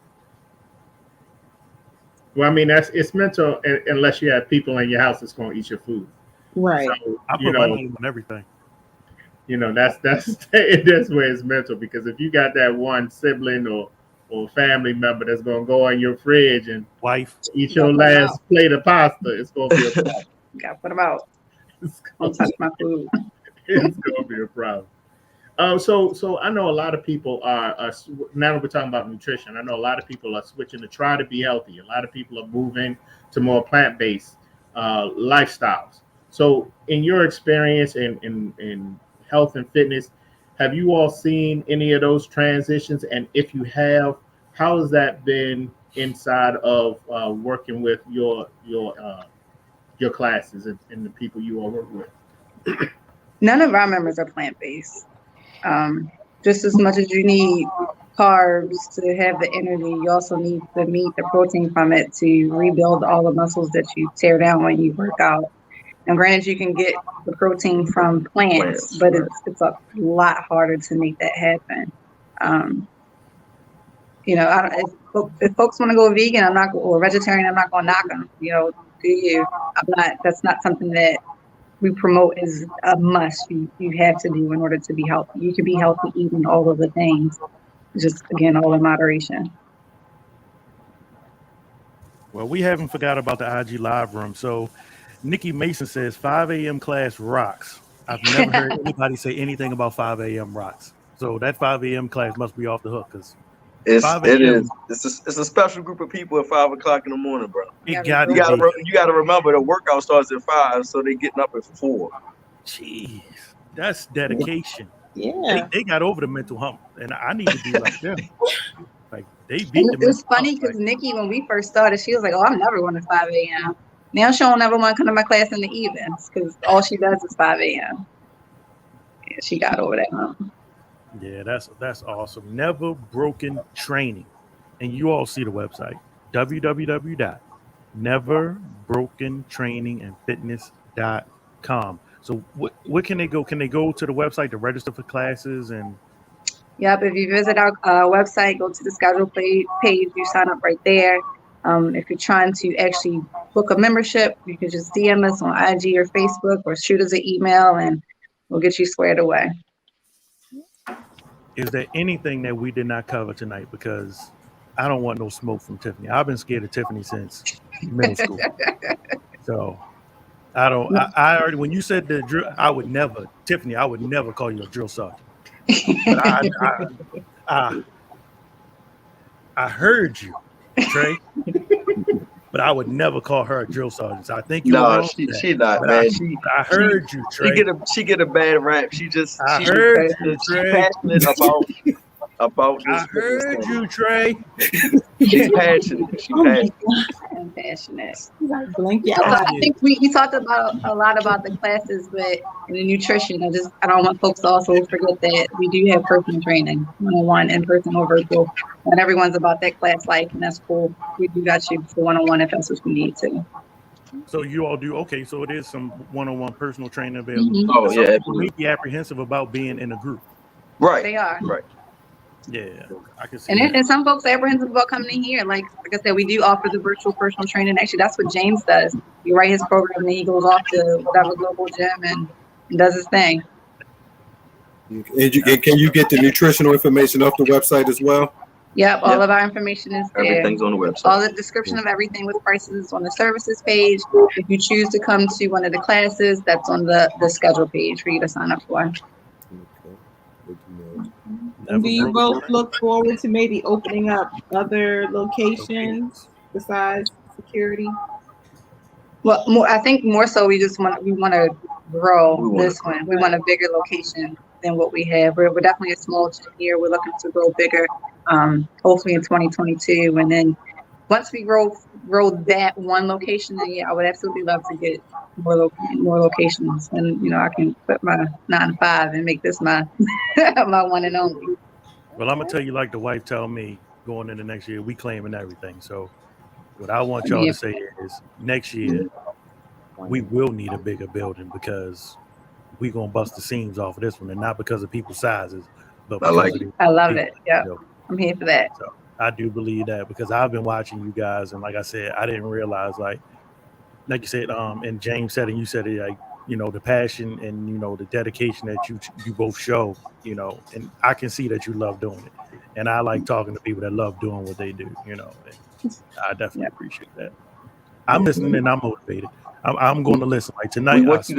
Speaker 11: Well, I mean it's mental unless you have people in your house that's going to eat your food.
Speaker 6: Right.
Speaker 11: So,
Speaker 4: I put my name on everything.
Speaker 11: You know that's where it's mental, because if you got that one sibling or family member that's going to go in your fridge and eat your last plate of pasta, it's going to be a problem.
Speaker 13: You got to put them out. Don't touch my food.
Speaker 11: It's going to be a problem. So I know a lot of people are now that we're talking about nutrition, I know a lot of people are switching to try to be healthy. A lot of people are moving to more plant-based lifestyles. So in your experience in health and fitness, have you all seen any of those transitions? And if you have, how has that been inside of working with your classes and the people you all work with?
Speaker 13: None of our members are plant-based. Just as much as you need carbs to have the energy, you also need the meat, the protein from it to rebuild all the muscles that you tear down when you work out. And granted, you can get the protein from plants, but it's a lot harder to make that happen. You know, if folks want to go vegan, or vegetarian, I'm not going to knock them. You know, do you? That's not something that we promote as a must. You have to do in order to be healthy. You can be healthy eating all of the things, just again, all in moderation.
Speaker 4: Well, we haven't forgot about the IG live room. So Nikki Mason says 5 a.m. class rocks. I've never heard anybody say anything about 5 a.m. rocks. So that 5 a.m. class must be off the hook, because
Speaker 12: It's a special group of people at 5 o'clock in the morning, bro.
Speaker 4: You
Speaker 12: gotta remember the workout starts at 5, so they getting up at 4.
Speaker 4: Jeez, that's dedication.
Speaker 6: Yeah,
Speaker 4: they got over the mental hump, and I need to be like them. Like they beat
Speaker 13: And
Speaker 4: the
Speaker 13: it's funny because Nikki, when we first started, she was like, "Oh, I'm never going to 5 a.m." Now she don't ever want to come to my class in the evenings because all she does is 5 a.m. Yeah, she got over that hump.
Speaker 4: Yeah, that's awesome. Never Broken Training, and you all see the website www.neverbrokentrainingandfitness.com. So what can they go? Can they go to the website to register for classes? And
Speaker 13: Yep, if you visit our website, go to the schedule page, you sign up right there. If you're trying to actually book a membership, you can just DM us on IG or Facebook or shoot us an email and we'll get you squared away.
Speaker 4: is there anything that we did not cover tonight? Because I don't want no smoke from Tiffany. I've been scared of Tiffany since middle school. So I don't. I already, when you said the drill, I would never call you a drill sergeant. But I heard you, Trey. But I would never call her a drill sergeant. So I think you're wrong.
Speaker 12: She not, man.
Speaker 4: I heard you, Trey.
Speaker 12: She get a bad rap. She's
Speaker 4: passionate
Speaker 12: about this.
Speaker 4: I heard you, Trey.
Speaker 12: She's passionate.
Speaker 13: I'm passionate.
Speaker 6: Blink your
Speaker 13: So
Speaker 6: eye.
Speaker 13: I think we talked about a lot about the classes, but in the nutrition, I don't want folks to also forget that we do have personal training, one-on-one, in-person or virtual. Not everyone's about that class life, and that's cool. We do got you for one-on-one if that's what you need to.
Speaker 4: So you all do okay. So it is some one-on-one personal training available.
Speaker 13: Mhm.
Speaker 12: Oh yeah,
Speaker 4: people may be apprehensive about being in a group.
Speaker 12: Right.
Speaker 13: They are.
Speaker 12: Right.
Speaker 4: Yeah, I can see.
Speaker 13: And some folks are apprehensive about coming in here. Like I said, we do offer the virtual personal training. Actually, that's what James does. He writes his program, and then he goes off to whatever global gym and does his thing.
Speaker 5: And can you get the nutritional information off the website as well?
Speaker 13: Yep, all of our information is there.
Speaker 12: Everything's on the website.
Speaker 13: All the description of everything with prices is on the services page. If you choose to come to one of the classes, that's on the schedule page for you to sign up for.
Speaker 6: And do you both look forward to maybe opening up other locations besides security?
Speaker 13: Well, I think more so we want to grow this one. We want a bigger location than what we have. We're definitely a small gym here. We're looking to grow bigger, hopefully in 2022. And then once we grow that one location, then yeah, I would absolutely love to get more locations. And I can put my 9 to 5 and make this my my one and only.
Speaker 4: Well, I'm gonna tell you, like the wife told me, going into next year, we claiming everything. So what I want y'all to say is next year we will need a bigger building because we're gonna bust the seams off of this one, and not because of people's sizes, but because
Speaker 13: I love it. Yeah, I'm here for that.
Speaker 4: So I do believe that because I've been watching you guys, and like I said, I didn't realize like you said, and James said, and you said it, like the passion and the dedication that you both show, and I can see that you love doing it, and I like talking to people that love doing what they do, and I definitely appreciate that. I'm listening and I'm motivated. I'm going to listen. Like tonight, I'm going to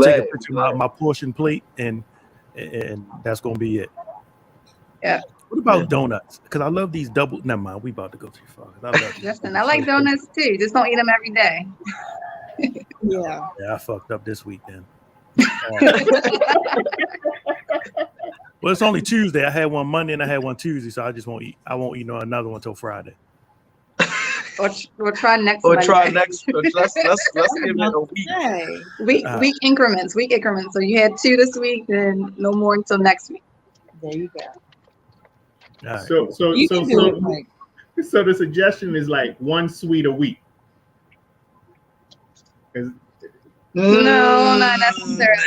Speaker 4: take a picture of my portion plate, and that's going to be it.
Speaker 13: Yeah.
Speaker 4: What about donuts? Because I love these double. Never mind. We about to go too far.
Speaker 13: Listen, I like donuts too. Just don't eat them every day.
Speaker 6: Yeah.
Speaker 4: Yeah, I fucked up this week then. Well, it's only Tuesday. I had one Monday and I had one Tuesday, so I just won't eat. I won't eat another one until Friday.
Speaker 13: We'll try next.
Speaker 12: Let's give it a week.
Speaker 13: Week increments. So you had 2 this week, then no more until next week.
Speaker 6: There you go.
Speaker 4: Right.
Speaker 11: So the suggestion is like 1 sweet a week.
Speaker 13: No, not necessarily.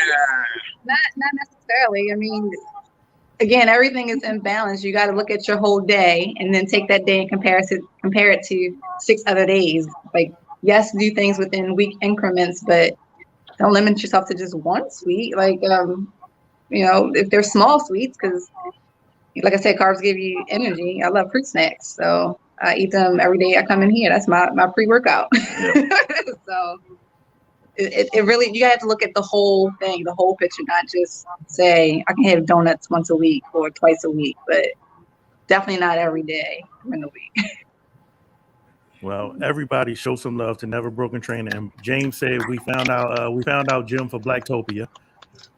Speaker 13: Not necessarily. I mean, again, everything is in balance. You got to look at your whole day and then take that day and compare it to 6 other days. Like, yes, do things within week increments, but don't limit yourself to just 1 sweet. Like, if they're small sweets, because like I said, carbs give you energy. I love fruit snacks, so I eat them every day I come in here. That's my pre-workout. So it really, you have to look at the whole thing, the whole picture, not just say I can have donuts once a week or twice a week, but definitely not every day in the week.
Speaker 4: Well, everybody show some love to Never Broken Training. And James said we found out gym for Blacktopia.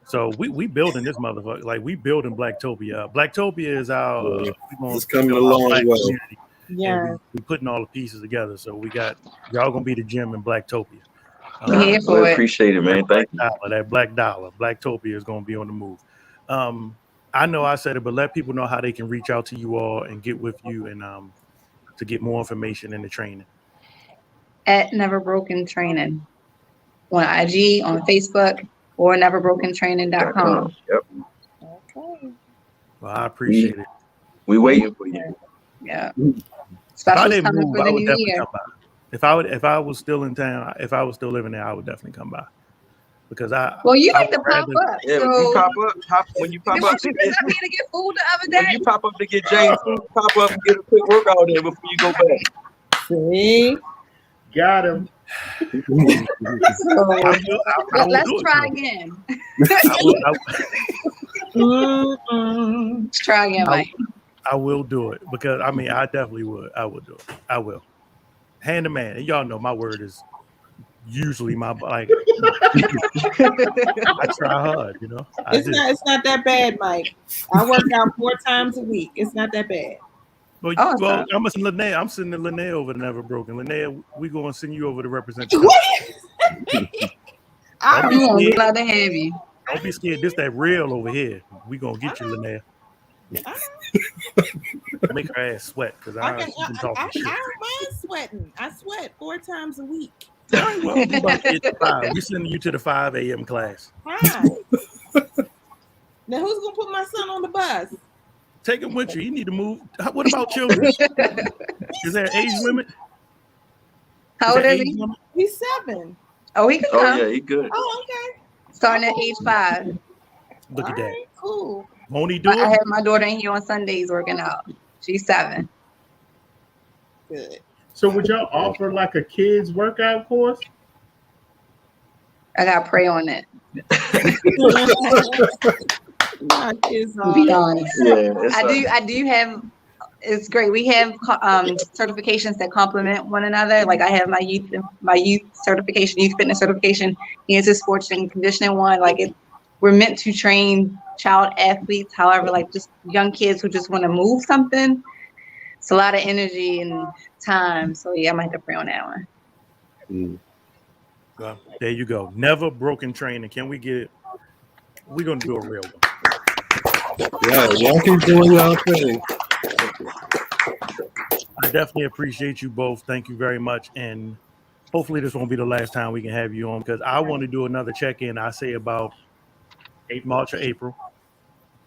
Speaker 4: So we building this motherfucker. Like we building Blacktopia. Blacktopia is our
Speaker 5: it's coming along well.
Speaker 4: Community.
Speaker 6: Yeah,
Speaker 4: we putting all the pieces together. So we got y'all gonna be the gym in Blacktopia.
Speaker 13: We
Speaker 12: appreciate it, man. Thank you.
Speaker 4: That black dollar, Blacktopia is gonna be on the move. I know I said it, but let people know how they can reach out to you all and get with you and to get more information in the training.
Speaker 13: At Never Broken Training on IG, on Facebook, or neverbrokentraining.com.
Speaker 12: Yep.
Speaker 6: okay.
Speaker 4: Well, I appreciate it.
Speaker 12: We waiting for you.
Speaker 13: Yeah. Specials coming for the new
Speaker 4: definitely
Speaker 13: year.
Speaker 4: come by. If I was still in town, if I was still living there, I would definitely come by. Because
Speaker 13: well, you like to pop up.
Speaker 12: Yeah,
Speaker 13: so
Speaker 12: when you pop up,
Speaker 13: to get food the other day.
Speaker 12: when you pop up to get James food, pop up and get a quick workout there before you go back.
Speaker 6: See,
Speaker 11: Got him.
Speaker 13: Let's try again. Let's try again, Mike.
Speaker 4: I will do it because I definitely would. I will do it. I will. Hand to man, and y'all know my word is usually my like. I try hard, you know.
Speaker 6: It's not that bad, Mike. I work out 4 times a week. It's not that bad.
Speaker 4: Well, I'm Linnea. I'm sending Linnea over to Never Broken. Linnea, we gonna send you over to represent.
Speaker 13: I'm glad to have you.
Speaker 4: Don't be scared. This that real over here. We gonna get you, Linnea. Make her ass sweat because I don't
Speaker 6: mind sweating. I sweat 4 times a week.
Speaker 4: Well, we about to get to 5. We sending you to the 5 a.m. class.
Speaker 6: Right. Now who's gonna put my son on the bus?
Speaker 4: Take him with you. You need to move. What about children? Is there an age limit?
Speaker 13: How old is he?
Speaker 6: He's 7.
Speaker 13: Oh, he can
Speaker 12: Oh
Speaker 13: come.
Speaker 12: yeah, he good.
Speaker 6: Oh, okay.
Speaker 13: Starting at age 5.
Speaker 4: Look at that.
Speaker 6: Right, cool.
Speaker 4: Won't he do it?
Speaker 13: I have my daughter in here on Sundays working out. She's 7.
Speaker 6: Good.
Speaker 11: So would y'all offer like a kids workout course?
Speaker 13: I gotta pray on it.
Speaker 6: To
Speaker 13: be honest.
Speaker 12: Yeah,
Speaker 13: I do have. It's great. We have certifications that complement one another. Like I have my youth certification, youth fitness certification. He has his sports and conditioning one. Like we're meant to train child athletes. However, like just young kids who just want to move something. It's a lot of energy and time. So yeah, I might have to pray on that one.
Speaker 4: Well, there you go. Never Broken Training. Can we get it? We're gonna do a real one.
Speaker 5: Yeah, y'all keep doing y'all thing.
Speaker 4: I definitely appreciate you both. Thank you very much. And hopefully this won't be the last time we can have you on because I want to do another check-in. I say about March or April.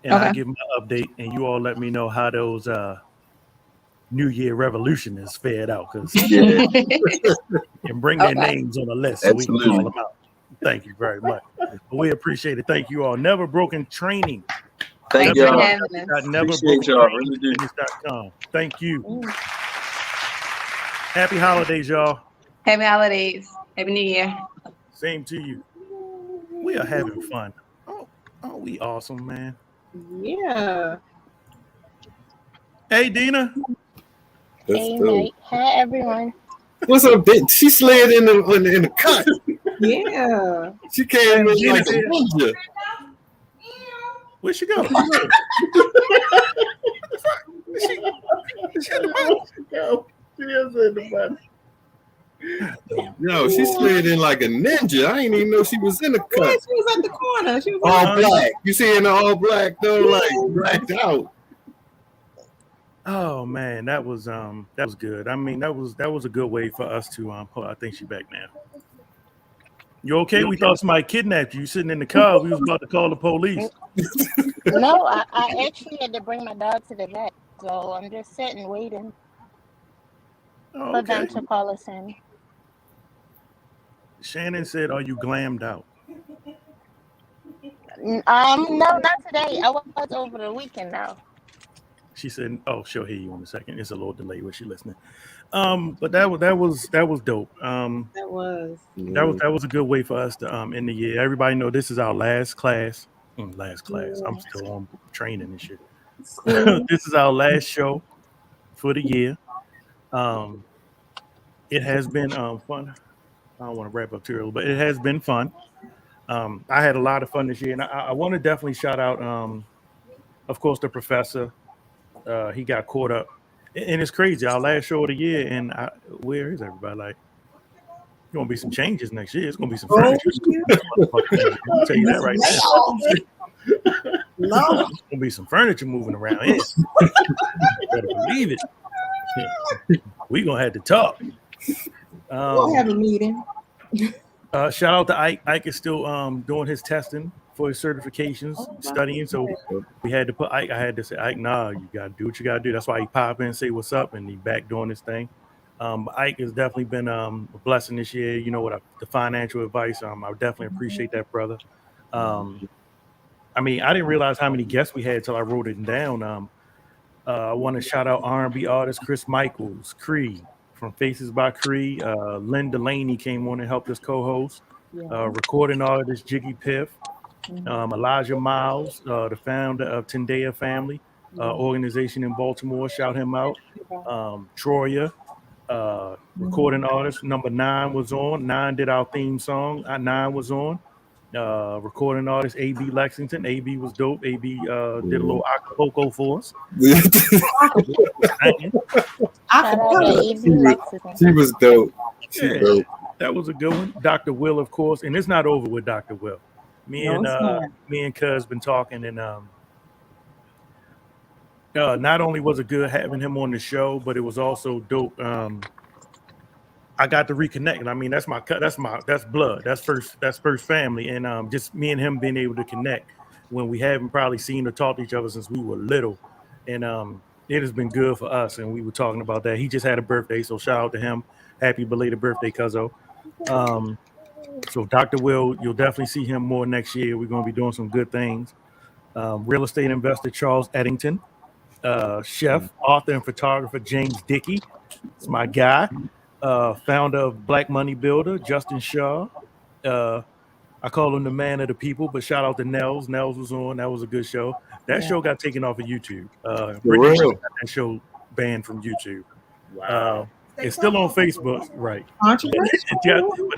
Speaker 4: And I give my update and you all let me know how those New Year revolution is fared out. And bring their names on the list so we can call them out. Thank you very much. We appreciate it. Thank you all. Never Broken Training.
Speaker 12: Thank y'all.
Speaker 4: Appreciate y'all. Really do. Thank you. Happy holidays, y'all.
Speaker 13: Happy holidays. Happy New Year.
Speaker 4: Same to you. We are having fun. Oh, we awesome, man.
Speaker 6: Yeah.
Speaker 4: Hey, Dina.
Speaker 14: Hey, Mike. Hi, everyone.
Speaker 5: What's up, bitch? She slid in the cut.
Speaker 6: Yeah.
Speaker 5: She came in like a ninja.
Speaker 4: Where'd she go?
Speaker 5: Yo, she slid in like a ninja. I didn't even know she was in the cut.
Speaker 6: Yeah, she was at the corner. She was
Speaker 5: all black. You see in the all black though, like blacked out.
Speaker 4: Oh man, that was good. I mean, that was a good way for us to I think she's back now. You okay? We thought somebody kidnapped you. You sitting in the car. We was about to call the police.
Speaker 14: No, I actually had to bring my dog to the vet, so I'm just sitting waiting for them to call us in.
Speaker 4: Shannon said, "Are you glammed out?"
Speaker 14: No, not today. I was over the weekend now.
Speaker 4: She said, "Oh, she'll hear you in a second. It's a little delay when she's listening." But that was dope.
Speaker 6: That
Speaker 4: was a good way for us to end the year. Everybody know this is our last class. I'm still on training and shit. This is our last show for the year. It has been fun. I don't want to wrap up too early, but it has been fun. I had a lot of fun this year, and I want to definitely shout out, of course, the professor. He got caught up, and it's crazy. Our last show of the year, and where is everybody? Like, there's gonna be some changes next year. It's gonna be some furniture. I'll tell you that right now. There's gonna be some furniture moving around here. Better believe it. We gonna have to talk.
Speaker 6: We'll have a meeting.
Speaker 4: Shout out to Ike. Ike is still doing his testing for his certifications, studying. So we had to put Ike. I had to say, Ike, nah, you gotta do what you gotta do. That's why he pop in and say what's up, and he back doing his thing. Ike has definitely been a blessing this year. You know, with the financial advice. I definitely appreciate that, brother. I mean, I didn't realize how many guests we had till I wrote it down. I want to shout out R&B artist Chris Michaels, Cree from Faces by Cree. Lynn Delaney came on and helped us co-host. Recording artist Jiggy Piff. Elijah Miles, the founder of Tendea Family organization in Baltimore. Shout him out. Troya, recording artist. Number 9 was on. 9 did our theme song. 9 was on. Recording artist AB Lexington. AB was dope. AB did a little acapulco for us.
Speaker 5: She was dope. Dope.
Speaker 4: That was a good one. Dr. Will, of course, and it's not over with Dr. Will. Me and Cuz been talking, and not only was it good having him on the show, but it was also dope. I got to reconnect, and I mean that's blood, that's first family, and just me and him being able to connect when we haven't probably seen or talked to each other since we were little, and it has been good for us. And we were talking about that. He just had a birthday, so shout out to him. Happy belated birthday, Cuzzo. So Dr. Will, you'll definitely see him more next year. We're going to be doing some good things. Real estate investor Charles Eddington, chef, author, and photographer James Dickey. It's my guy. Founder of Black Money Builder, Justin Shaw. I call him the man of the people, but shout out to Nels. Nels was on. That was a good show. That show got taken off of YouTube. Brittany got that show banned from YouTube.
Speaker 11: Wow.
Speaker 4: It's still on Facebook, right?
Speaker 6: Aren't you?
Speaker 4: But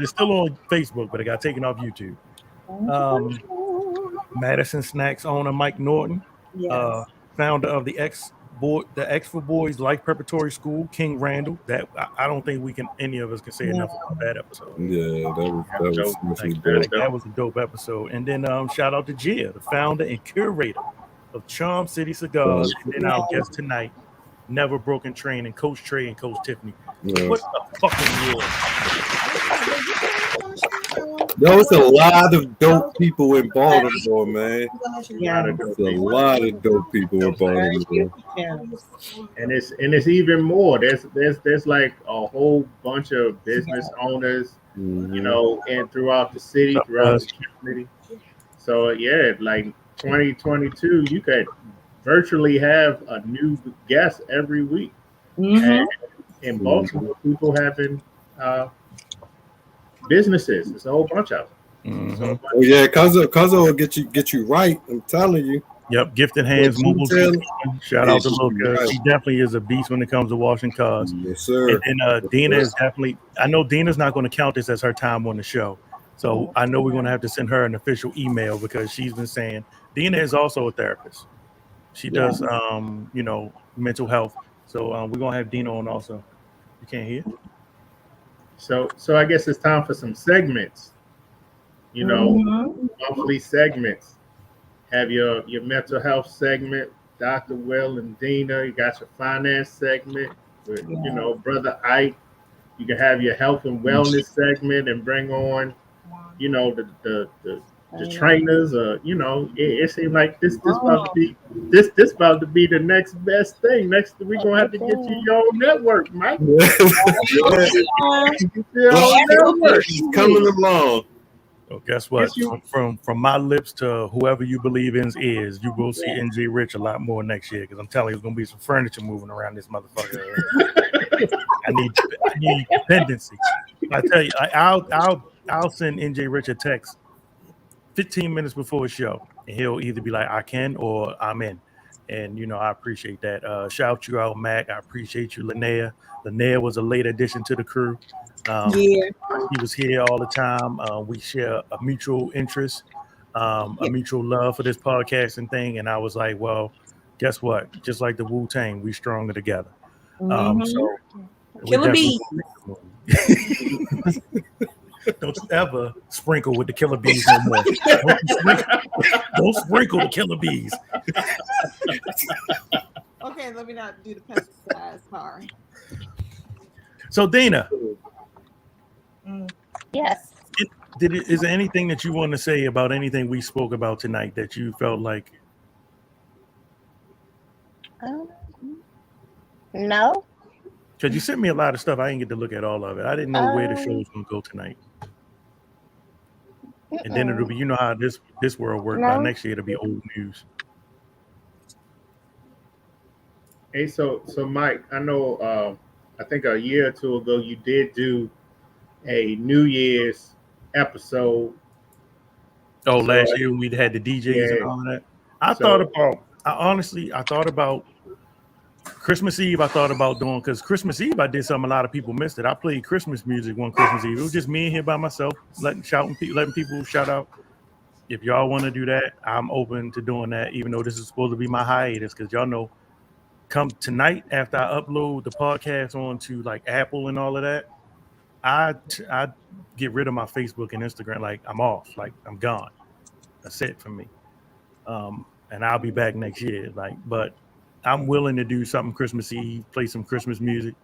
Speaker 4: it's still on Facebook, but it got taken off YouTube. Madison Snacks owner Mike Norton, founder of the X for Boys Life Preparatory School, King Randall. That I don't think any of us can say enough about that episode.
Speaker 5: Yeah,
Speaker 4: that was a dope episode. And then shout out to Gia, the founder and curator of Charm City Cigars. And then our guest tonight, Never Broken Training, Coach Trey and Coach Tiffany. What the fucking world?
Speaker 5: Yo, it's a lot of dope people in Baltimore, man. There's a lot of dope people in Baltimore.
Speaker 11: And it's even more. There's like a whole bunch of business owners, you know, and throughout the city, throughout the community. So yeah, like 2022, you could virtually have a new guest every week. And in Baltimore, people having businesses. There's a whole bunch of them.
Speaker 5: Oh yeah, Cuzzo will get you right. I'm telling you.
Speaker 4: Yep, Gifted Hands Mobile. Shout out to Luca. He definitely is a beast when it comes to washing cars.
Speaker 5: Yes, sir.
Speaker 4: And Dina is definitely. I know Dina's not going to count this as her time on the show, so I know we're going to have to send her an official email because she's been saying Dina is also a therapist. She does, you know, mental health. So we're gonna have Dina on also. You can't hear.
Speaker 11: So I guess it's time for some segments. You know, monthly segments. Have your mental health segment, Dr. Will and Dina. You got your finance segment with you know, Brother Ike. You can have your health and wellness segment and bring on, you know, the trainers. You know, it seems like this about to be the next best thing. Next, we're gonna have to get you your own network, Mike.
Speaker 5: Coming along.
Speaker 4: So guess what? From my lips to whoever you believe in's ears, you will see NJ Rich a lot more next year because I'm telling you, there's gonna be some furniture moving around this motherfucker. I need dependency. I tell you, I'll send NJ Rich a text 15 minutes before a show, and he'll either be like, I can or I'm in. And I appreciate that. Shout you out, Mac. I appreciate you, Linnea. Linnea was a late addition to the crew. He was here all the time. We share a mutual interest, a mutual love for this podcasting thing. And I was like, well, guess what? Just like the Wu-Tang, we stronger together. So
Speaker 6: Killer Bees.
Speaker 4: Don't you ever sprinkle with the killer bees no more. Don't sprinkle the killer bees.
Speaker 6: Okay, let me not do the pesticides. Sorry.
Speaker 4: So Dana.
Speaker 14: Yes.
Speaker 4: Is there anything that you want to say about anything we spoke about tonight that you felt like?
Speaker 14: No.
Speaker 4: Because you sent me a lot of stuff. I didn't get to look at all of it. I didn't know where the show was going to go tonight. And then it'll be, how this world works. By next year, it'll be old news.
Speaker 11: Hey, so Mike, I know, I think a year or two ago, you did do a New Year's episode.
Speaker 4: Oh, last year we had the DJs and all of that. I thought about Christmas Eve. I thought about doing, because Christmas Eve I did something a lot of people missed it. I played Christmas music one Christmas Eve. It was just me in here by myself, letting people shout out. If y'all want to do that, I'm open to doing that, even though this is supposed to be my hiatus, because y'all know, come tonight after I upload the podcast onto like Apple and all of that, I get rid of my Facebook and Instagram. Like I'm off, like I'm gone. That's it for me. And I'll be back next year. But I'm willing to do something Christmas Eve, play some Christmas music,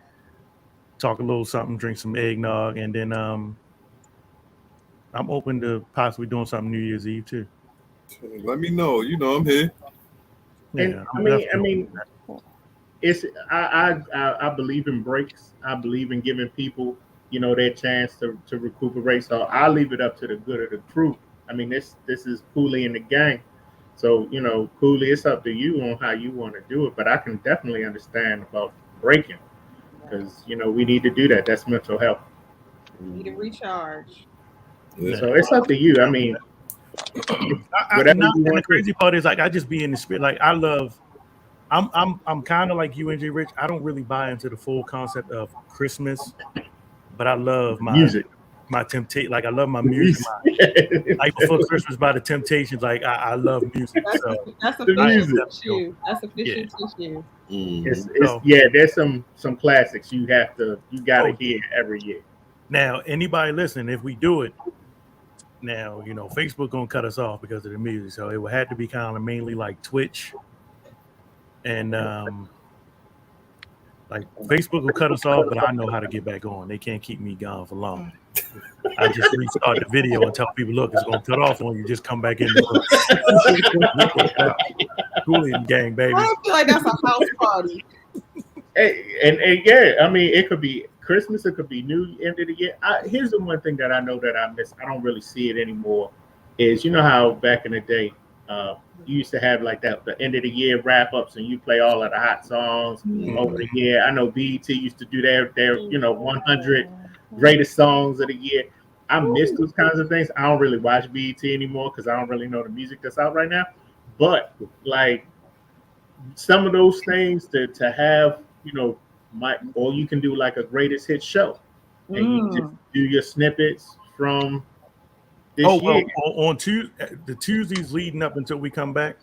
Speaker 4: talk a little something, drink some eggnog, and then I'm open to possibly doing something New Year's Eve too.
Speaker 5: Let me know. I'm here.
Speaker 11: Yeah, I mean, it's I believe in breaks. I believe in giving people, their chance to recuperate. So I'll leave it up to the good of the crew. I mean, this is Cooley and the gang. So, Cooley, it's up to you on how you want to do it. But I can definitely understand about breaking, because, we need to do that. That's mental health.
Speaker 6: You need to recharge.
Speaker 5: Yeah.
Speaker 11: So it's up to you. I mean,
Speaker 4: the crazy part is, like, I just be in the spirit. Like, I'm kind of like you, NJ Rich. I don't really buy into the full concept of Christmas, but I love my
Speaker 11: music.
Speaker 4: My temptation, like I love my music. Like Before Christmas by the Temptations, like I love music.
Speaker 6: That's a
Speaker 11: music.
Speaker 6: That's official tissue.
Speaker 11: There's some classics you gotta hear every year.
Speaker 4: Now, anybody listen, if we do it now, Facebook gonna cut us off because of the music, so it would have to be kind of mainly like Twitch, and like Facebook will cut us off, but I know how to get back on. They can't keep me gone for long. I just restart the video and tell people, look, it's gonna cut off when you just come back in. Cooley and gang, baby.
Speaker 6: I feel like that's a house party.
Speaker 11: And I mean, it could be Christmas, it could be New End of the year. Here's the one thing that I know that I miss. I don't really see it anymore. Is how back in the day, you used to have like the end of the year wrap ups, and you play all of the hot songs over the year. I know BET used to do their 100 greatest songs of the year. I miss those kinds of things. I don't really watch BET anymore because I don't really know the music that's out right now. But like some of those things to have, or you can do like a greatest hit show, and you just do your snippets from this year.
Speaker 4: On the Tuesdays leading up until we come back,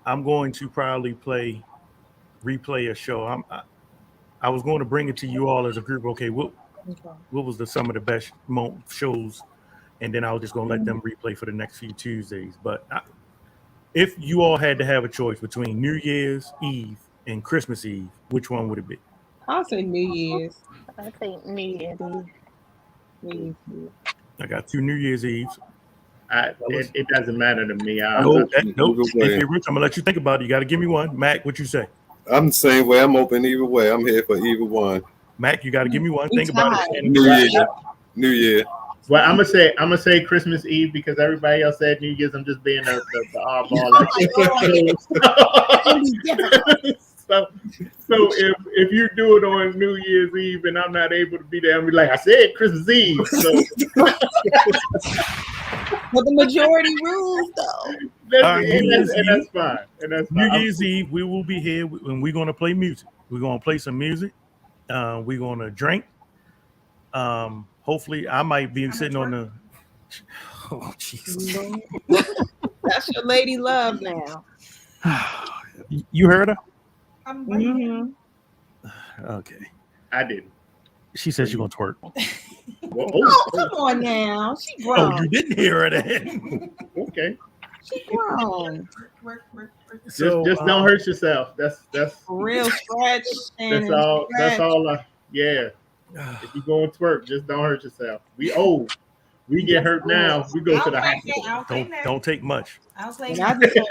Speaker 4: I'm going to probably replay a show. I was going to bring it to you all as a group. Okay, what was some of the best shows, and then I was just going to let them replay for the next few Tuesdays. But if you all had to have a choice between New Year's Eve and Christmas Eve, which one would it be?
Speaker 6: I'll say New Year's.
Speaker 14: I think New Year's Eve.
Speaker 4: I got 2 New Year's Eves.
Speaker 11: It doesn't matter to me.
Speaker 4: Nope. Hey, Rich, I'm gonna let you think about it. You got to give me one. Mac, what you say?
Speaker 5: I'm the same way. I'm open either way. I'm here for either one.
Speaker 4: Mac, you got to give me one. Think about it.
Speaker 5: New Year.
Speaker 11: Well, I'm gonna say Christmas Eve because everybody else said New Year's. I'm just being the oddball. So if you do it on New Year's Eve and I'm not able to be there, I'm be like, I said Christmas Eve. So.
Speaker 6: But the majority rules, though.
Speaker 11: That's fine. And that's
Speaker 4: New
Speaker 11: fine.
Speaker 4: Year's Eve, we will be here and we're gonna play music. We're gonna play some music. We're gonna drink. Hopefully, I might be sitting on the. Oh Jesus!
Speaker 6: That's your lady love now.
Speaker 4: You heard her?
Speaker 6: Mm-hmm.
Speaker 4: Okay.
Speaker 11: I didn't.
Speaker 4: She said she's gonna twerk.
Speaker 6: Oh, come on now. She grown.
Speaker 4: Oh, you didn't hear her then.
Speaker 11: Okay.
Speaker 6: She grown.
Speaker 4: So,
Speaker 11: just don't hurt yourself. That's
Speaker 6: real stretch.
Speaker 11: That's all. That's all. Yeah. If you go and twerk, just don't hurt yourself. We old. We get hurt now. We go to the hospital.
Speaker 4: Don't take much.
Speaker 6: I was like, I just do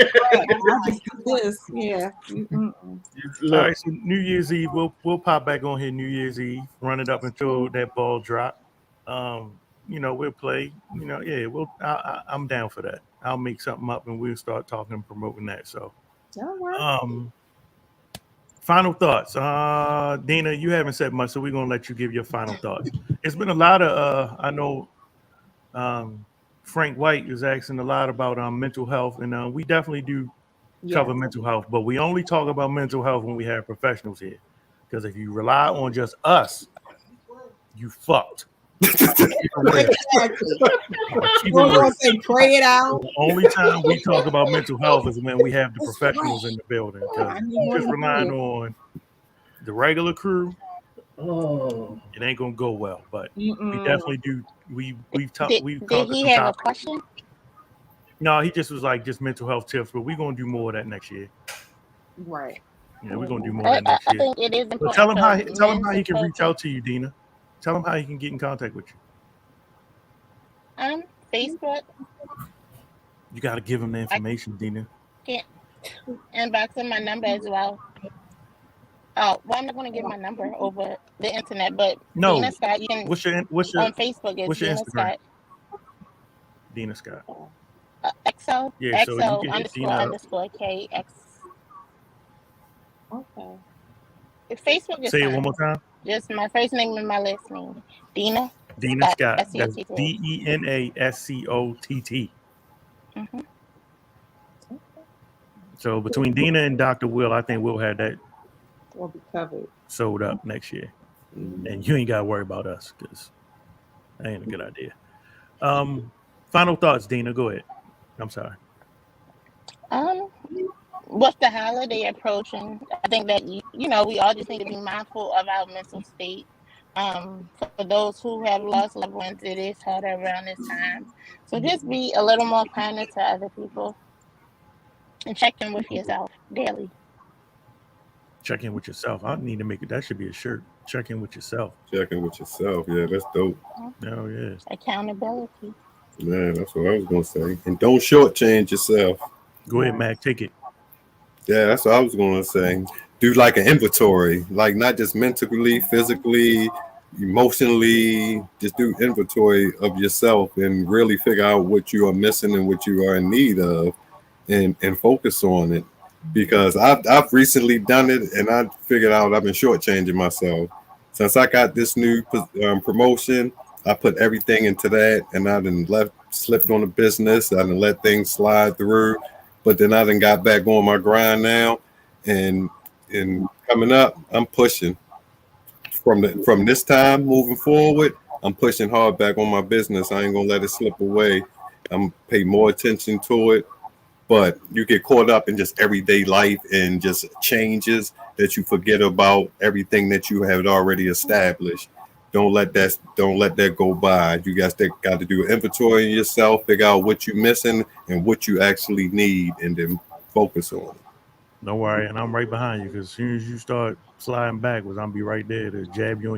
Speaker 6: this. Yeah.
Speaker 4: All right. So New Year's Eve, we'll pop back on here. New Year's Eve, run it up until that ball drop. We'll play. I'm down for that. I'll make something up and we'll start talking and promoting that. So,
Speaker 6: all right.
Speaker 4: Final thoughts. Dina, you haven't said much, so we're gonna let you give your final thoughts. It's been a lot of I know Frank White is asking a lot about mental health, and we definitely do cover mental health, but we only talk about mental health when we have professionals here. Because if you rely on just us, you fucked.
Speaker 6: Exactly. We're gonna say pray it out.
Speaker 4: The only time we talk about mental health is when we have the professionals in the building. Just relying on the regular crew, it ain't gonna go well. But we definitely do. We've talked.
Speaker 14: Did he have a question?
Speaker 4: No, he just was like just mental health tips. But we're gonna do more of that next year.
Speaker 6: Right.
Speaker 4: Yeah, we're gonna do more of that next year.
Speaker 14: I think it is important.
Speaker 4: Tell him how he can reach out to you, Dina. Tell him how he can get in contact with you.
Speaker 14: Facebook.
Speaker 4: You got to give him the information, Dina.
Speaker 14: Yeah. Inbox him my number as well. Well, I'm not going to give my number over the internet, but
Speaker 4: no.
Speaker 14: Dina Scott, you can.
Speaker 4: What's your
Speaker 14: on Facebook? It's
Speaker 4: what's your
Speaker 14: Dina
Speaker 4: Instagram?
Speaker 14: Scott.
Speaker 4: Dina Scott.
Speaker 14: XO.
Speaker 4: Yeah, so
Speaker 14: XO
Speaker 4: you can
Speaker 14: __ KX.
Speaker 6: Okay.
Speaker 14: Facebook is
Speaker 4: Say
Speaker 14: fine.
Speaker 4: it one more time.
Speaker 14: Just my first name and my last name. Dina
Speaker 4: Scott. That's
Speaker 14: SCOTT.
Speaker 4: DENASCOTT. So between Dina and Dr. Will, I think we'll have that
Speaker 6: We'll be covered.
Speaker 4: sold up next year. And you ain't got to worry about us because that ain't a good idea. Final thoughts, Dina. Go ahead. I'm sorry.
Speaker 14: With the holiday approaching, I think that we all just need to be mindful of our mental state. For those who have lost loved ones, it is harder around this time. So just be a little more kinder to other people and check in with yourself daily.
Speaker 4: Check in with yourself. I need to make it. That should be a shirt. Check in with yourself.
Speaker 5: Check in with yourself. Yeah, that's dope.
Speaker 4: Oh yeah.
Speaker 14: Accountability.
Speaker 5: Man, that's what I was gonna say. And don't shortchange yourself.
Speaker 4: Go ahead, Mac. Take it.
Speaker 5: Yeah, that's what I was gonna say. Do like an inventory, like not just mentally, physically, emotionally. Just do inventory of yourself and really figure out what you are missing and what you are in need of, and focus on it. Because I've recently done it and I figured out I've been shortchanging myself. Since I got this new promotion, I put everything into that, and I done slipped on the business. I done let things slide through. But then I done got back on my grind now, and coming up, I'm pushing from this time moving forward. I'm pushing hard back on my business. I ain't gonna let it slip away. I'm pay more attention to it. But you get caught up in just everyday life and just changes that you forget about everything that you have already established. Don't let that go by. You guys got to do an inventory of yourself, figure out what you're missing and what you actually need, and then focus on it.
Speaker 4: Don't worry, and I'm right behind you because as soon as you start sliding backwards, I'll be right there to jab you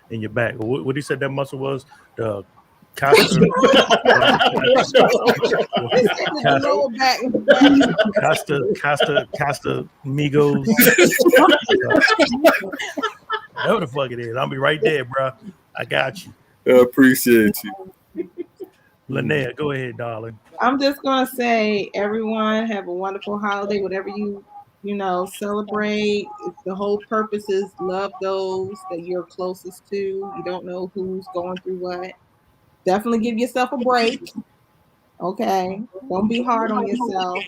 Speaker 4: in your back. What he said that muscle was? The Costa Migos. Whatever the fuck it is, I'll be right there, bro. I got you.
Speaker 5: I appreciate you.
Speaker 4: Linnea, go ahead, darling.
Speaker 6: I'm just gonna say, everyone have a wonderful holiday. Whatever you celebrate. The whole purpose is love those that you're closest to. You don't know who's going through what. Definitely give yourself a break. Okay, don't be hard on yourself,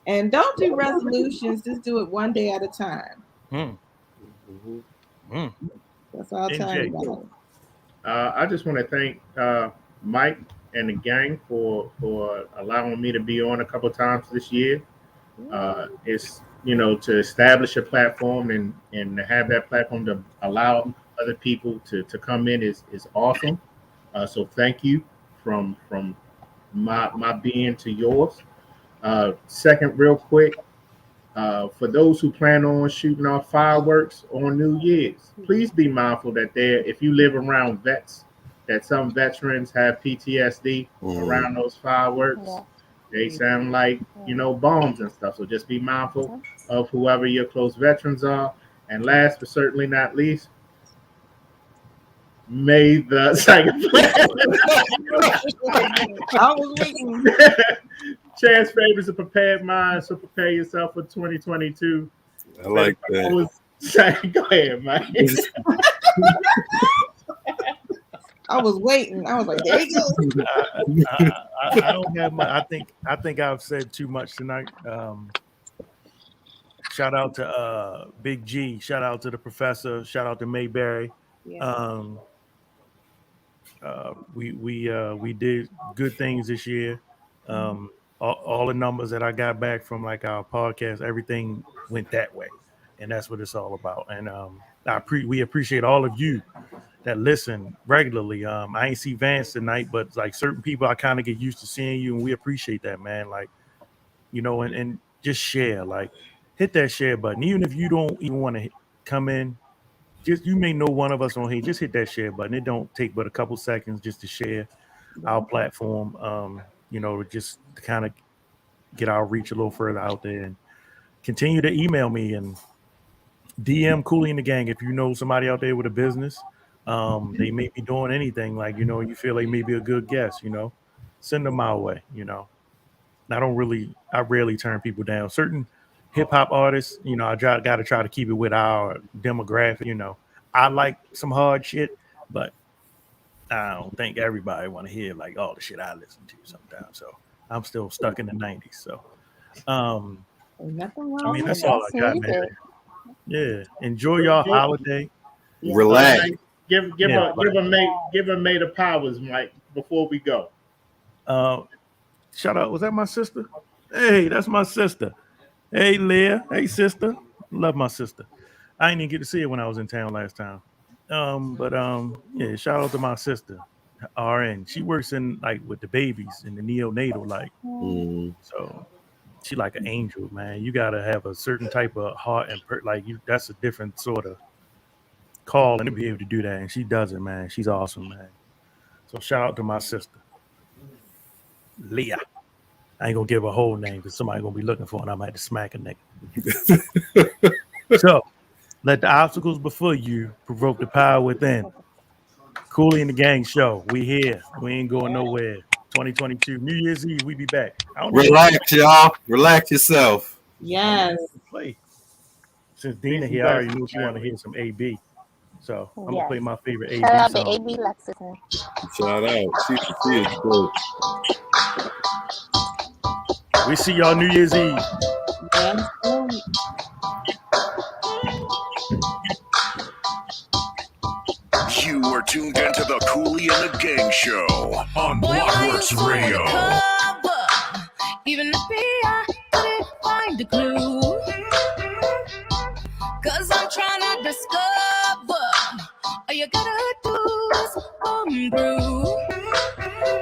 Speaker 6: and don't do resolutions. Just do it one day at a time. That's all I'll tell you.
Speaker 11: I just want to thank Mike and the gang for allowing me to be on a couple times this year. It's to establish a platform and to have that platform to allow other people to come in is awesome. So thank you from my being to yours. Second, real quick, for those who plan on shooting off fireworks on New Year's, please be mindful that if you live around vets, that some veterans have PTSD around those fireworks. Yeah. They sound like bombs and stuff. So just be mindful of whoever your close veterans are. And last but certainly not least, may the
Speaker 6: I was waiting.
Speaker 11: Chance favors a prepared mind, so prepare yourself for 2022.
Speaker 5: I like that.
Speaker 11: Go ahead, Mike.
Speaker 6: I was waiting. I was like, there you go.
Speaker 4: I don't have my. I think I've said too much tonight. Shout out to Big G. Shout out to the professor. Shout out to Mayberry. Yeah. We did good things this year. All the numbers that I got back from like our podcast, everything went that way, and that's what it's all about. And we appreciate all of you that listen regularly. I ain't see Vance tonight, but like certain people, I kind of get used to seeing you, and we appreciate that, man. Like, and just share, like hit that share button, even if you don't even want to come in. Just you may know one of us on here. Just hit that share button. It don't take but a couple seconds just to share our platform. Just to kind of get our reach a little further out there, and continue to email me and DM Cooley and the gang if you know somebody out there with a business. They may be doing anything like you feel like maybe a good guest. Send them my way. I rarely turn people down. Certain hip hop artists, I got to try to keep it with our demographic. I like some hard shit, but I don't think everybody want to hear like all the shit I listen to sometimes. So I'm still stuck in the 90s. So, that's all I got, man. Yeah, enjoy your holiday.
Speaker 5: Relax.
Speaker 11: Give her May the powers, Mike, before we go.
Speaker 4: Shout out. Was that my sister? Hey, that's my sister. Hey, Leah. Hey, sister. Love my sister. I didn't even get to see her when I was in town last time. Yeah, shout out to my sister, RN. She works in like with the babies in the neonatal, like so she like an angel, man. You gotta have a certain type of heart and that's a different sort of call and to be able to do that. And she does it, man. She's awesome, man. So shout out to my sister, Leah. I ain't gonna give a whole name because somebody gonna be looking for it and I might have to smack a nigga. So let the obstacles before you provoke the power within. Cooley and the Gang Show. We here. We ain't going nowhere. 2022. New Year's Eve, we be back.
Speaker 5: Relax, y'all. Relax yourself.
Speaker 6: Yes.
Speaker 4: Play. Since Dina here, I already knew she wanted to hear some AB. So I'm going to play my favorite AB
Speaker 14: song. Shout out
Speaker 4: song.
Speaker 14: to AB Lexington.
Speaker 5: Shout out. She is good.
Speaker 4: We see y'all New Year's Eve.
Speaker 3: You are tuned into the Cooley and the Gang Show on Blockworks Radio.
Speaker 15: Even if I couldn't find a clue, 'cause I'm trying to discover all you gotta do is come through.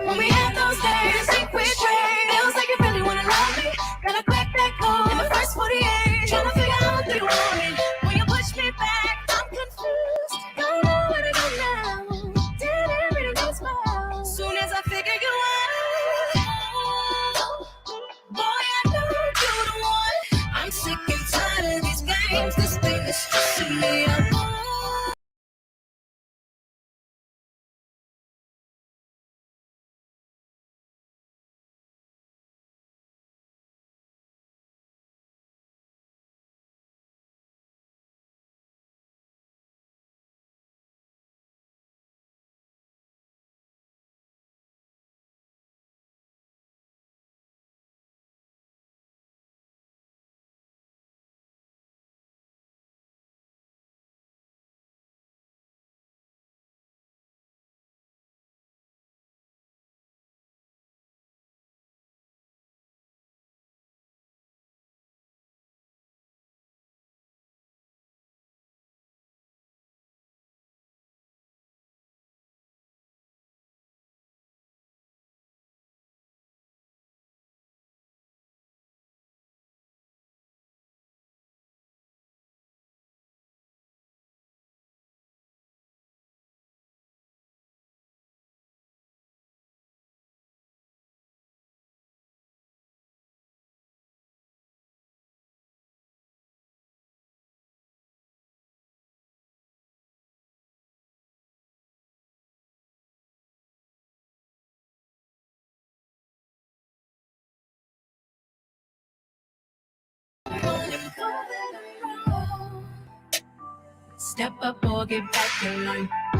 Speaker 15: When we have those days, think we trade. Feels like you really wanna love me. Gotta crack that code in the first 48. Trying to figure out what you want me. When you push me back, I'm confused. Don't know where to go now. Didn't really know smile. Soon as I figure you out, boy, I know you're the one. I'm sick and tired of these games. This thing is stressing me out. Step up or get back in line.